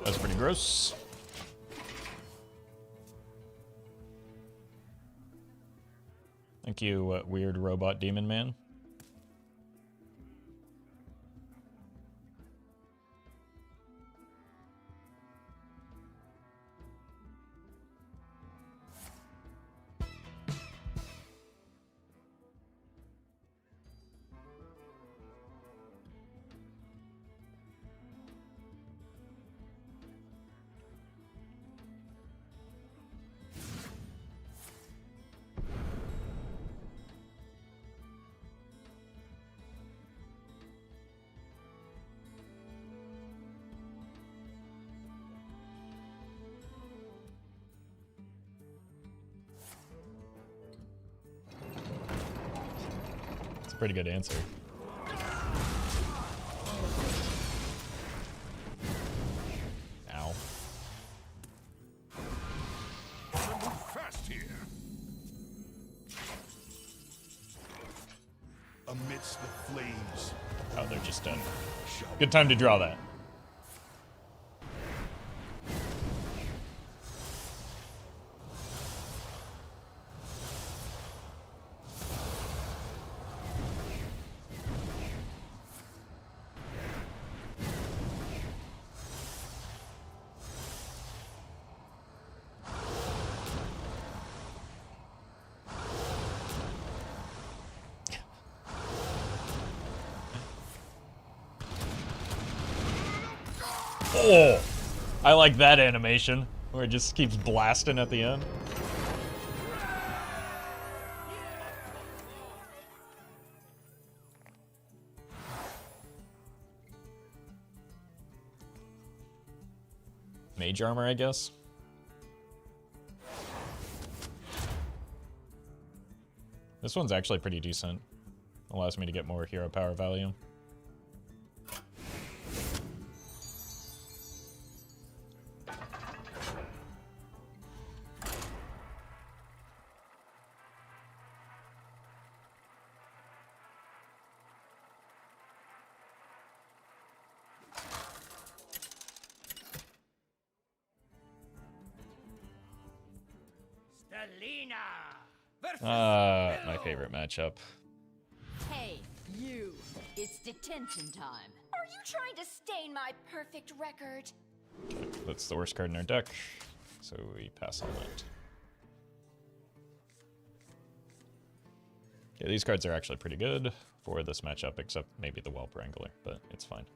That's pretty gross. Thank you, weird robot demon man. Pretty good answer. Ow. Move fast here. Amidst the flames. Oh, they're just done. Good time to draw that. Oh, I like that animation where it just keeps blasting at the end. Mage armor, I guess. This one's actually pretty decent. Allows me to get more hero power value. Stalina! My favorite matchup. Hey, you. It's detention time. Are you trying to stain my perfect record? That's the worst card in our deck, so we pass on that. Yeah, these cards are actually pretty good for this matchup, except maybe the Whelp Wrangler, but it's fine.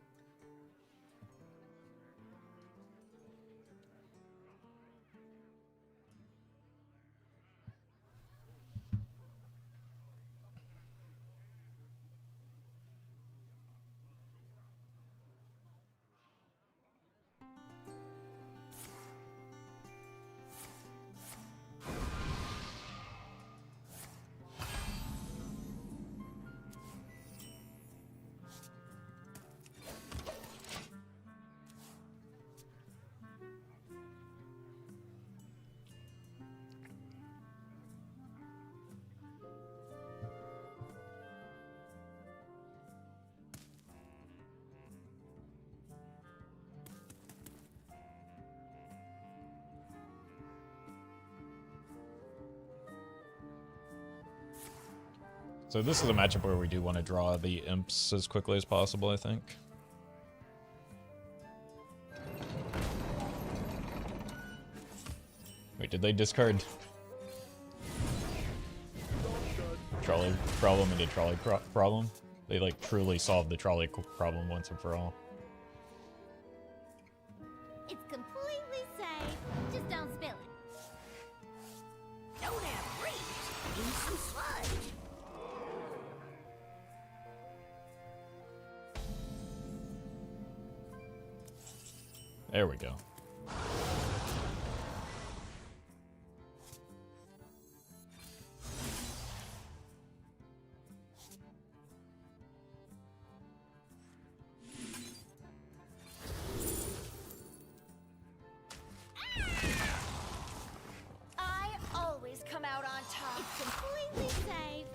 So this is a matchup where we do want to draw the imps as quickly as possible, I think. Wait, did they discard trolley problem into trolley problem? They like truly solved the trolley problem once and for all. It's completely safe. Just don't spill it. Don't have reach. Use some sludge. There we go. I always come out on top. It's completely safe.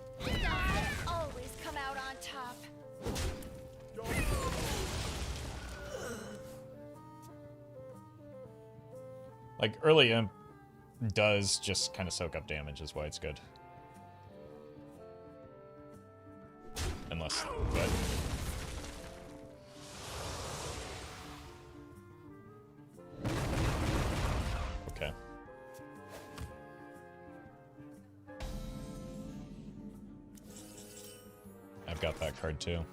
I always come out on top. Like, early imp does just kind of soak up damage is why it's good. Unless, but... Okay. I've got that card too.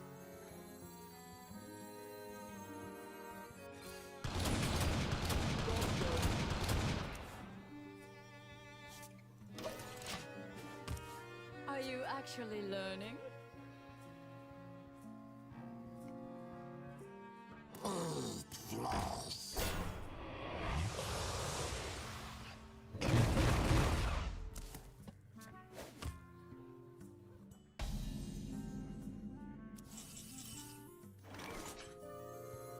Are you actually learning?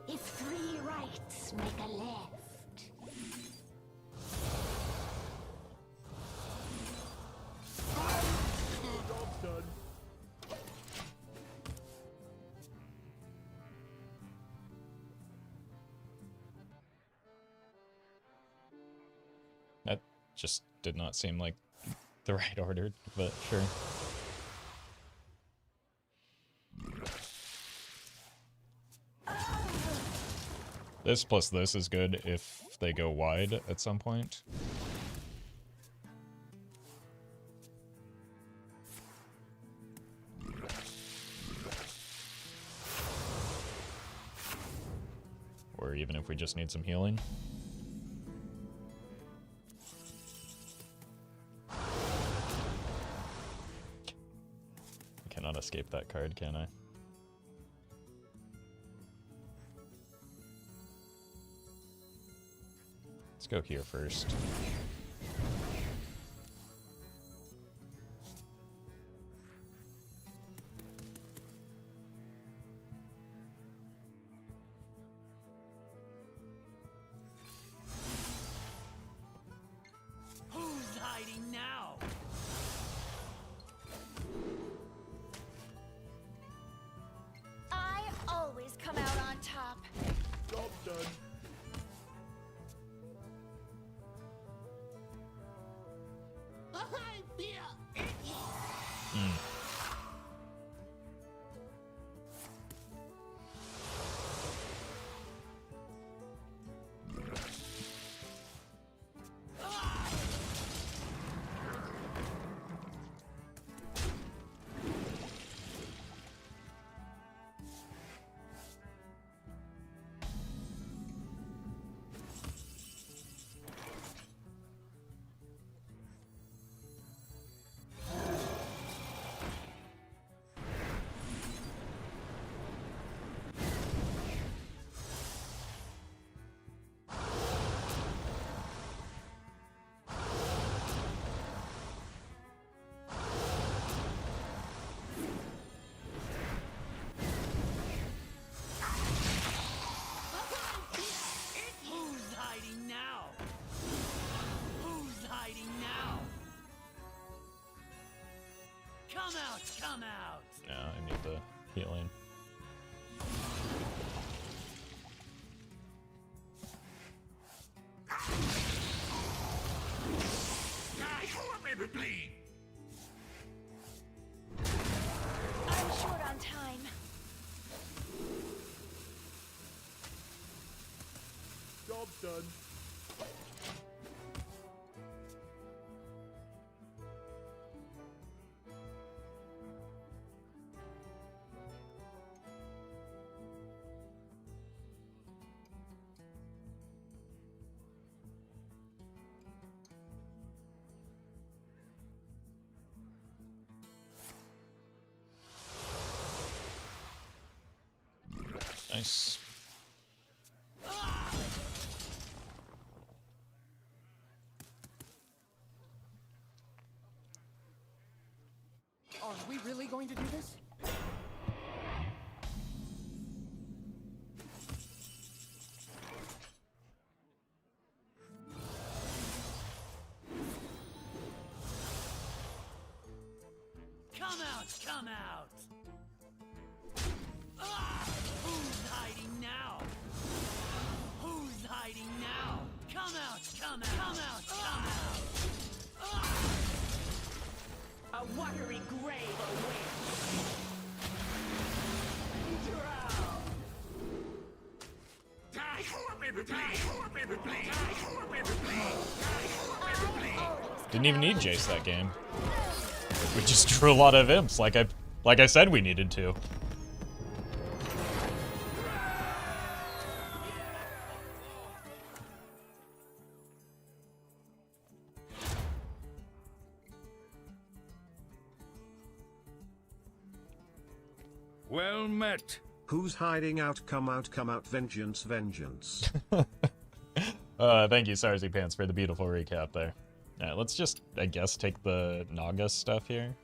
If 3 rights make a left. Job's done. That just did not seem like the right order, but sure. This plus this is good if they go wide at some point. Or even if we just need some healing. I cannot escape that card, can I? Let's go here first. Who's hiding now? I always come out on top. Job done. Come out! Yeah, I need the healing. I'm short on time. Job's done. Nice. Are we really going to do this? Come out! Come out! Ah! Who's hiding now? Who's hiding now? Come out! Come Come out! Come out! A watery grave awaits. Drown! Didn't even need Jace that game. We just drew a lot of imps, like I said we needed to. Well met. Who's hiding out? Come out, vengeance, vengeance. Thank you, Sarzy Pants, for the beautiful recap there. Alright, let's just, I guess, take the Naga stuff here.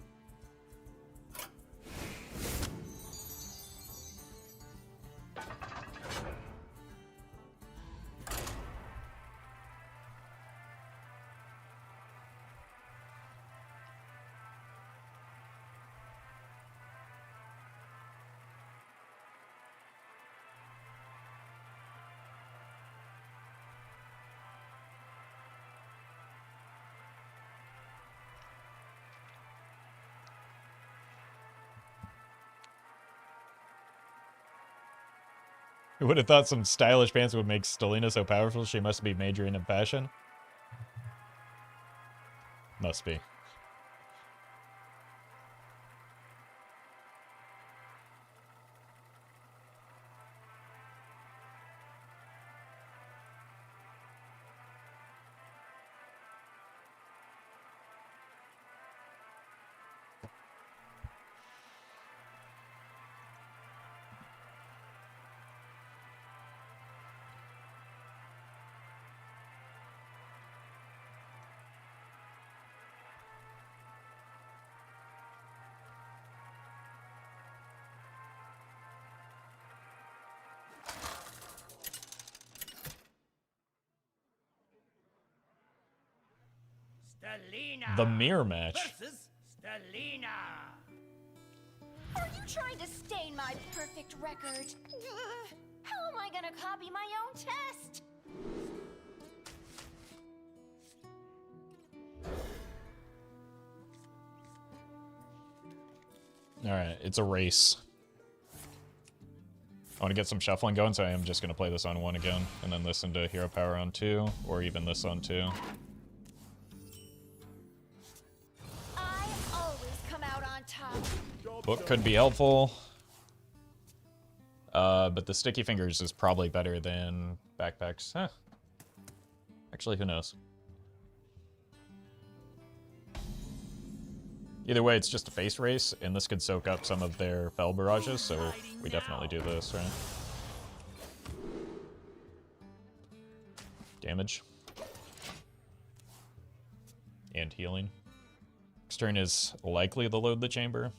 Who would have thought some stylish pants would make Stalina so powerful? She must be majoring in fashion. Must be. Stalina The mirror match. versus Stalina. Are you trying to stain my perfect record? Ugh, how am I gonna copy my own test? Alright, it's a race. I want to get some shuffling going, so I am just going to play this on 1 again, and then listen to Hero Power on 2, or even this on 2. I always come out on top. Book could be helpful. But the Sticky Fingers is probably better than Backpacks. Huh. Actually, who knows? Either way, it's just a face race, and this could soak up some of their Fel Barrages, so we definitely do this, right? Damage. And healing. Next turn is likely to load the chamber.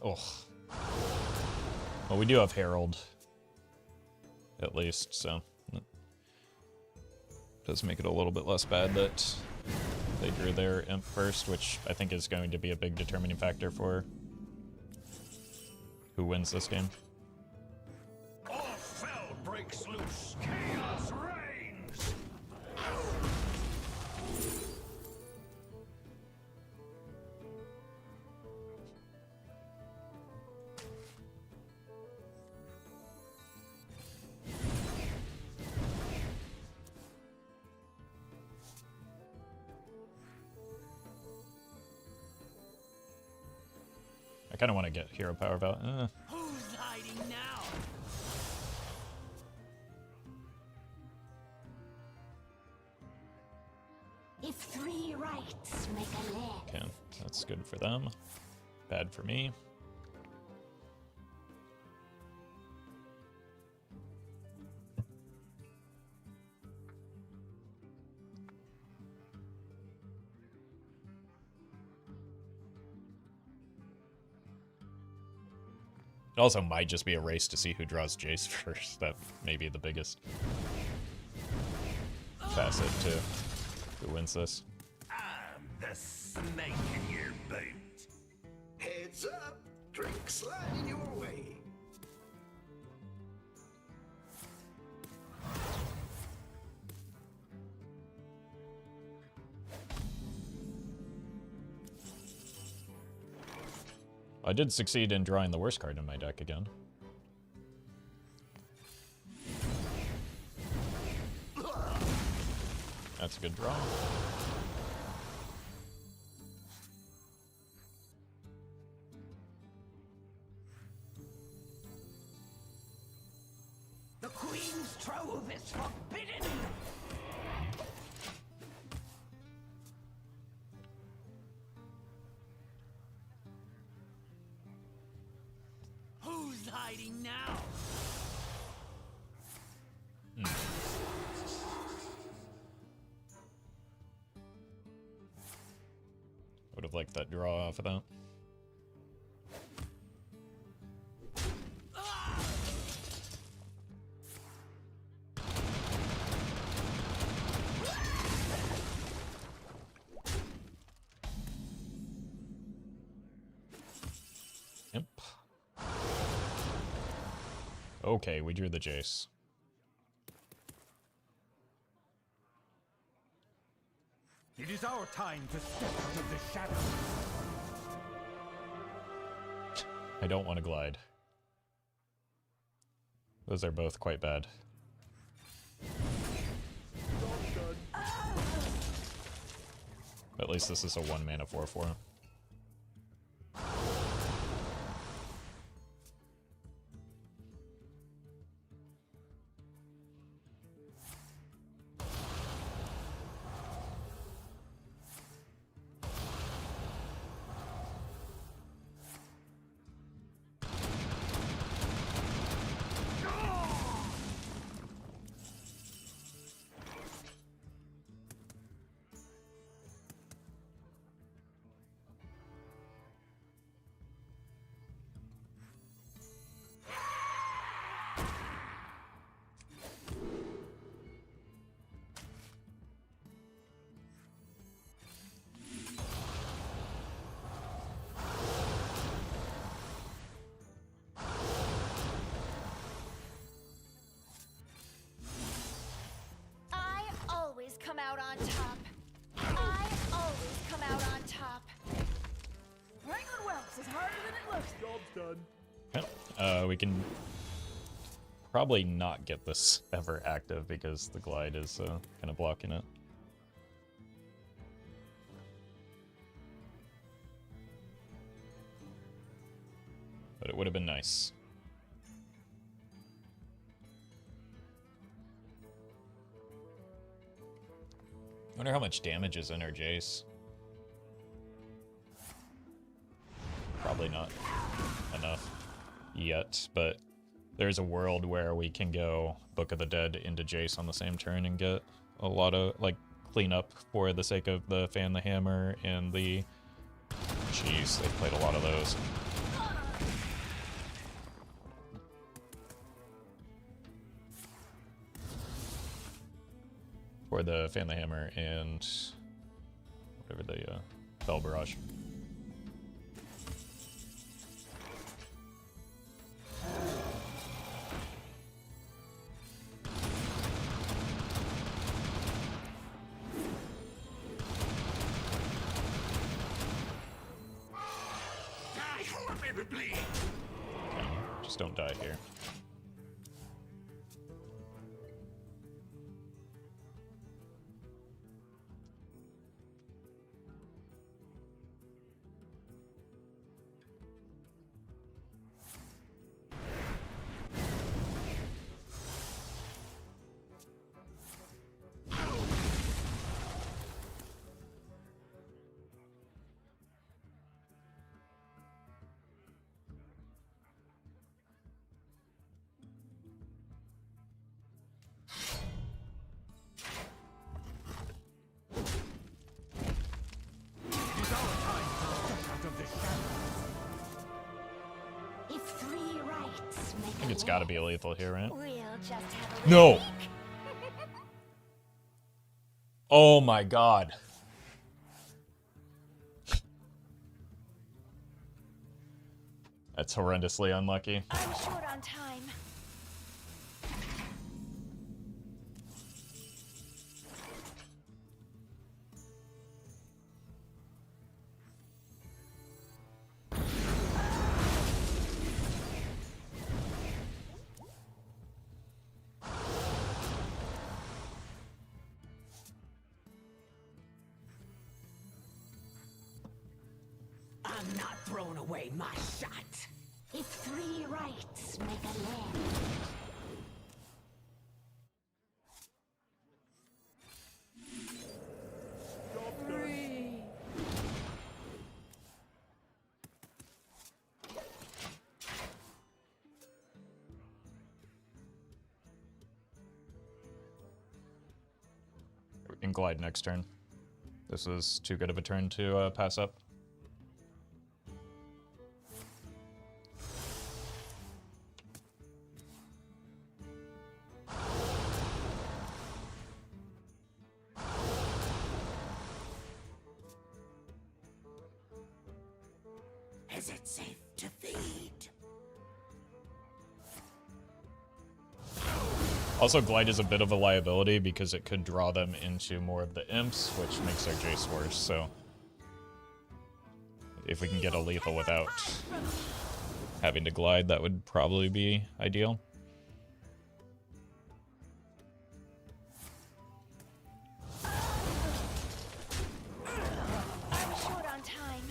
Oh. Well, we do have Herald. At least, so. It does make it a little bit less bad that they drew their imp first, which I think is going to be a big determining factor for who wins this game. All Fel breaks loose. Chaos reigns. I kind of want to get Hero Power out. Who's hiding now? If 3 rights make a left. Okay, that's good for them. Bad for me. It also might just be a race to see who draws Jace first. That may be the biggest facet to who wins this. I'm the snake in your boot. Heads up, drink sliding your way. I did succeed in drawing the worst card in my deck again. That's a good draw. The Queen's trove is forbidden! Who's hiding now? Would have liked that draw off of that. Yep. Okay, we drew the Jace. It is our time to step out of the shadows. I don't want to glide. Those are both quite bad. At least this is a 1-mana 4/4. Come out on top. I always come out on top. Wrangling whelps is harder than it looks. Job's done. Okay. We can probably not get this ever active because the glide is kind of blocking it. But it would have been nice. I wonder how much damage is in our Jace. Probably not enough yet, but there's a world where we can go Book of the Dead into Jace on the same turn and get a lot of, like, cleanup for the sake of the Fan the Hammer and the... Jeez, they've played a lot of those. For the Fan the Hammer and whatever the Bell Barrage. Okay, just don't die here. If three rights make I think it's got to be lethal here, right? We'll just have a No! look. Oh my god. That's horrendously unlucky. I'm short on time. I'm not throwing away my shot. If three rights make a left. Three. We can glide next turn. This is too good of a turn to pass up. Is it safe to feed? Also, glide is a bit of a liability because it could draw them into more of the imps, which makes our Jace worse, so if we can get a lethal without having to glide, that would probably be ideal. I'm short on time.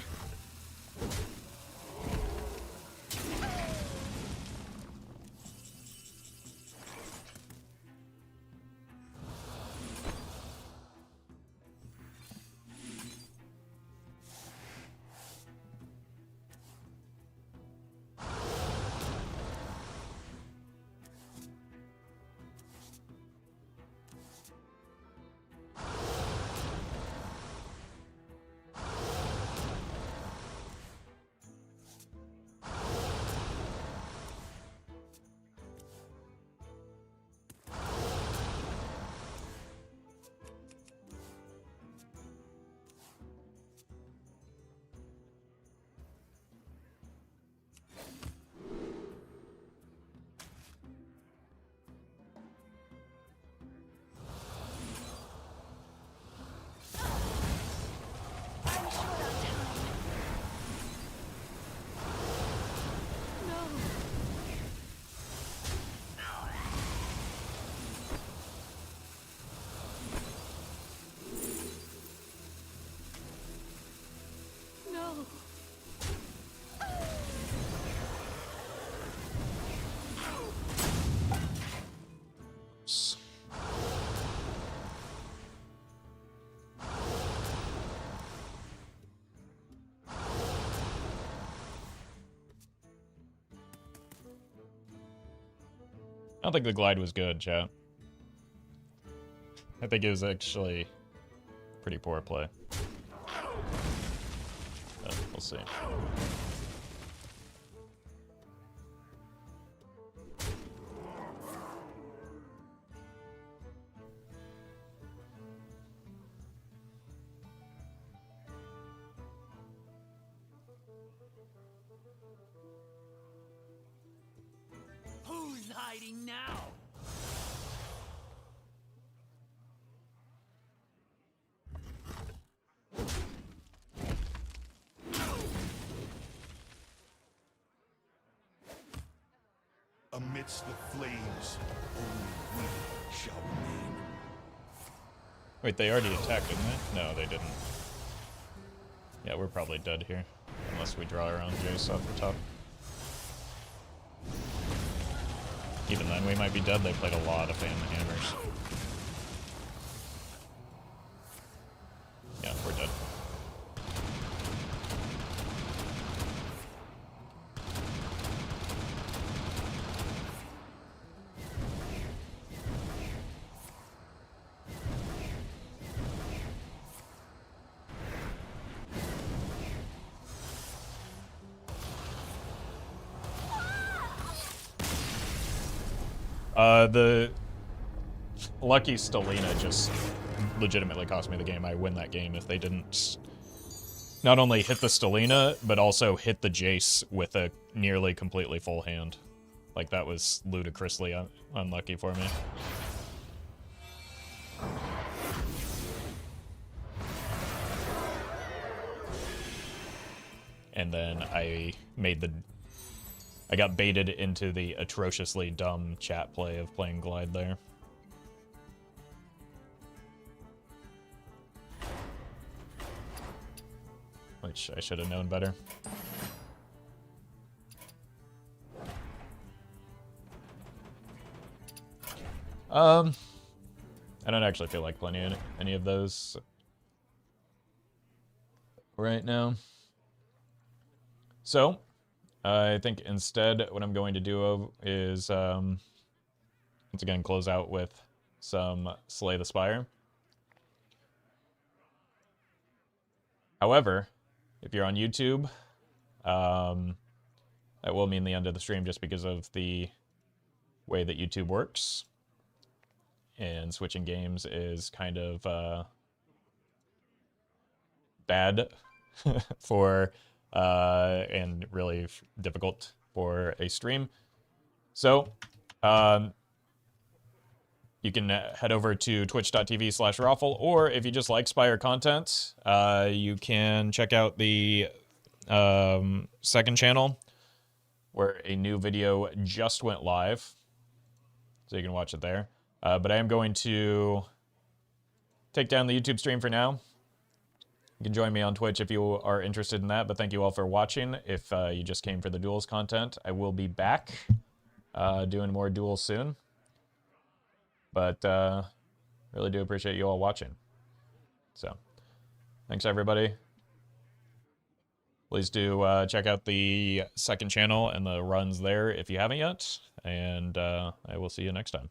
I don't think the glide was good, chat. I think it was actually pretty poor play. But we'll see. Who's hiding now? Amidst the flames, only we shall remain. Wait, they already attacked, didn't they? No, they didn't. Yeah, we're probably dead here. Unless we draw our own Jace off the top. Even then, we might be dead. They played a lot of Famine Hammers. Yeah, we're dead. The lucky Stalina just legitimately cost me the game. I win that game if they didn't not only hit the Stalina, but also hit the Jace with a nearly completely full hand. Like, that was ludicrously unlucky for me. And then I got baited into the atrociously dumb chat play of playing Glide there. Which I should have known better. I don't actually feel like playing any of those right now. So, I think instead what I'm going to do is, once again, close out with some Slay the Spire. However, if you're on YouTube, that will mean the end of the stream just because of the way that YouTube works. And switching games is kind of bad for, and really difficult for a stream. So, you can head over to twitch.tv/Raffle, or if you just like Spire content, you can check out the second channel, where a new video just went live. So you can watch it there. But I am going to take down the YouTube stream for now. You can join me on Twitch if you are interested in that, but thank you all for watching. If you just came for the Duels content, I will be back doing more Duels soon. But really do appreciate you all watching. So, thanks everybody. Please do check out the second channel and the runs there if you haven't yet. And I will see you next time.